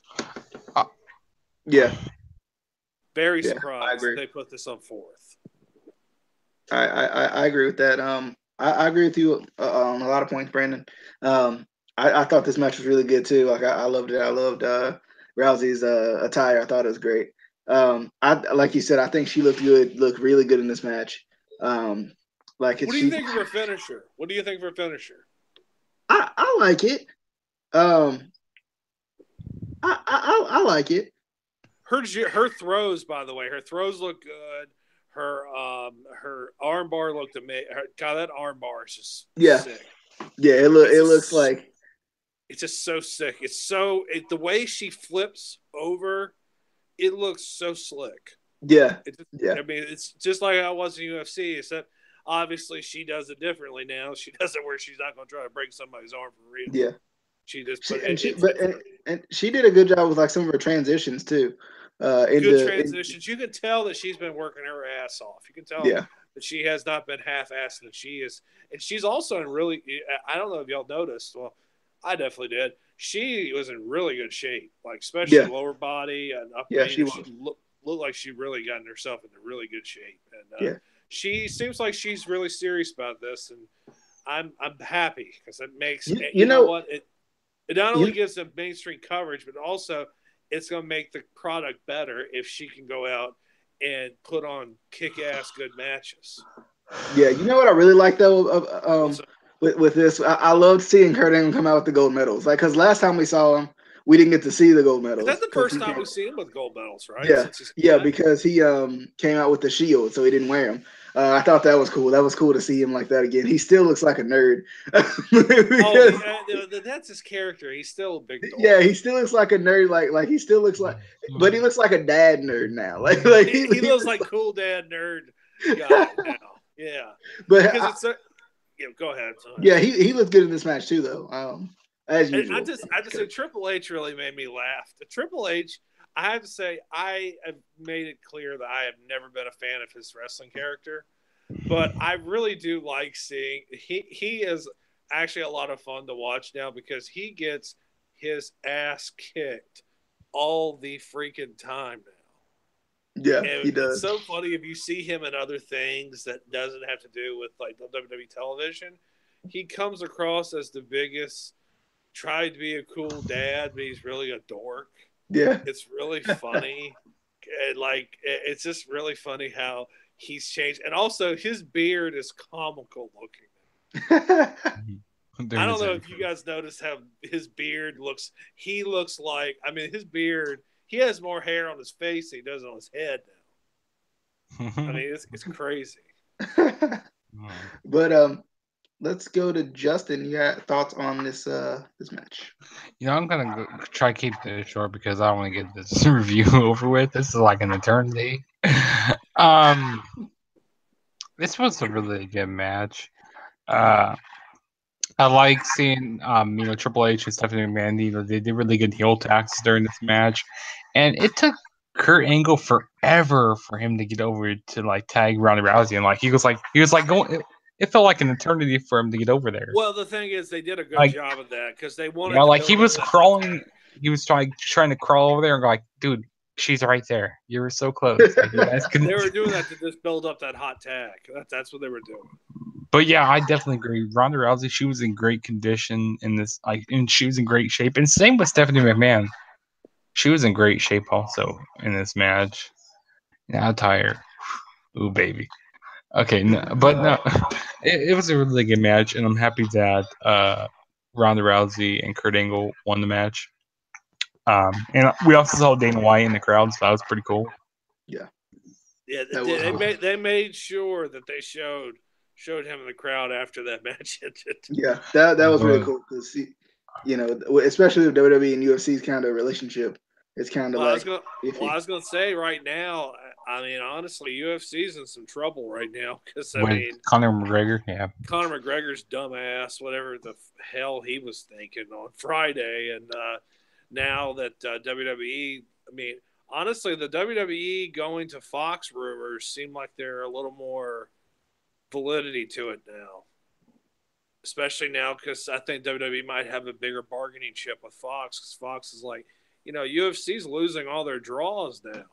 Very surprised they put this on 4th. I agree with that. I agree with you on a lot of points, Brandon. I thought this match was really good too. Like I loved it. I loved Rousey's attire. I thought it was great. Like you said, I think she looked really good in this match. What do you think of her finisher? I like it. I like it. Her throws, by the way, her throws look good. Her arm bar looked amazing. God, that arm bar is just sick. Yeah, it looks like it's just so sick. It's the way she flips over, it looks so slick. Yeah. I mean, it's just like I was in UFC, except obviously she does it differently now. She does it where she's not going to try to break somebody's arm for real. Yeah. She just and she did a good job with like some of her transitions too. Good transitions. You can tell that she's been working her ass off. You can tell that she has not been half-assed. That she is, and she's also in really. I don't know if y'all noticed. Well, I definitely did. She was in really good shape, like especially lower body and upper. Yeah, she looked like she really gotten herself into really good shape, and she seems like she's really serious about this, and I'm happy because it makes you know what it not only gives them mainstream coverage, but also it's going to make the product better if she can go out and put on kick-ass good matches. Yeah, you know what I really like though with this, I loved seeing Kurt Angle come out with the gold medals. Like, because last time we saw him, we didn't get to see the gold medals. Is that the first time we see him with gold medals, right? Yeah, because he came out with the shield, so he didn't wear them. I thought that was cool. That was cool to see him like that again. He still looks like a nerd. That's his character. He's still a big dork. Yeah, he still looks like a nerd. Like he still looks like, but he looks like a dad nerd now. Like he looks like cool dad nerd guy now. Yeah, but because go ahead. Yeah, he looked good in this match too, though. As usual. I just say Triple H really made me laugh. The Triple H, I have to say, I have made it clear that I have never been a fan of his wrestling character, but I really do like seeing he is actually a lot of fun to watch now because he gets his ass kicked all the freaking time now. Yeah, and he does. It's so funny if you see him in other things that doesn't have to do with like WWE television. He comes across as the biggest, tried to be a cool dad, but he's really a dork. Yeah, it's really funny. And it's just really funny how he's changed, and also his beard is comical looking. I don't know if you guys noticed how his beard looks. He looks like, I mean, his beard. He has more hair on his face than he does on his head now. I mean, it's crazy. But let's go to Justin. You got thoughts on this match? I'm gonna try to keep this short because I want to get this review over with. This is like an eternity. This was a really good match. I like seeing Triple H and Stephanie McMahon. They did really good heel attacks during this match, and it took Kurt Angle forever for him to get over to like tag Ronda Rousey, and he was like going. It felt like an eternity for him to get over there. Well, the thing is, they did a good job of that because they wanted. He was crawling. He was trying to crawl over there and go like, dude, she's right there. You were so close. Like, you guys couldn't. They were doing that to just build up that hot tag. That's what they were doing. But yeah, I definitely agree. Ronda Rousey, she was in great condition in this, and she was in great shape. And same with Stephanie McMahon. She was in great shape also in this match. Now tired. Ooh, baby. Okay, it was a really good match, and I'm happy that Ronda Rousey and Kurt Angle won the match. And we also saw Dana White in the crowd, so that was pretty cool. Yeah. Yeah, they made sure that they showed him in the crowd after that match ended. Yeah, that was really cool to see. Especially with WWE and UFC's kind of relationship, it's kind of I was gonna say right now. I mean, honestly, UFC's in some trouble right now because Conor McGregor, Conor McGregor's dumbass, whatever the hell he was thinking on Friday, and now that WWE, I mean, honestly, the WWE going to Fox rumors seem like they're a little more validity to it now. Especially now because I think WWE might have a bigger bargaining chip with Fox because Fox is like, UFC's losing all their draws now.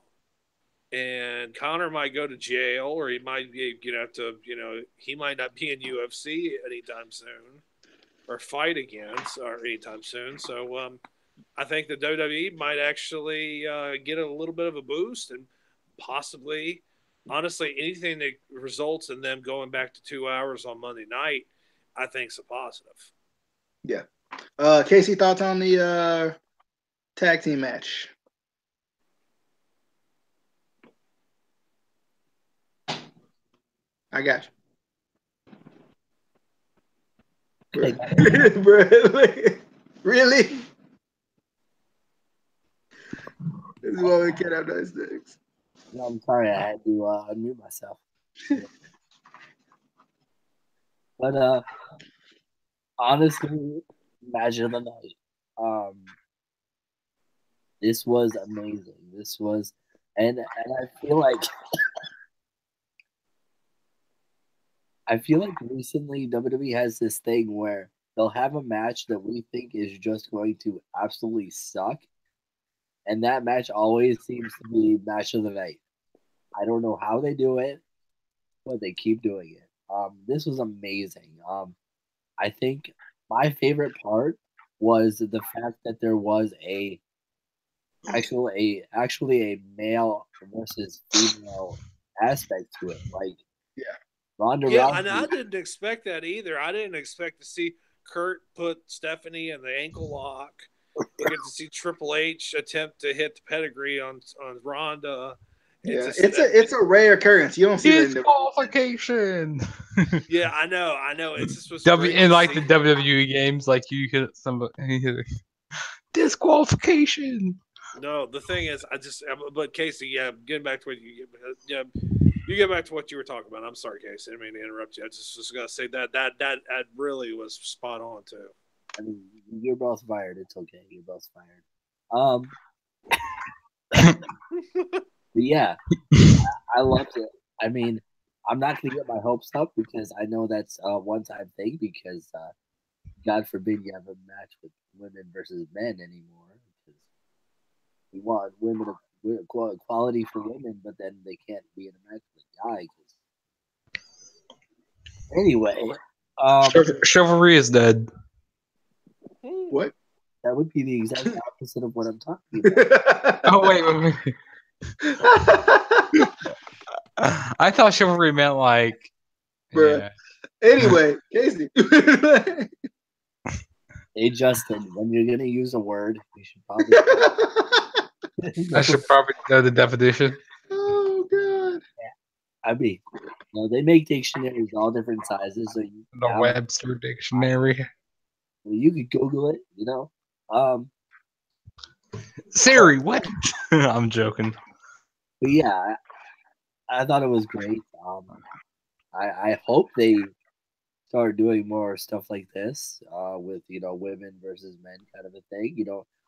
And Conor might go to jail or he might be, he might not be in UFC anytime soon or fight again or anytime soon. So I think the WWE might actually get a little bit of a boost and possibly, honestly, anything that results in them going back to 2 hours on Monday night, I think is a positive. Yeah. Casey, thoughts on the tag team match? I got you. Really? This is why we can't have nice things. No, I'm sorry, I had to unmute myself. But honestly, match of the night. This was amazing. This was, and I feel like recently WWE has this thing where they'll have a match that we think is just going to absolutely suck, and that match always seems to be match of the night. I don't know how they do it, but they keep doing it. This was amazing. I think my favorite part was the fact that there was actually a male versus female aspect to it. Like, yeah, Ronda Rousey. And I didn't expect that either. I didn't expect to see Kurt put Stephanie in the ankle lock. You get to see Triple H attempt to hit the pedigree on Ronda. It's a rare occurrence. You don't see it in disqualification. Yeah, I know. It's just was in like the WWE games, like you hit somebody disqualification. No, the thing is, but Casey, getting back to what you get back to what you were talking about. I'm sorry, Casey, I didn't mean to interrupt you. I just was gonna say that really was spot on too. I mean, you're both fired. It's okay. You're both fired. But yeah, I loved it. I mean, I'm not gonna get my hopes up because I know that's a one-time thing because God forbid you have a match with women versus men anymore. Because we want women equality for women, but then they can't be in a match with a guy. Anyway, chivalry is dead. What? That would be the exact opposite of what I'm talking about. Oh wait. I thought chivalry meant like. Yeah. Anyway, Casey. Hey Justin, when you're gonna use a word, you should probably. I should probably know the definition. Oh god. Yeah. I mean, they make dictionaries all different sizes, so you the Webster dictionary. Well, you could Google it, Siri, what? I'm joking. But yeah, I thought it was great. I hope they start doing more stuff like this with women versus men kind of a thing.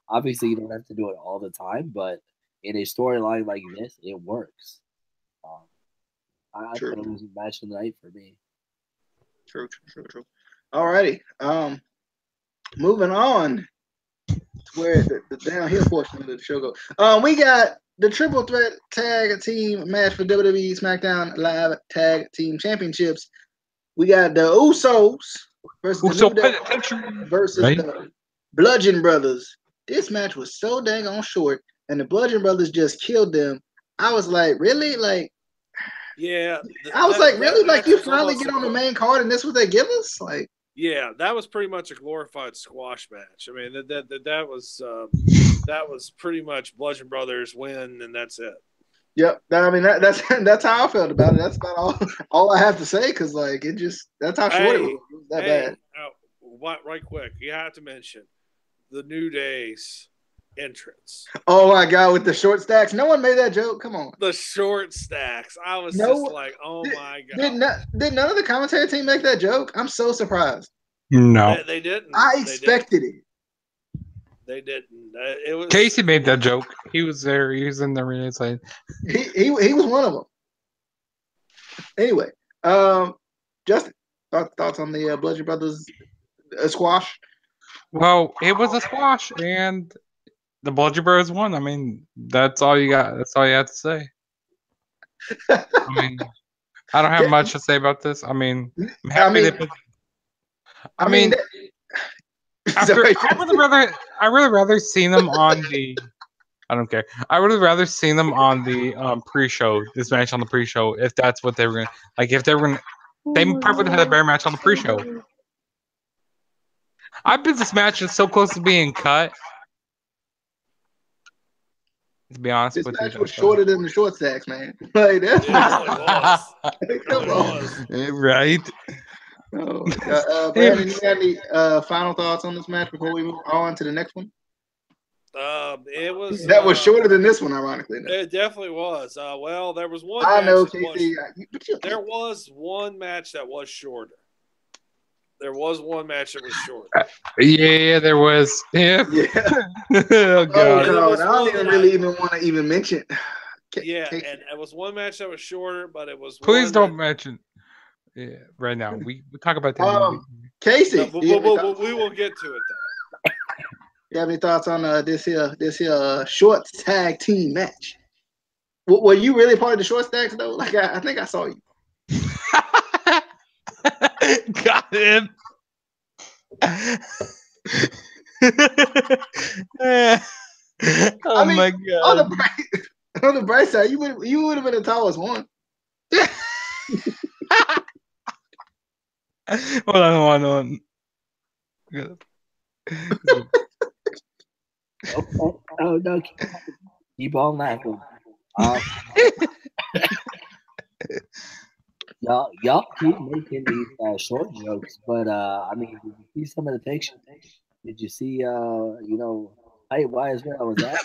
Obviously you don't have to do it all the time, but in a storyline like this, it works. I thought it was a match of the night for me. True. Alrighty. Moving on to where the downhill portion of the show goes. We got the triple threat tag team match for WWE SmackDown Live Tag Team Championships. We got the Usos versus the Bludgeon Brothers. This match was so dang on short, and the Bludgeon Brothers just killed them. I was like, really? Like, yeah. I was like, really? Like, you finally get on the main card, and this is what they give us? Like, yeah, that was pretty much a glorified squash match. I mean, that was pretty much Bludgeon Brothers win, and that's it. Yep. I mean, that's how I felt about it. That's about all I have to say because, like, that's how short it was. It was that bad. Right quick, you have to mention the New Day's entrance. Oh my god, with the short stacks. No one made that joke. Come on. The short stacks. I was just like, oh my god. Did none of the commentary team make that joke? I'm so surprised. No. They didn't. I expected it. They didn't. It was Casey made that joke. He was there. He was in the arena saying, He was one of them. Anyway, Justin, thoughts on the Bludgeon Brothers squash? "Well, it was a squash, and the Bludgeon Brothers won. I mean, that's all you got. That's all you have to say. I mean, I don't have much to say about this. I mean, I'm happy they put. I mean, after I would rather seen them on the. I don't care. I would have rather seen them on the pre-show. This match on the pre-show, if that's what they were gonna like. If they were gonna, they probably would have had a better match on the pre-show. I bet this match is so close to being cut. To be honest This with match you, was shorter than the short stacks, man. Like that's come on, right? Brandon, you got any final thoughts on this match before we move on to the next one? It was that was shorter than this one, ironically. It definitely was. Well, there was one. I match know, that Casey. there was one match that was shorter. There was one match that was shorter. Yeah, there was. Yeah. Oh God. I don't even really want to even mention. Yeah, Casey. and it was one match that was shorter, but it was. Please don't mention. Yeah, right now we talk about that. Casey, we will get to it though. You have any thoughts on this here short tag team match? Were you really part of the short stacks though? Like I think I saw you. Got him. Oh my God! On the bright side, you would have been the tallest one. Hold on. Oh no! Keep on laughing. Y'all keep making these short jokes, but I mean, did you see some of the pictures? Did you see hey, why is where I was at?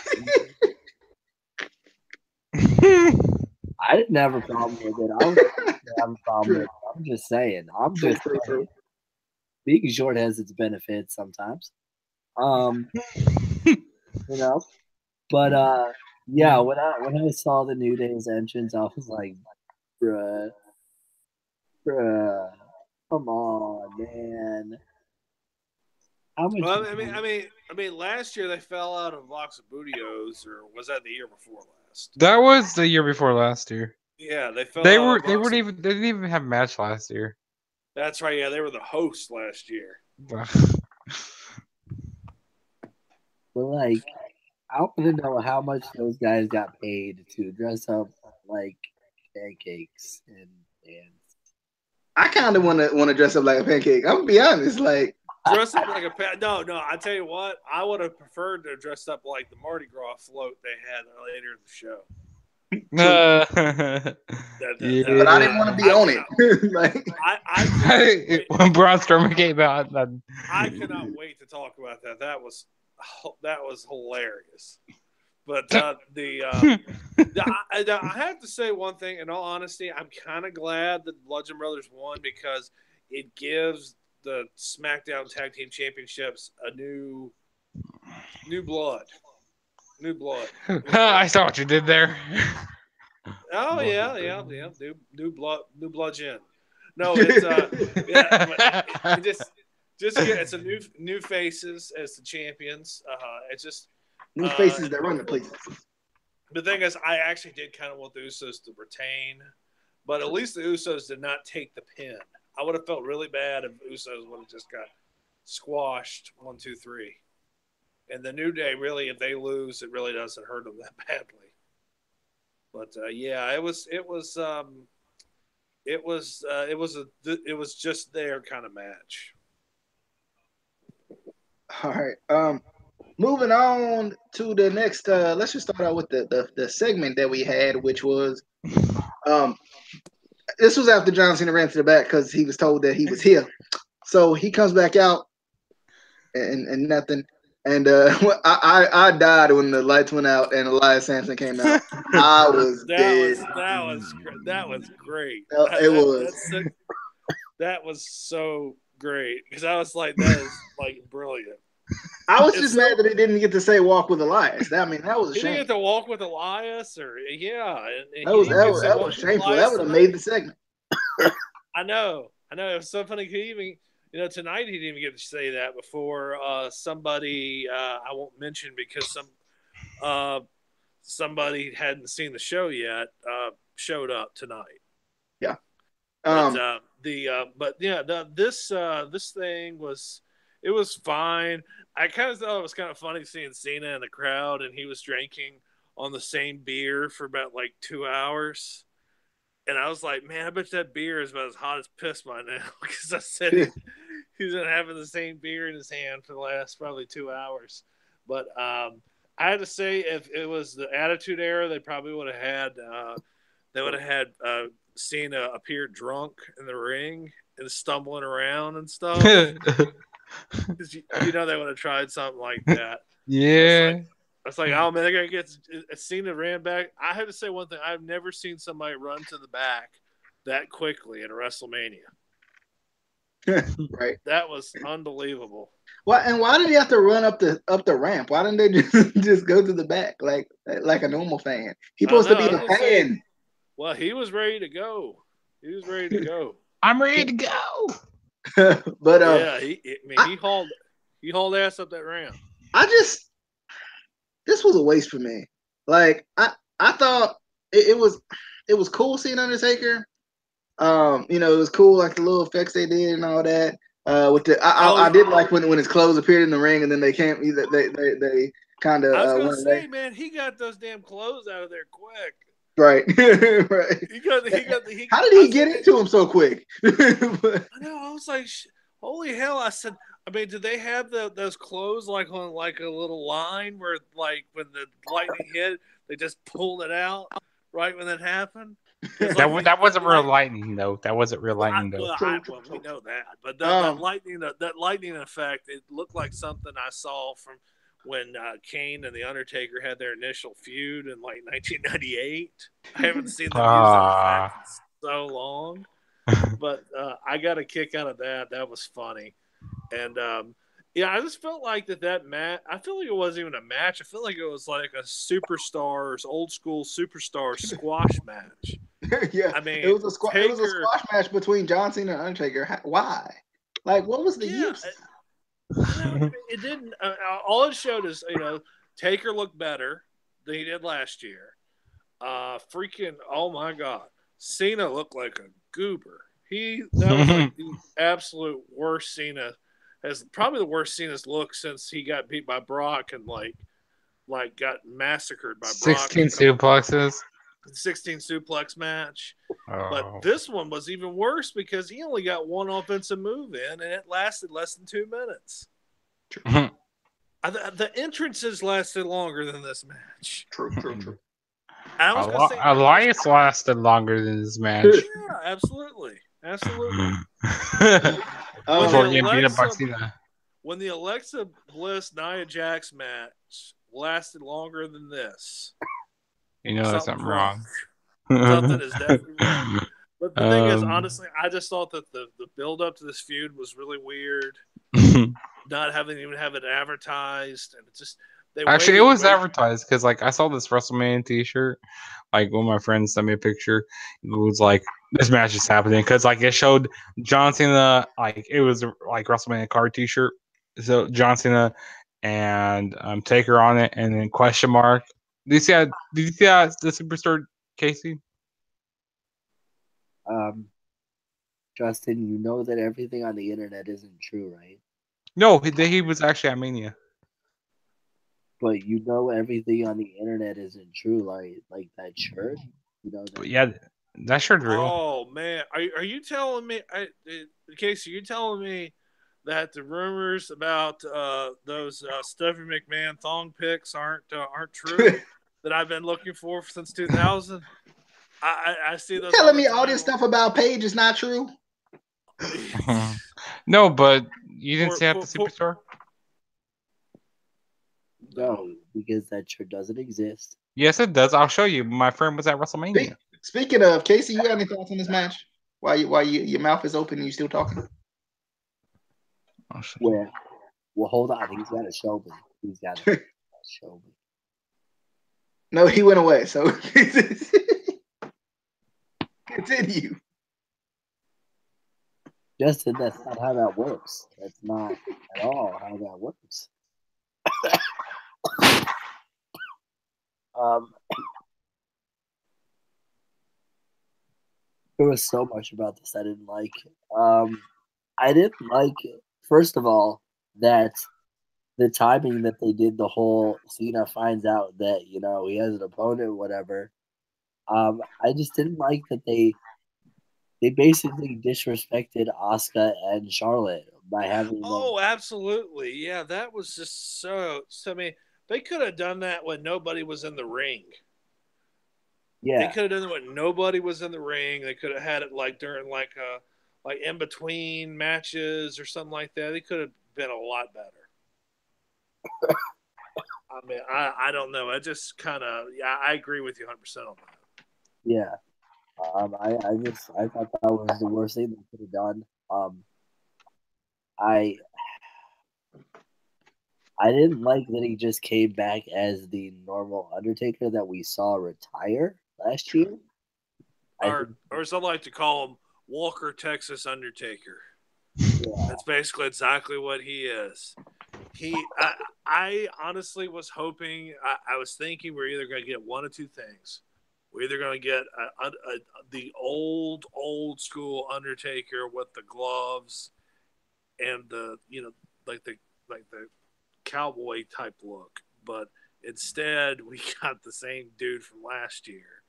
I didn't have a problem with it. I was have a problem with it. I'm just saying. Saying. Being short has its benefits sometimes. But yeah, when I saw the New Day's entrance, I was like, bruh, come on, man. Well, I mean, last year they fell out of Box of Bootios, or was that the year before last? That was the year before last year. Yeah, they fell. They didn't even have a match last year. That's right. Yeah, they were the hosts last year. But like, I want to know how much those guys got paid to dress up like pancakes and I kind of want to dress up like a pancake. I'm gonna be honest, like dress up like a no. I tell you what, I would have preferred to dress up like the Mardi Gras float they had later in the show. but I didn't want to be on it. Like when Braun Strowman came out, I cannot wait to talk about that. That was hilarious. But I have to say one thing. In all honesty, I'm kind of glad that Bludgeon Brothers won because it gives the SmackDown Tag Team Championships a new blood. New blood. I saw what you did there. Oh yeah. New bludgeon. No, it's it's a new faces as the champions. It's just new faces that run the place. The thing is, I actually did kind of want the Usos to retain, but at least the Usos did not take the pin. I would have felt really bad if Usos would have just got squashed 1, 2, 3. And the New Day, really, if they lose, it really doesn't hurt them that badly. But yeah, it was just their kind of match. All right. Moving on to the next. Let's just start out with the segment that we had, which was this was after John Cena ran to the back because he was told that he was here. So he comes back out and nothing. And I died when the lights went out and Elias Sampson came out. I was dead. That was great. That was so great because I was like, that is like brilliant. I was just mad that he didn't get to say "walk with Elias." That was a He shame. didn't get to walk with Elias, or and That was shameful. That would have made the segment. I know. It was so funny. He even, tonight he didn't even get to say that before somebody I won't mention because somebody hadn't seen the show yet showed up tonight. Yeah. This thing was fine. I kind of thought it was kind of funny seeing Cena in the crowd and he was drinking on the same beer for about like 2 hours. And I was like, man, I bet that beer is about as hot as piss by now. Because I said he's been having the same beer in his hand for the last probably 2 hours. But I had to say, if it was the Attitude Era, they probably would have had Cena appear drunk in the ring and stumbling around and stuff. Because they would have tried something like that. Yeah. I was like, oh man, they're gonna get Cena ran back. I have to say one thing: I've never seen somebody run to the back that quickly in a WrestleMania. Right. That was unbelievable. Why did he have to run up the ramp? Why didn't they just go to the back like a normal fan? He's supposed to be a fan. Well, he was ready to go. I'm ready to go. But he hauled ass up that ramp. This was a waste for me. Like I thought it was cool seeing Undertaker. It was cool like the little effects they did and all that. I did like when his clothes appeared in the ring and then they can't they kind of. I was gonna say, man, he got those damn clothes out of there quick. Right, right. How did he get into him so quick? I know. I was like, holy hell! I said. I mean, did they have those clothes like on like a little line where like when the lightning hit, they just pulled it out right when that happened? That wasn't real lightning though. That wasn't real lightning though. Well, we know that, but that lightning effect, it looked like something I saw from when Kane and the Undertaker had their initial feud in like 1998. I haven't seen them use that effect in so long, but I got a kick out of that. That was funny. And I just felt like that match. I feel like it wasn't even a match. I feel like it was like a old school superstar squash match. Yeah, I mean, it was a squash match between John Cena and Undertaker. Why? Like, what was the use? It didn't. All it showed is Taker looked better than he did last year. Oh my God, Cena looked like a goober. That was like the absolute worst Cena. Has probably the worst Cena's look since he got beat by Brock and like got massacred by Brock. 16 suplexes. 16 suplex match. Oh. But this one was even worse because he only got one offensive move in and it lasted less than 2 minutes. The entrances lasted longer than this match. True. I was gonna say Elias lasted longer than this match. Yeah, absolutely. When the Alexa Bliss Nia Jax match lasted longer than this, there's something wrong. Something is definitely wrong. But the thing is, honestly, I just thought that the build up to this feud was really weird. Not having it advertised, and it was advertised because I saw this WrestleMania T-shirt. Like one of my friends sent me a picture. It was like this match is happening because it showed John Cena. It was like WrestleMania card T-shirt. So John Cena and Taker on it, and then question mark. Did you see that? The Superstar, Casey? Justin, you know that everything on the internet isn't true, right? No, he was actually at Mania. But you know everything on the internet isn't true, like that shirt. That. Yeah, that shirt's real. Oh man, are you telling me, Casey? You telling me that the rumors about those Stephanie McMahon thong pics aren't true? That I've been looking for since 2000. I see those. You're telling me all this stuff about Paige is not true? No, but you didn't see at the Superstore. No, because that shirt doesn't exist. Yes, it does. I'll show you. My friend was at WrestleMania. Speaking of, Casey, you got any thoughts on this match? Why your mouth is open and you still talking? Where Well, hold on. He's got to show me. He's got to show me. No, he went away. So continue. Justin, that's not how that works. That's not at all how that works. There was so much about this I didn't like. I didn't like, first of all, that the timing that they did the whole Cena finds out that, you know, he has an opponent, whatever. I just didn't like that they basically disrespected Asuka and Charlotte by having them. Oh, absolutely. Yeah, that was just so I mean, they could have done that when nobody was in the ring. Yeah. They could have done it when nobody was in the ring. They could have had it like during like in between matches or something like that. They could have been a lot better. I mean, I don't know. I just kind of I agree with you 100% on that. Yeah. I thought that was the worst thing they could have done. I didn't like that he just came back as the normal Undertaker that we saw retire last year. Or as I like to call him, Walker, Texas Undertaker. Yeah. That's basically exactly what he is. I honestly was hoping, I was thinking we're either going to get one of two things. We're either going to get the old school Undertaker with the gloves and the like the cowboy type look, but instead we got the same dude from last year,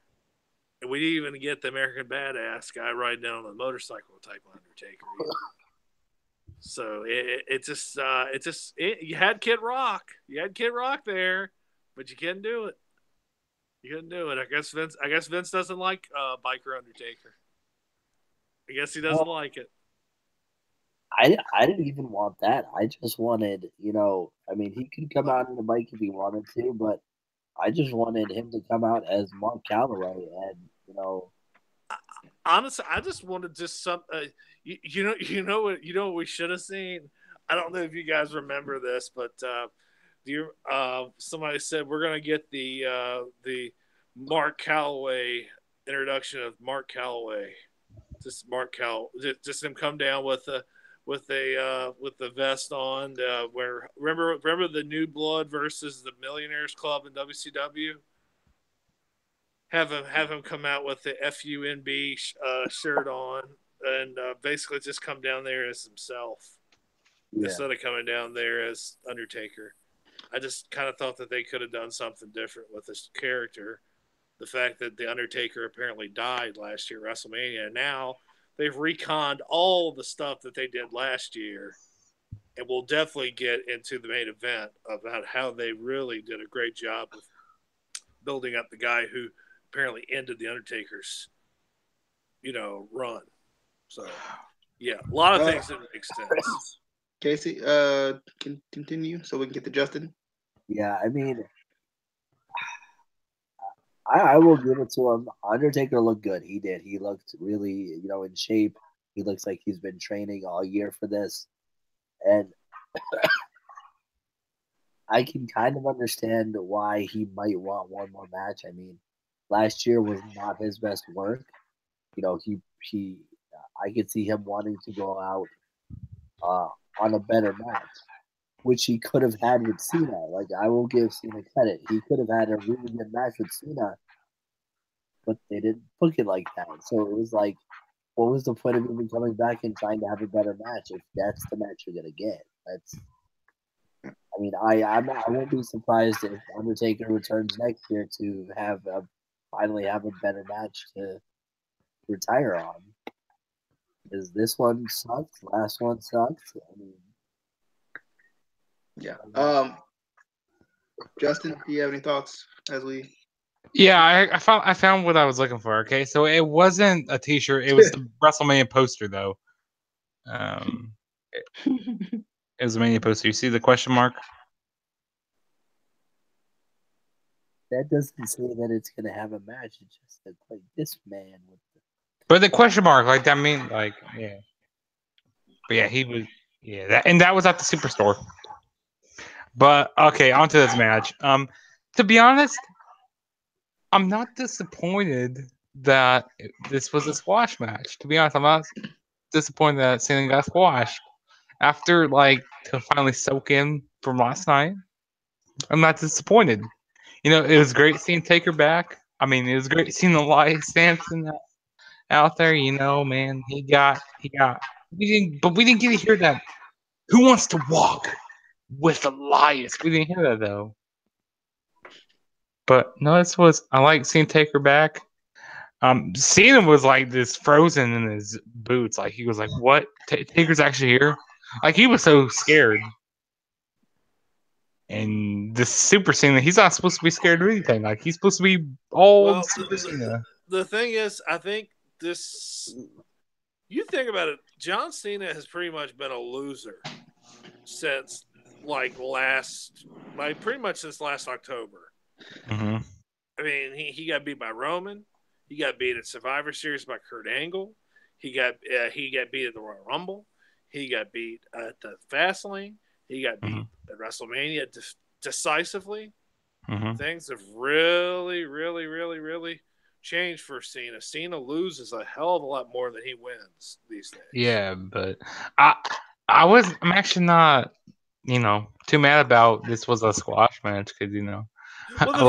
and we didn't even get the American Badass guy riding down on a motorcycle type Undertaker either. So you had Kid Rock, there, but you couldn't do it. You couldn't do it. I guess Vince doesn't like biker Undertaker. I guess he doesn't like it. I didn't even want that. I just wanted, I mean, he could come out on the bike if he wanted to, but I just wanted him to come out as Mark Calloway, and honestly, I just wanted just some. You know what we should have seen. I don't know if you guys remember this, but somebody said we're gonna get the Mark Calloway introduction of Mark Calloway. Just him come down with the vest on. Where remember the New Blood versus the Millionaires Club in WCW. Have him come out with the FUNB shirt on, and basically just come down there as himself instead of coming down there as Undertaker. I just kind of thought that they could have done something different with this character. The fact that the Undertaker apparently died last year at WrestleMania, and now they've reconned all the stuff that they did last year, and we'll definitely get into the main event about how they really did a great job of building up the guy who apparently ended the Undertaker's, run. So, yeah, a lot of things didn't make sense. Casey, can continue so we can get to Justin. Yeah, I mean, I will give it to him. Undertaker looked good. He did. He looked really, in shape. He looks like he's been training all year for this. And I can kind of understand why he might want one more match. I mean, last year was not his best work. I could see him wanting to go out on a better match, which he could have had with Cena. Like, I will give Cena credit. He could have had a really good match with Cena, but they didn't book it like that. So it was like, what was the point of even coming back and trying to have a better match if that's the match you're gonna get? I mean, I won't be surprised if Undertaker returns next year to finally have a better match to retire on. Because this one sucks, last one sucks. I mean, yeah. Justin, do you have any thoughts as we? Yeah, I found what I was looking for. Okay, so it wasn't a T-shirt; it was the WrestleMania poster, though. It was a Mania poster. You see the question mark? That doesn't say that it's gonna have a match. It just said like this man with the. But the question mark, like that mean, like yeah. But yeah, he was that was at the Superstore. But okay, on to this match. To be honest, I'm not disappointed that this was a squash match. To be honest, I'm not disappointed that Cena got squashed after to finally soak in from last night. I'm not disappointed. It was great seeing Taker back. I mean, it was great seeing Elias Sampson out there. Man, he got. We didn't get to hear that. Who wants to walk with Elias? We didn't hear that though. But no, I like seeing Taker back. Cena was like this frozen in his boots. Like he was like, "What? Taker's actually here?" Like he was so scared. And this Super Cena, he's not supposed to be scared of anything. Like he's supposed to be old Well, Super Cena. the thing is, I think this. You think about it, John Cena has pretty much been a loser since pretty much since last October. Mm-hmm. I mean, he got beat by Roman. He got beat at Survivor Series by Kurt Angle. He got beat at the Royal Rumble. He got beat at the Fastlane. He got beat at WrestleMania decisively. Mm-hmm. Things have really, really, really, really changed for Cena. Cena loses a hell of a lot more than he wins these days. Yeah, but I'm actually not too mad about this was a squash match because Well, I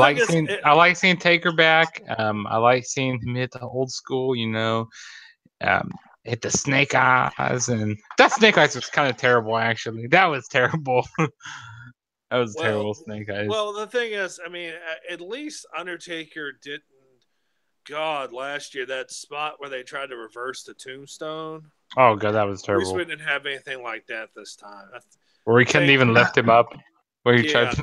like seeing Taker back. I like seeing him hit the old school. Hit the snake eyes, and that snake eyes was kind of terrible. Actually, that was terrible. That was terrible snake eyes. Well, the thing is, I mean, at least Undertaker didn't. God, last year that spot where they tried to reverse the tombstone. Oh god, that was At least terrible. we didn't have anything like that this time. Where he couldn't even lift him up. Where he tried to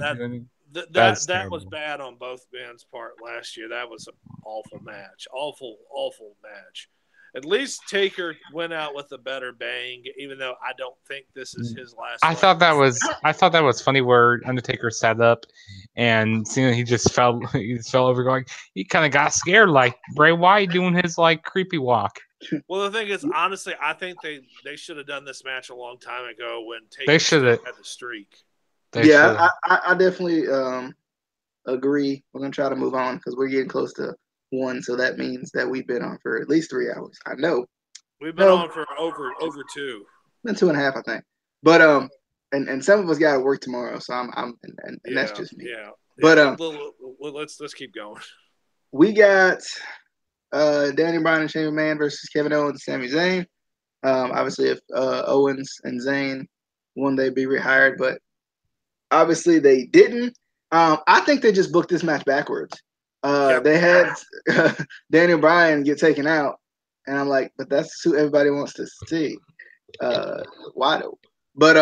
that was bad on both men's part last year. That was an awful match. Awful match. At least Taker went out with a better bang, even though I don't think this is his last. I thought that was funny where Undertaker sat up and he just fell over going. He kind of got scared, like Bray Wyatt doing his creepy walk. Well, the thing is, honestly, I think they should have done this match a long time ago when Taker they should have had the streak. I definitely agree. We're gonna try to move on because we're getting close to 1, so that means that we've been on for at least 3 hours. I know we've been on for over 2. Been 2.5, I think. But and some of us got to work tomorrow, so and that's just me. Yeah. But let's keep going. We got Daniel Bryan and Shane McMahon versus Kevin Owens and Sami Zayn. Obviously, if Owens and Zayn won, they'd be rehired, but obviously they didn't. I think they just booked this match backwards. They had Daniel Bryan get taken out, and I'm like, but that's who everybody wants to see. Why though? But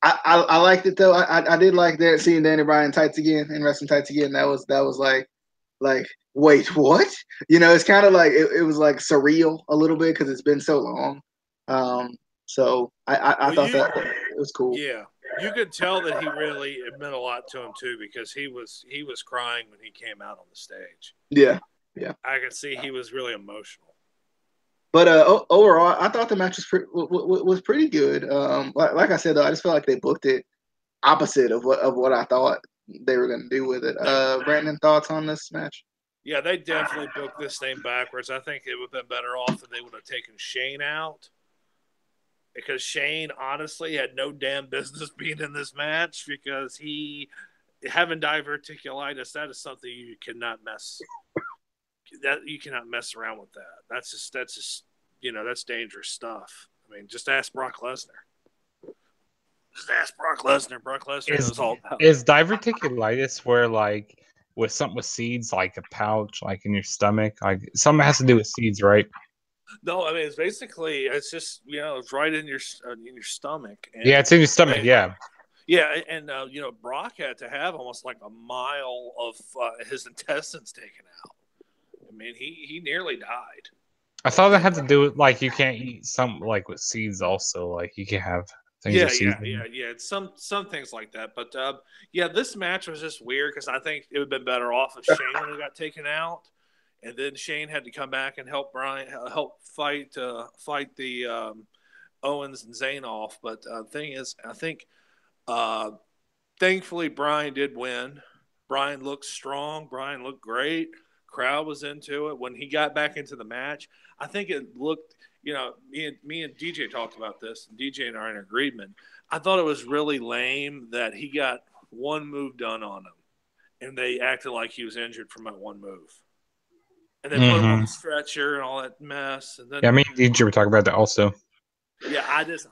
I liked it though. I did like that seeing Daniel Bryan tights again and wrestling tights again. That was like wait, what? It's kind of like it was like surreal a little bit because it's been so long. So I thought that it was cool. Yeah. You could tell that it meant a lot to him too, because he was crying when he came out on the stage. Yeah. I could see he was really emotional. But overall, I thought the match was pretty good. Like I said, though, I just felt like they booked it opposite of what I thought they were going to do with it. Brandon, thoughts on this match? Yeah, they definitely booked this thing backwards. I think it would have been better off if they would have taken Shane out. Because Shane honestly had no damn business being in this match because he having diverticulitis, that is something you cannot mess around with that. That's just that's dangerous stuff. I mean, just ask Brock Lesnar. Brock Lesnar knows all about it. Is diverticulitis where with something with seeds, like a pouch, like in your stomach, like something has to do with seeds, right? No, I mean it's just it's right in your stomach. And yeah, it's in your stomach. Yeah, and Brock had to have almost like a mile of his intestines taken out. I mean, he nearly died. I thought that had to do with you can't eat something with seeds. Also, you can have things with seeds. Yeah. Some things like that. But this match was just weird because I think it would have been better off if Shane would have got taken out. And then Shane had to come back and help Bryan fight the Owens and Zayn off. But the thing is, I think Thankfully, Brian did win. Brian looked strong. Brian looked great. Crowd was into it. When he got back into the match, I think it looked, me and DJ talked about this, and DJ and I are in agreement. I thought it was really lame that he got one move done on him, and they acted like he was injured from that one move. And they put him on the stretcher and all that mess. And then, yeah, me and DJ were talking about that also. Yeah, I didn't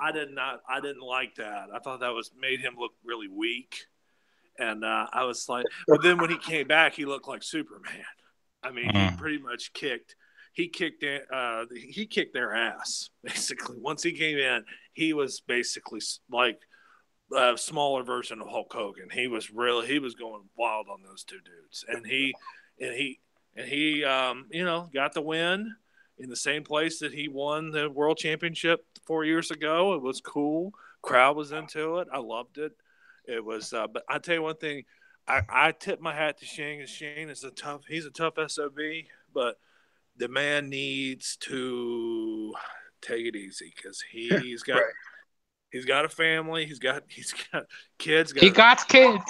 like that. I thought that made him look really weak. And I was like, but then when he came back, he looked like Superman. I mean, he pretty much kicked their ass, basically. Once he came in, he was basically like a smaller version of Hulk Hogan. He was going wild on those two dudes. And he got the win in the same place that he won the world championship 4 years ago. It was cool. Crowd was into it. I loved it. It was, but I tell you one thing, I tip my hat to Shane. Shane is he's a tough SOB, but the man needs to take it easy because he's got a family. He's got kids. He got kids.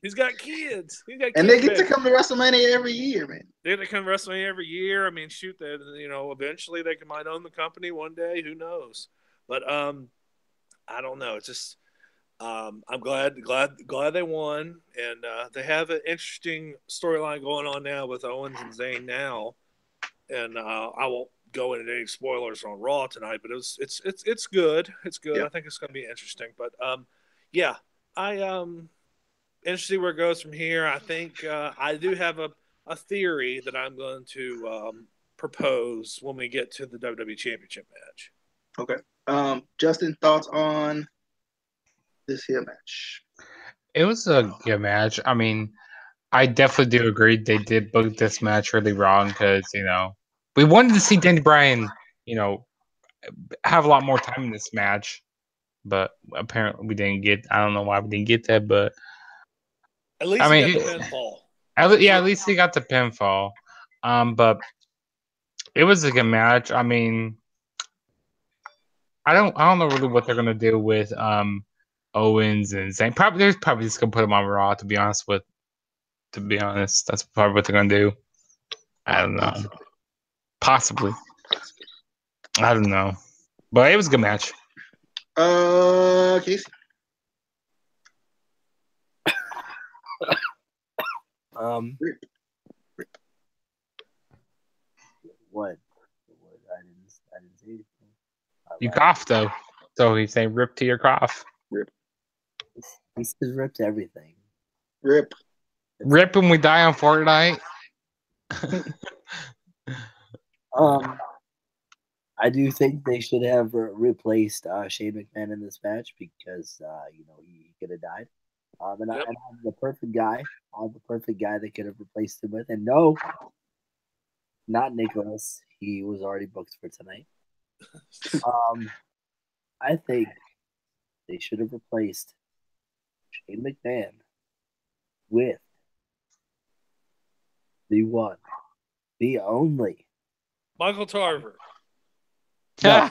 He's got kids. And they get to come to WrestleMania every year, man. They get to come to WrestleMania every year. I mean, shoot, eventually they might own the company one day. Who knows? But I don't know. It's just I'm glad they won, and they have an interesting storyline going on now with Owens and Zayn now. And I won't go into any spoilers on Raw tonight, but it's good. It's good. Yeah. I think it's going to be interesting. But interested to see where it goes from here. I think I do have a theory that I'm going to propose when we get to the WWE Championship match. Okay. Justin, thoughts on this here match? It was a good match. I mean, I definitely do agree they did book this match really wrong because, we wanted to see Danny Bryan, have a lot more time in this match, but apparently we didn't get. I don't know why we didn't get that, but at least he got the pinfall. At least he got the pinfall. But it was a good match. I mean, I don't know really what they're gonna do with Owens and Zayn. They're probably just gonna put him on Raw. To be honest, that's probably what they're gonna do. I don't know. Possibly. I don't know. But it was a good match. Casey. What? I didn't say anything. You coughed though, so he's saying "rip to your cough." Rip. He says "rip to everything." Rip. Rip when we die on Fortnite. I do think they should have replaced Shane McMahon in this match because he could have died. And I have the perfect guy. I have the perfect guy that could have replaced him with. And no, not Nicholas. He was already booked for tonight. I think they should have replaced Shane McMahon with the one, the only Michael Tarver. No.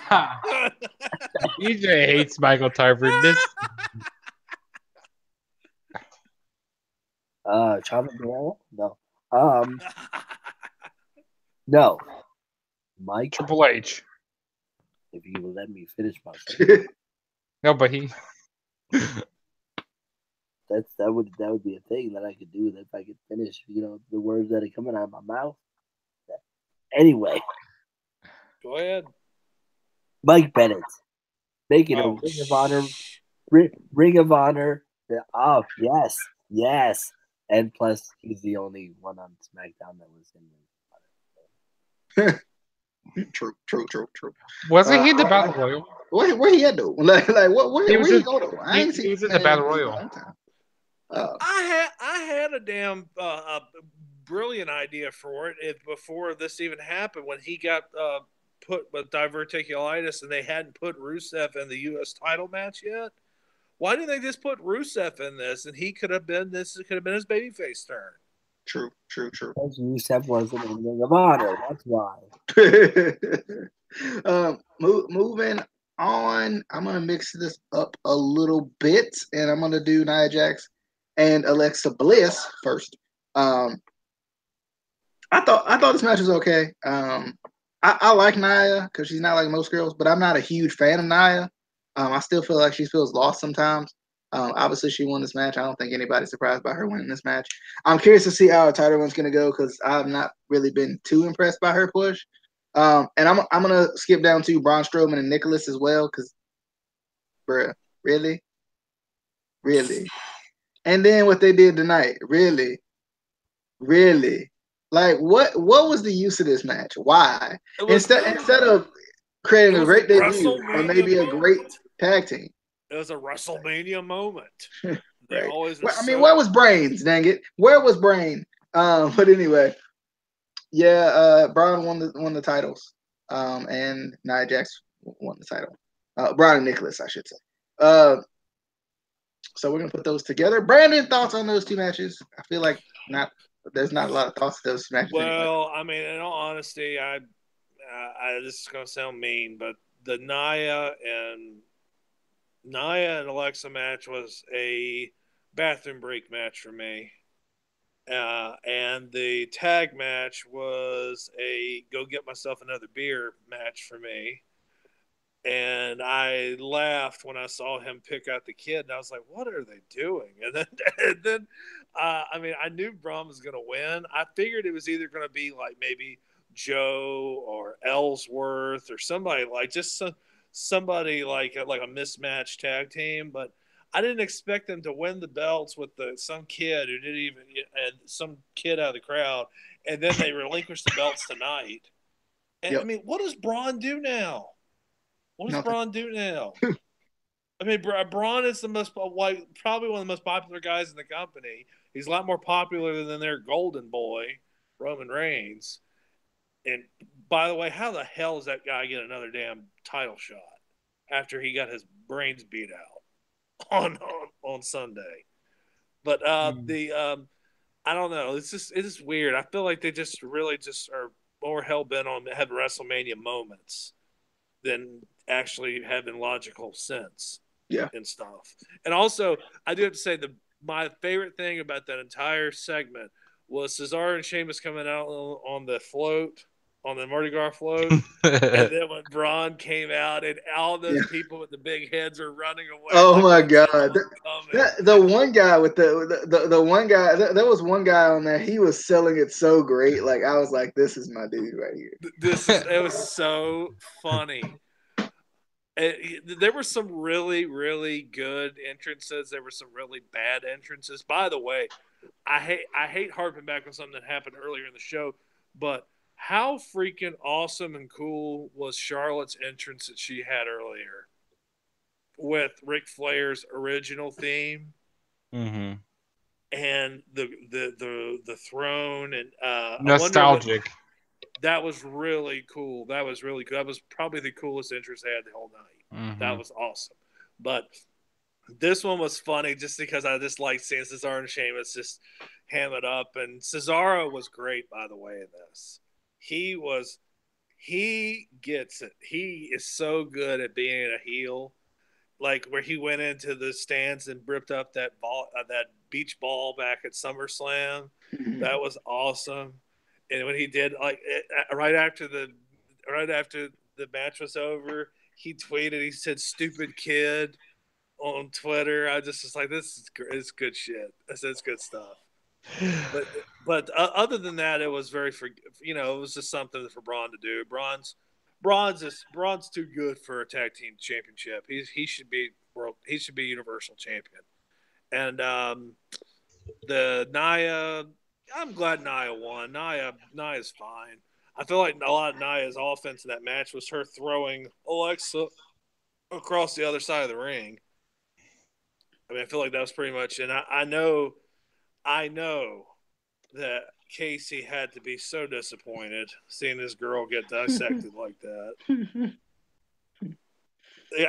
EJ hates Michael Tarver. Chavo Guerrero? No. No. Mike Triple H. If you will let me finish my sentence. No, but he. That would be a thing that I could do if I could finish, the words that are coming out of my mouth. Anyway. Go ahead. Mike Bennett. Make it a Ring of Honor. Ring of Honor. Oh, yes. And plus, he's the only one on SmackDown that was in Ring True. Wasn't he in the Battle Royal? Where he at though? Like where he go though? I ain't seen. He was in the Battle Royal. I had a damn brilliant idea for it before this even happened when he got put with diverticulitis and they hadn't put Rusev in the U.S. title match yet. Why didn't they just put Rusev in this and he could have been his babyface turn? True. Because Rusev wasn't in Ring of Honor. That's why. Moving on, I'm gonna mix this up a little bit, and I'm gonna do Nia Jax and Alexa Bliss first. I thought this match was okay. I like Nia because she's not like most girls, but I'm not a huge fan of Nia. I still feel like she feels lost sometimes. Obviously, she won this match. I don't think anybody's surprised by her winning this match. I'm curious to see how her title one's going to go because I've not really been too impressed by her push. And I'm gonna skip down to Braun Strowman and Nicholas as well because, bruh, really. And then what they did tonight, really. Like what was the use of this match? Why? Instead of creating a great debut or maybe a great tag team. It was a WrestleMania moment. They Right. always where was Brains, dang it? Where was Brain? But anyway, yeah, Braun won the titles. And Nia Jax won the title. Braun and Nicholas, I should say. So we're gonna put those together. Brandon, thoughts on those two matches? I feel like there's not a lot of thoughts to those matches. Well, anyway. I mean, in all honesty, this is gonna sound mean, but the Nia and Alexa match was a bathroom break match for me. And the tag match was a go get myself another beer match for me. And I laughed when I saw him pick out the kid, and I was like, "What are they doing?" And then, I mean, I knew Braun was going to win. I figured it was either going to be like maybe Joe or Ellsworth or somebody like somebody like a mismatched tag team, but I didn't expect them to win the belts with some kid who didn't even and some kid out of the crowd, and then they relinquished the belts tonight. And I mean, what does Braun do now? What does Braun do now? I mean, Braun is probably one of the most popular guys in the company. He's a lot more popular than their golden boy, Roman Reigns. And by the way, how the hell does that guy get another damn title shot after he got his brains beat out on Sunday? But I don't know. It's just weird. I feel like they just really just are more hell bent on having WrestleMania moments than actually having logical sense and stuff. And also, I do have to say my favorite thing about that entire segment was Cesaro and Sheamus coming out on the float, on the Mardi Gras float, and then when Braun came out and all those people with the big heads are running away. Oh my God! The one guy with the one guy, there was one guy on there. He was selling it so great. Like I was like, "This is my dude right here." It was so funny. There were some really, really good entrances. There were some really bad entrances. By the way, I hate harping back on something that happened earlier in the show, but how freaking awesome and cool was Charlotte's entrance that she had earlier with Ric Flair's original theme, and the throne and nostalgic. That was really cool. That was probably the coolest entrance I had the whole night. That was awesome. But this one was funny just because I just like seeing Cesaro and Sheamus just ham it up. And Cesaro was great, by the way, in this. He gets it. He is so good at being a heel. Like where he went into the stands and ripped up that beach ball back at SummerSlam. That was awesome. And when he did, right after the match was over, he tweeted. He said, "Stupid kid," on Twitter. I just was like, "This is good shit. This is good stuff." But other than that, it was it was just something for Braun to do. Braun's too good for a tag team championship. He should be Universal Champion. And the Nia. I'm glad Nia won. Nia's fine. I feel like a lot of Nia's offense in that match was her throwing Alexa across the other side of the ring. I mean, I feel like that was pretty much. And I know that Casey had to be so disappointed seeing this girl get dissected like that.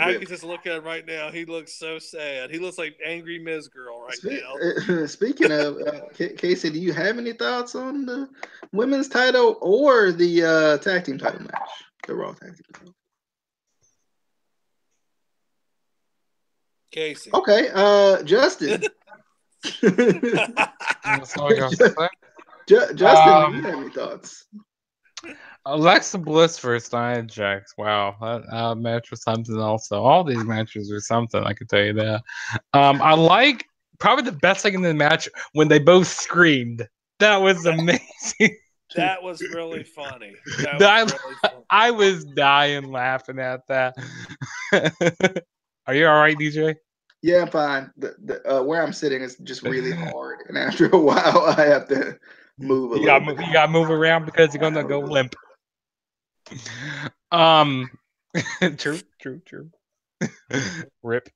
I can just look at him right now. He looks so sad. He looks like angry Miz girl now. Speaking of Casey, do you have any thoughts on the women's title or the tag team title match, the Raw tag team title? Casey. Okay, Justin. That's all I got to say. Justin, do you have any thoughts? Alexa Bliss versus Nia Jax. Wow, that match was something. Also, all these matches are something. I can tell you that. I like probably the best thing in the match when they both screamed. That was amazing. That was really funny. That was really funny. I was dying laughing at that. Are you all right, DJ? Yeah, I'm fine. The where I'm sitting is just really hard, and after a while, I have to move a little bit. You got to move around because you're gonna go limp. True. Rip.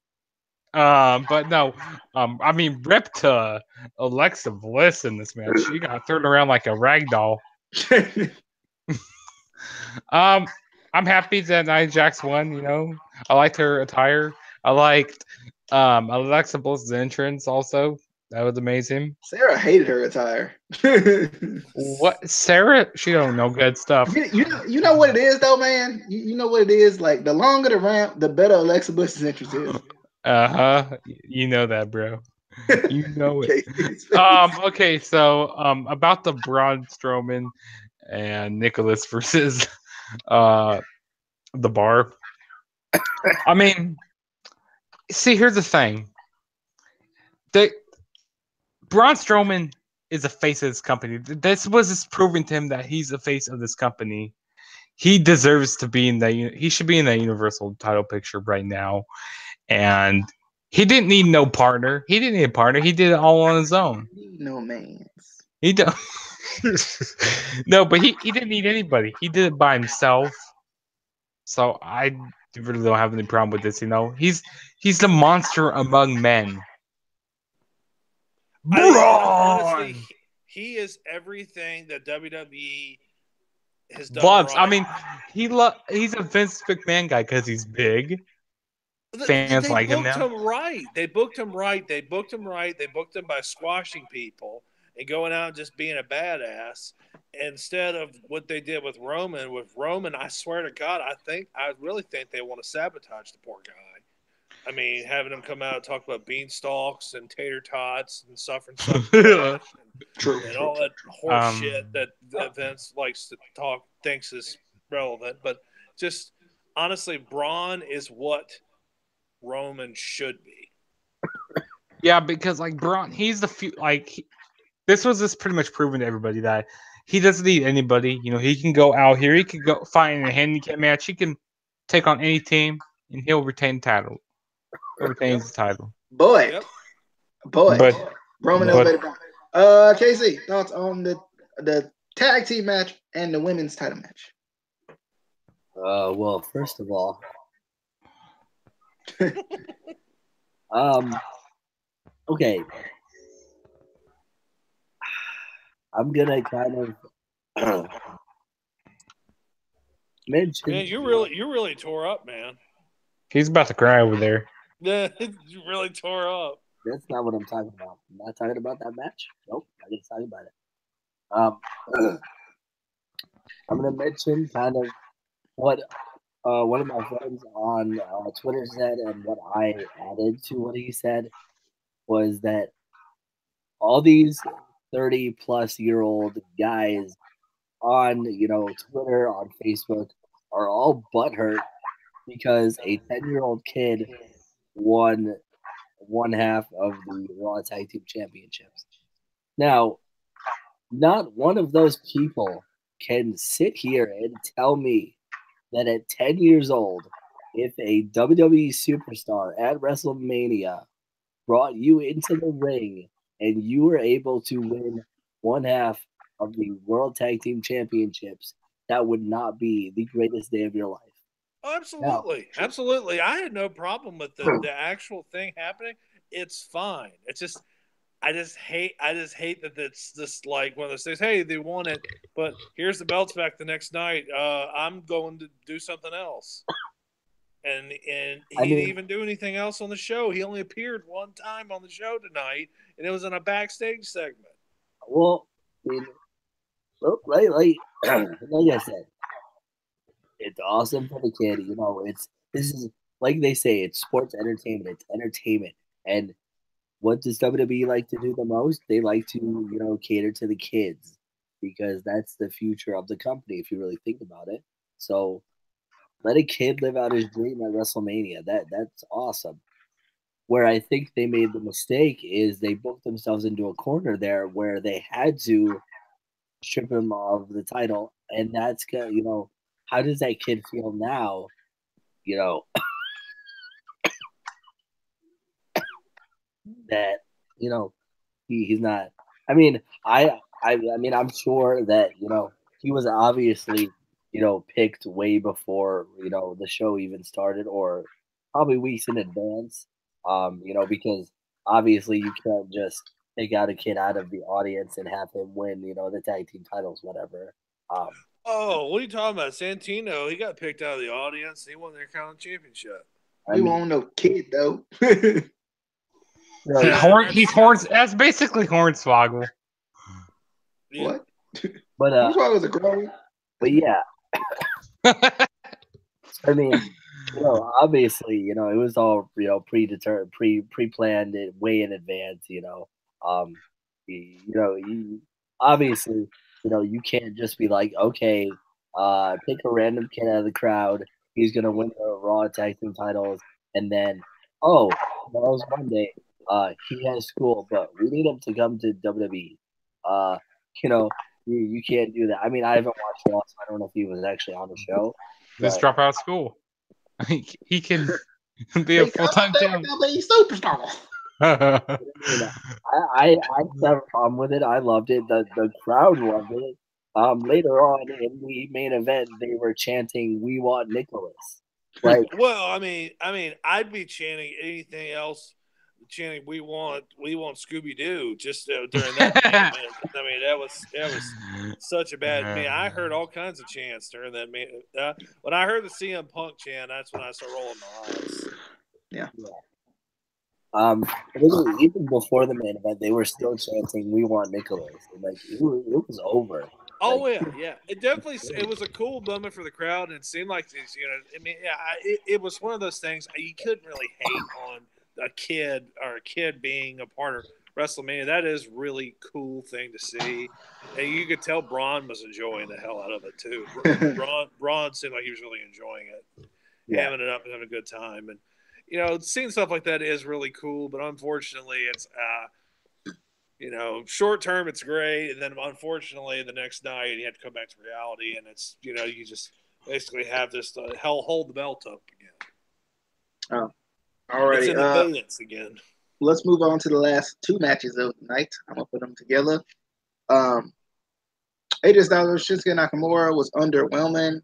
But no, I mean, rip to Alexa Bliss in this match. She got thrown around like a rag doll. I'm happy that Nia Jax won. You know, I liked her attire. I liked Alexa Bliss's entrance also. That was amazing. Sarah hated her attire. What, Sarah? She don't know good stuff. You know what it is though, man. You know what it is. Like the longer the ramp, the better Alexa Bliss's entrance is. You know that, bro. You know it. Okay, so about the Braun Strowman and Nicholas versus the Bar. I mean, see, here's the thing. Braun Strowman is a face of this company. This was proving to him that he's the face of this company. He deserves to be in that. He should be in that Universal title picture right now. And he didn't need no partner. He didn't need a partner. He did it all on his own. No man. He don't. No, but he didn't need anybody. He did it by himself. So I really don't have any problem with this. You know, he's the monster among men. Honestly, he is everything that WWE has done. Loves. Right. I mean, he's a Vince McMahon guy because he's big. Fans like him now. They booked him right. They booked him by squashing people and going out and just being a badass instead of what they did with Roman. With Roman, I swear to God, I really think they want to sabotage the poor guy. I mean, having him come out and talk about beanstalks and tater tots and suffering and all that horse shit that Vince likes to thinks is relevant. But just honestly, Braun is what Roman should be. Yeah, because like Braun, he's the this was just pretty much proven to everybody that he doesn't need anybody. You know, he can go out here, he can go fight in a handicap match, he can take on any team, and he'll retain the title. He retains the title. Boy. Roman elevated Braun. Casey, thoughts on the tag team match and the women's title match? Well, first of all, okay. I'm gonna kind of mention. Man, you really tore up, man. He's about to cry over there. Yeah, you really tore up. That's not what I'm talking about. I'm not talking about that match. Nope, I'm just talking about it. I'm gonna mention kind of what one of my friends on Twitter said, and what I added to what he said was that all these 30-plus-year-old guys on Twitter, on Facebook, are all butthurt because a 10-year-old kid won one half of the Raw Tag Team Championships. Now, not one of those people can sit here and tell me that at 10 years old, if a WWE superstar at WrestleMania brought you into the ring and you were able to win one half of the World Tag Team Championships, that would not be the greatest day of your life. Absolutely. No. Absolutely. I had no problem with the actual thing happening. It's fine. It's just I just hate that it's just like one of those things. Hey, they won it, but here's the belts back the next night. I'm going to do something else. And he didn't even do anything else on the show. He only appeared one time on the show tonight, and it was in a backstage segment. Well, like I said, it's awesome for the kid. This is like they say, it's sports entertainment. It's entertainment. And what does WWE like to do the most? They like to, cater to the kids because that's the future of the company if you really think about it. So let a kid live out his dream at WrestleMania. That's awesome. Where I think they made the mistake is they booked themselves into a corner there where they had to strip him of the title, and that's gonna, how does that kid feel now? That he's not. I mean, I mean, I'm sure that he was obviously picked way before the show even started, or probably weeks in advance. Because obviously you can't just take out a kid out of the audience and have him win the tag team titles, whatever. Oh, what are you talking about? Santino, he got picked out of the audience. He won the Intercontinental Championship. We won't no kid though. He's Horns. That's basically Hornswoggle. Yeah. What? But Hornswoggle was a grown. But yeah, I mean, obviously, it was all predetermined, pre-planned it way in advance. Obviously, you can't just be like, okay, pick a random kid out of the crowd. He's gonna win the Raw tag team titles, and then, oh, tomorrow's Monday. He has school, but we need him to come to WWE. You can't do that. I mean, I haven't watched Raw, so I don't know if he was actually on the show. Just drop out of school. He can be a full-time talent. Superstar. I have a problem with it. I loved it. The crowd loved it. Later on in the main event, they were chanting, "We want Nicholas." Like, well, I mean, I'd be chanting anything else. Chanting, "We want Scooby Doo." Just during that main event. I mean, that was such a bad. I mean, I heard all kinds of chants during that main. When I heard the CM Punk chant, that's when I started rolling my eyes. Yeah. Even before the main event, they were still chanting, "We want Nicholas." Like it was over. Oh like, yeah. It was a cool moment for the crowd, and it seemed like this. I mean, yeah, it was one of those things you couldn't really hate on a kid being a part of WrestleMania. That is really cool thing to see, and you could tell Braun was enjoying the hell out of it too. Braun seemed like he was really enjoying it, hamming it up and having a good time, and seeing stuff like that is really cool. But unfortunately, it's short term it's great, and then unfortunately the next night you have to come back to reality, and it's you just basically have this hold the belt up again. Oh. Alrighty. It's in abeyance again. Let's move on to the last two matches of the night. I'm gonna put them together. AJ Styles Shinsuke Nakamura was underwhelming.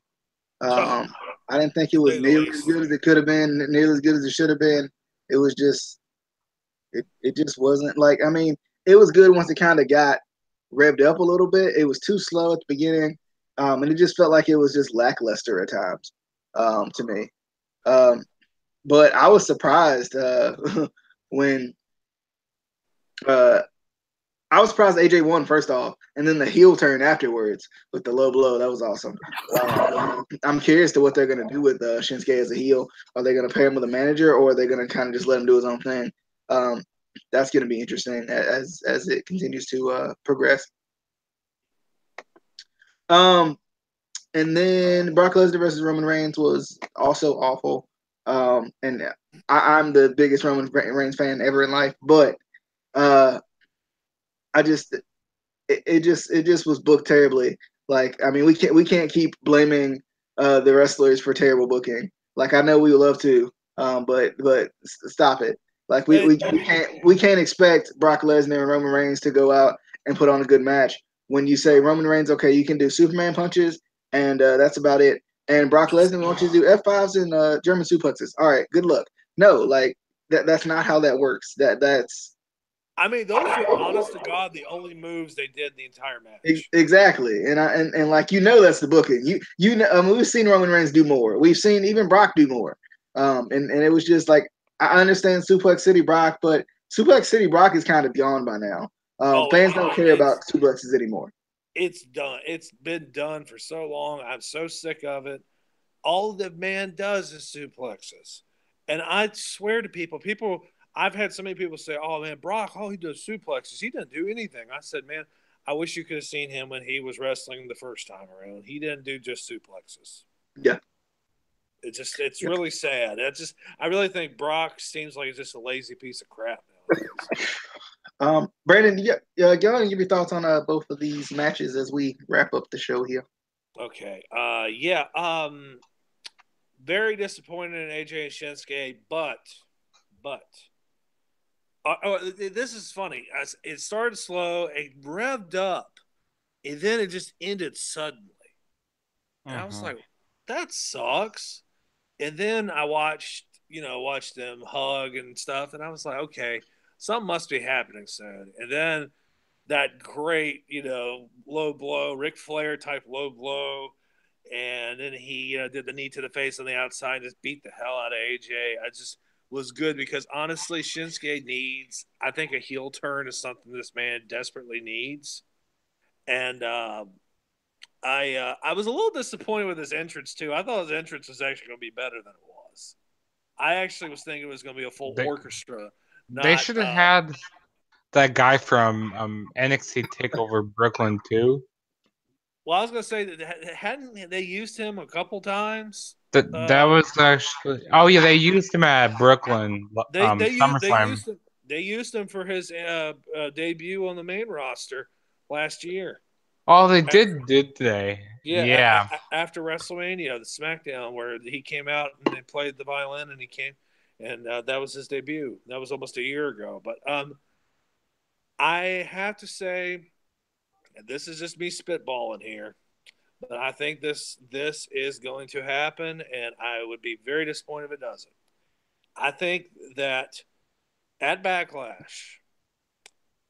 I didn't think it was nearly as good as it could have been, nearly as good as it should have been. It was just, it just wasn't like. I mean, it was good once it kind of got revved up a little bit. It was too slow at the beginning, and it just felt like it was just lackluster at times to me. But I was surprised when I was surprised AJ won first off, and then the heel turn afterwards with the low blow. That was awesome. I'm curious to what they're gonna do with Shinsuke as a heel. Are they gonna pair him with a manager, or are they gonna kind of just let him do his own thing? That's gonna be interesting as it continues to progress. And then Brock Lesnar versus Roman Reigns was also awful. And I'm the biggest Roman Reigns fan ever in life, but it just was booked terribly. Like, I mean, we can't keep blaming the wrestlers for terrible booking. Like, I know we would love to, but stop it. Like, we can't expect Brock Lesnar and Roman Reigns to go out and put on a good match. When you say Roman Reigns, okay, you can do Superman punches, and that's about it. And Brock Lesnar wants you to do F5s and German suplexes. All right, good luck. No, like that's not how that works. That's. I mean, those were honest to God the only moves they did the entire match. Exactly, and like that's the booking. We've seen Roman Reigns do more. We've seen even Brock do more. And it was just like I understand Suplex City Brock, but Suplex City Brock is kind of beyond by now. Fans don't care about suplexes anymore. It's done. It's been done for so long. I'm so sick of it. All the man does is suplexes. And I swear to people, I've had so many people say, "Oh man, Brock, he does suplexes. He doesn't do anything." I said, "Man, I wish you could have seen him when he was wrestling the first time around. He didn't do just suplexes. Yeah. It's really sad. I really think Brock seems like he's just a lazy piece of crap nowadays." Brandon, go ahead and give your thoughts on both of these matches as we wrap up the show here. Okay. Very disappointed in AJ and Shinsuke, but this is funny. It started slow, it revved up, and then it just ended suddenly. And I was like, that sucks. And then I watched them hug and stuff, and I was like, okay, something must be happening soon. And then that great, low blow, Ric Flair type low blow, and then he did the knee to the face on the outside and just beat the hell out of AJ. I just was good because honestly, Shinsuke needs, I think a heel turn is something this man desperately needs. And I was a little disappointed with his entrance too. I thought his entrance was actually going to be better than it was. I actually was thinking it was going to be a full orchestra. They should have had that guy from NXT TakeOver Brooklyn too. Well, I was going to say that hadn't they used him a couple times? That was actually. Oh yeah, they used him at Brooklyn. SummerSlam. They used him for his debut on the main roster last year. Oh, they did they? Yeah. After WrestleMania, the SmackDown, where he came out and they played the violin, and he came, and that was his debut. That was almost a year ago. But I have to say, and this is just me spitballing here, but I think this is going to happen, and I would be very disappointed if it doesn't. I think that at Backlash,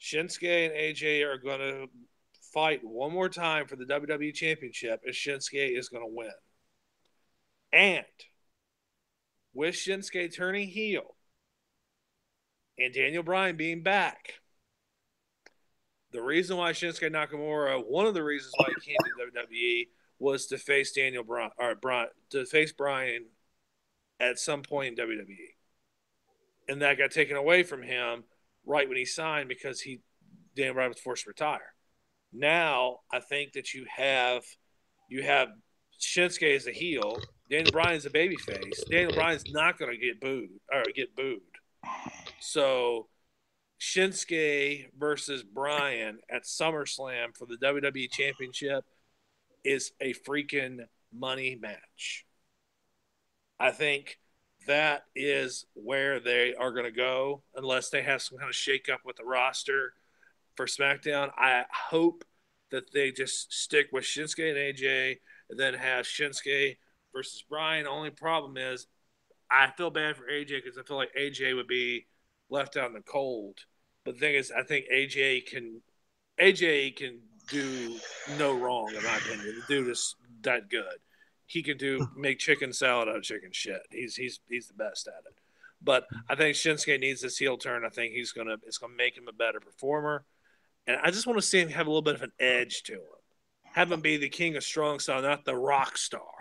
Shinsuke and AJ are going to fight one more time for the WWE Championship, and Shinsuke is going to win. And with Shinsuke turning heel and Daniel Bryan being back, the reason why Shinsuke Nakamura, one of the reasons why he came to WWE was to face Bryan at some point in WWE. And that got taken away from him right when he signed because Daniel Bryan was forced to retire. Now I think that you have Shinsuke as a heel, Daniel Bryan's a babyface. Daniel Bryan's not going to get booed. So Shinsuke versus Bryan at SummerSlam for the WWE Championship is a freaking money match. I think that is where they are going to go unless they have some kind of shakeup with the roster for SmackDown. I hope that they just stick with Shinsuke and AJ and then have Shinsuke versus Bryan. The only problem is I feel bad for AJ because I feel like AJ would be left out in the cold. But the thing is, I think AJ can do no wrong, in my opinion. The dude is that good. He can make chicken salad out of chicken shit. He's the best at it. But I think Shinsuke needs this heel turn. I think it's gonna make him a better performer. And I just want to see him have a little bit of an edge to him. Have him be the king of strong style, not the rock star.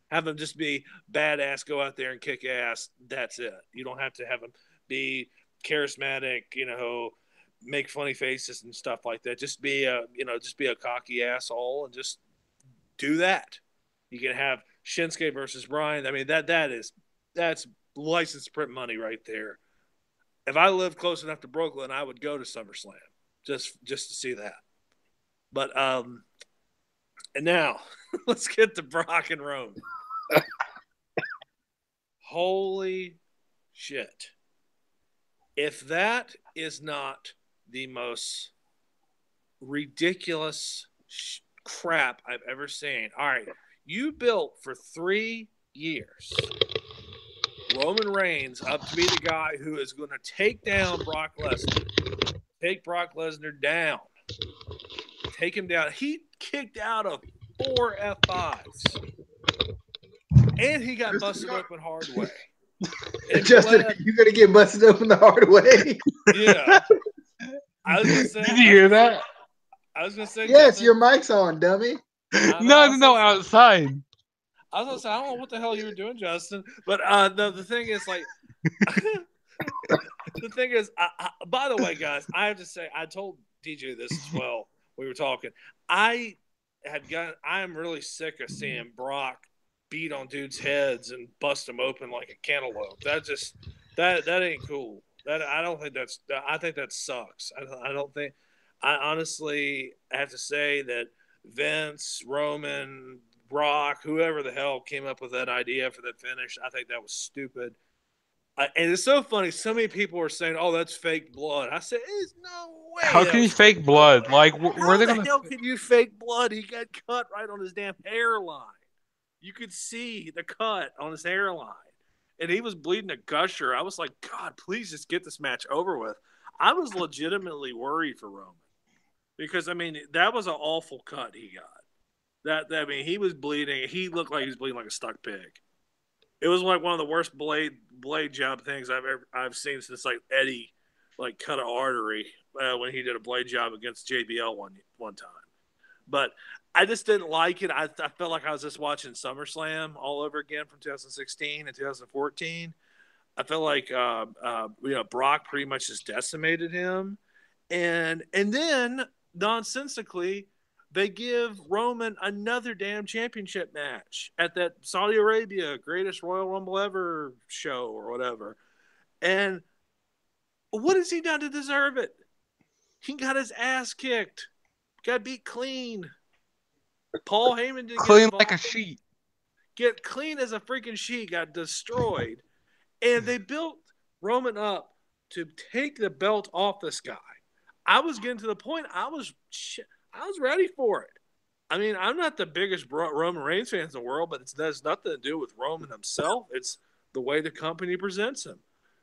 Have him just be badass, go out there and kick ass. That's it. You don't have to have him be charismatic, make funny faces and stuff like that. Just be a cocky asshole and just do that. You can have Shinsuke versus Bryan. I mean, that's licensed print money right there. If I lived close enough to Brooklyn, I would go to SummerSlam just to see that. But and now let's get to Brock and Roman. Holy shit. If that is not the most ridiculous crap I've ever seen. All right, you built for 3 years Roman Reigns up to be the guy who is going to take down Brock Lesnar. Take Brock Lesnar down. Take him down. He kicked out of 4 F5s. And he got busted open hard way. Justin, you're going to get busted open the hard way? Yeah. I was gonna say, did you hear that? I was going to say. Yes, Justin, your mic's on, dummy. No, outside. I was going to say, I don't know what the hell you were doing, Justin. But the thing is, like, the thing is, by the way, guys, I have to say, I told DJ this as well. We were talking. I am really sick of seeing Brock beat on dudes' heads and bust them open like a cantaloupe. That ain't cool. I don't think that's. I think that sucks. I don't think. I honestly have to say that Vince, Roman, Brock, whoever the hell came up with that idea for that finish, I think that was stupid. And it's so funny. So many people are saying, "Oh, that's fake blood." I said, "There's no way." How can you fake blood? Like, where are they How the hell can you fake blood? He got cut right on his damn hairline. You could see the cut on his hairline, and he was bleeding a gusher. I was like, "God, please just get this match over with." I was legitimately worried for Roman because I mean that was an awful cut he got. I mean he was bleeding. He looked like he was bleeding like a stuck pig. It was like one of the worst blade job things I've seen since like Eddie like cut an artery when he did a blade job against JBL one time. But I just didn't like it. I felt like I was just watching SummerSlam all over again from 2016 and 2014. I felt like Brock pretty much just decimated him, and then nonsensically they give Roman another damn championship match at that Saudi Arabia Greatest Royal Rumble Ever show or whatever. And what has he done to deserve it? He got his ass kicked. Got beat clean. Paul Heyman didn't clean get like a sheet. Get clean as a freaking sheet. Got destroyed. And they built Roman up to take the belt off this guy. I was getting to the point I was ready for it. I mean, I'm not the biggest Roman Reigns fan in the world, but it has nothing to do with Roman himself. It's the way the company presents him.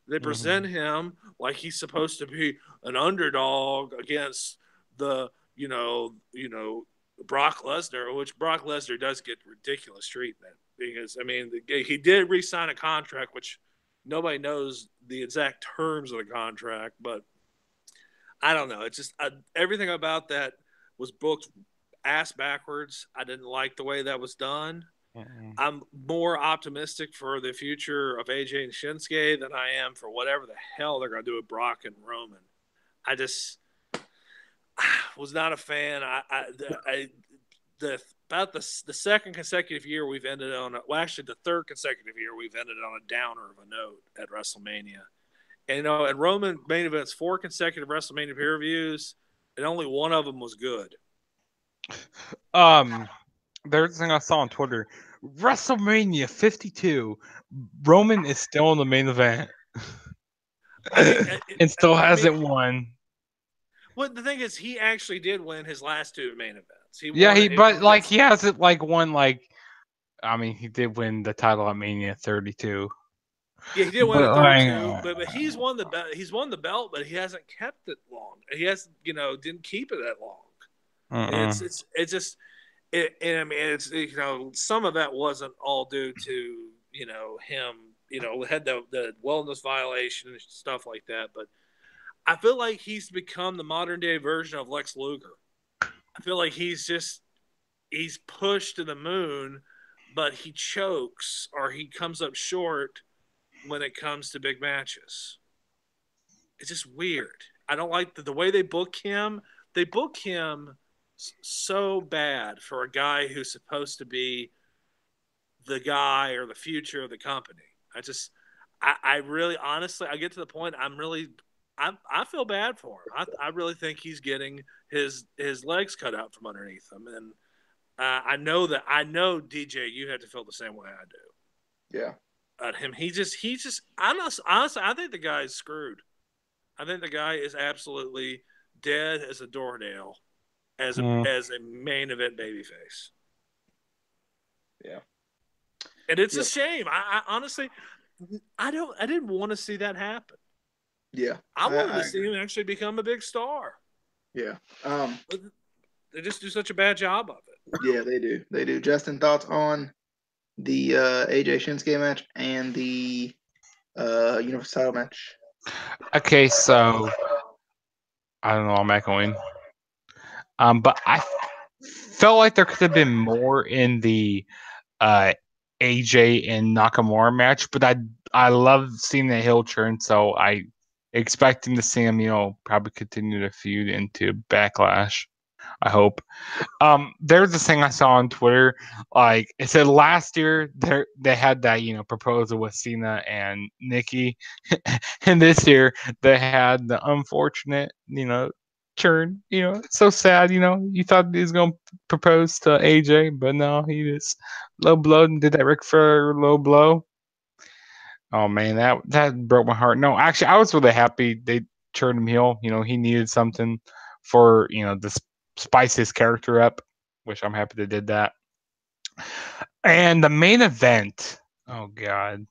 They present him like he's supposed to be an underdog against the, Brock Lesnar, which Brock Lesnar does get ridiculous treatment because, I mean, he did re-sign a contract, which nobody knows the exact terms of the contract, but I don't know. It's just everything about that was booked ass backwards. I didn't like the way that was done. I'm more optimistic for the future of AJ and Shinsuke than I am for whatever the hell they're going to do with Brock and Roman. I just was not a fan. The second consecutive year we've ended on actually the third consecutive year we've ended on a downer of a note at WrestleMania. And and Roman main events 4 consecutive WrestleMania pay-per-views, and only one of them was good. There's a thing I saw on Twitter. WrestleMania 52. Roman is still in the main event. And still hasn't won. Well, the thing is, he actually did win his last 2 main events. He hasn't won he did win the title at Mania 32. Yeah, he did win at 32, but he's won the belt. He's won the belt, but he hasn't kept it long. He hasn't, didn't keep it that long. Some of that wasn't all due to him. Had the wellness violation and stuff like that. But I feel like he's become the modern day version of Lex Luger. I feel like he's pushed to the moon, but he chokes or he comes up short when it comes to big matches. It's just weird. I don't like the way they book him. They book him so bad for a guy who's supposed to be the guy or the future of the company. I really, honestly, I get to the point I feel bad for him. I really think he's getting his legs cut out from underneath him. And I know DJ, you have to feel the same way I do. Yeah. Him, honestly, I think the guy is screwed. I think the guy is absolutely dead as a doornail as a main event babyface. Yeah. And it's a shame. I honestly, I didn't want to see that happen. Yeah. I wanted to see him actually become a big star. Yeah. They just do such a bad job of it. Yeah, they do. They do. Justin, thoughts on the AJ Shinsuke match and the Universal title match? Okay, so I don't know. I'm echoing. But I felt like there could have been more in the AJ and Nakamura match, but I love seeing the heel turn, so I expecting to see him, probably continue to feud into Backlash. I hope. There's this thing I saw on Twitter. Like it said last year, they had that proposal with Cena and Nikki, and this year they had the unfortunate turn. It's so sad. You thought he was gonna propose to AJ, but no, he just low blow and did that Ric Flair low blow. Oh man, that broke my heart. No, actually, I was really happy they turned him heel. He needed something for to spice his character up, which I'm happy they did that. And the main event, oh god,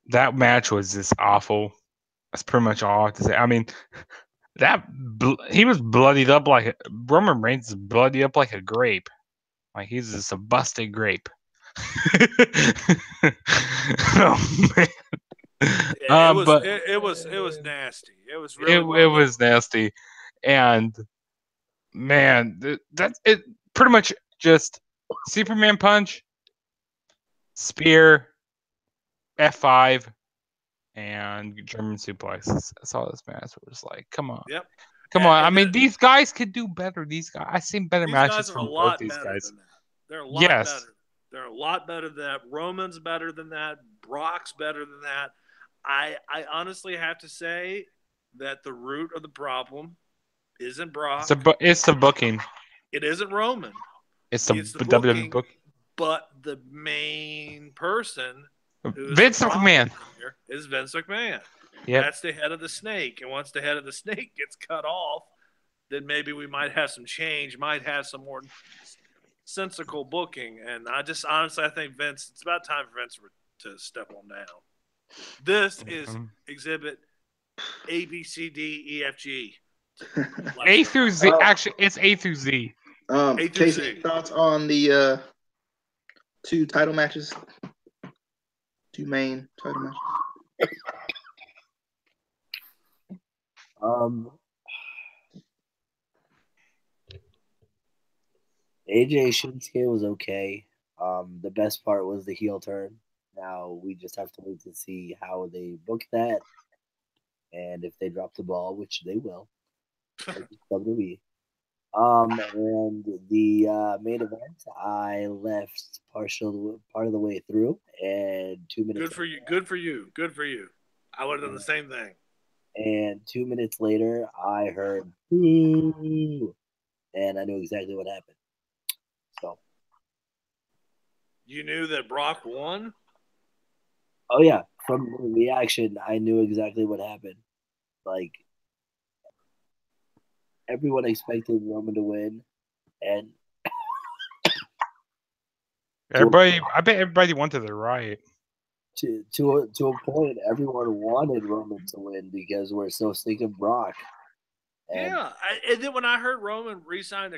that match was just awful. That's pretty much all I have to say. I mean, he was bloodied up like Roman Reigns is bloodied up like a grape. Like he's just a busted grape. Oh man. Yeah, But it was nasty. It was it really was nasty, and man, that's it. Pretty much just Superman punch, spear, F5, and German suplex. That's all this match was like. Come on, Yep. come on. I mean, these guys could do better. These guys, I've seen better these matches guys are from a both lot these better guys. than that. They're a lot Yes. better. They're a lot better than that. Roman's better than that. Brock's better than that. I honestly have to say that the root of the problem isn't Brock. It's the booking. It isn't Roman. It's the WWE booking. But the main person who is Vince the problem McMahon here is Vince McMahon. Yep. That's the head of the snake. And once the head of the snake gets cut off, then maybe we might have some change, might have some more sensical booking. And I just honestly, I think Vince, it's about time for Vince to step on down. This is exhibit A, B, C, D, E, F, G. A through Z. Actually, it's A through Z. A through Casey, Z. thoughts on the two title matches? Two main title matches. AJ Shinsuke was okay. The best part was the heel turn. Now we just have to wait to see how they book that, and if they drop the ball, which they will. WWE. And the main event, I left part of the way through, and 2 minutes. Good for you. Good for you. Good for you. I would have done the same thing. And 2 minutes later, I heard "Ooh," and I knew exactly what happened. So you knew that Brock won? Oh yeah, from the reaction, I knew exactly what happened. Like everyone expected Roman to win, and I bet everybody wanted the riot. To a point, everyone wanted Roman to win because we're so sick of Brock. And then when I heard Roman re-sign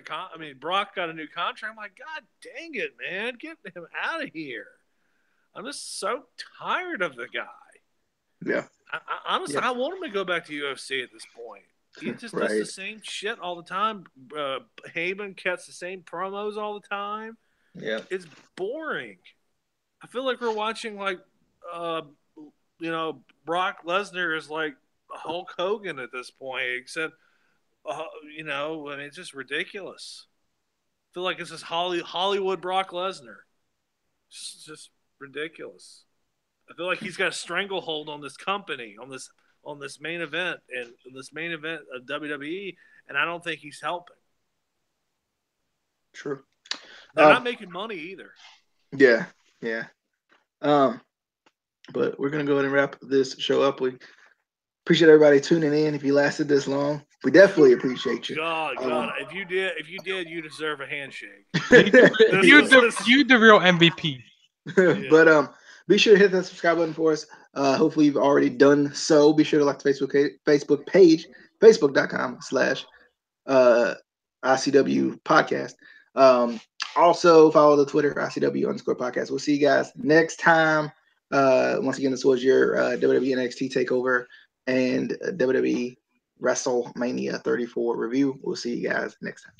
Brock got a new contract, I'm like, God dang it, man, get him out of here. I'm just so tired of the guy. Yeah. Honestly, I want him to go back to UFC at this point. He just does the same shit all the time. Heyman cuts the same promos all the time. Yeah. It's boring. I feel like we're watching Brock Lesnar is like Hulk Hogan at this point, except, it's just ridiculous. I feel like it's just Hollywood Brock Lesnar. It's just ridiculous. I feel like he's got a stranglehold on this company, on this main event, and this main event of WWE, and I don't think he's helping. True. They're not making money either. Yeah. But we're gonna go ahead and wrap this show up. We appreciate everybody tuning in. If you lasted this long, we definitely appreciate you. God, if you did, you deserve a handshake. You the real MVP. Yeah. But be sure to hit that subscribe button for us. Hopefully you've already done so. Be sure to like the Facebook page, facebook.com/ICW podcast. Also follow the Twitter, ICW_podcast. We'll see you guys next time. Once again, this was your WWE NXT TakeOver and WWE WrestleMania 34 review. We'll see you guys next time.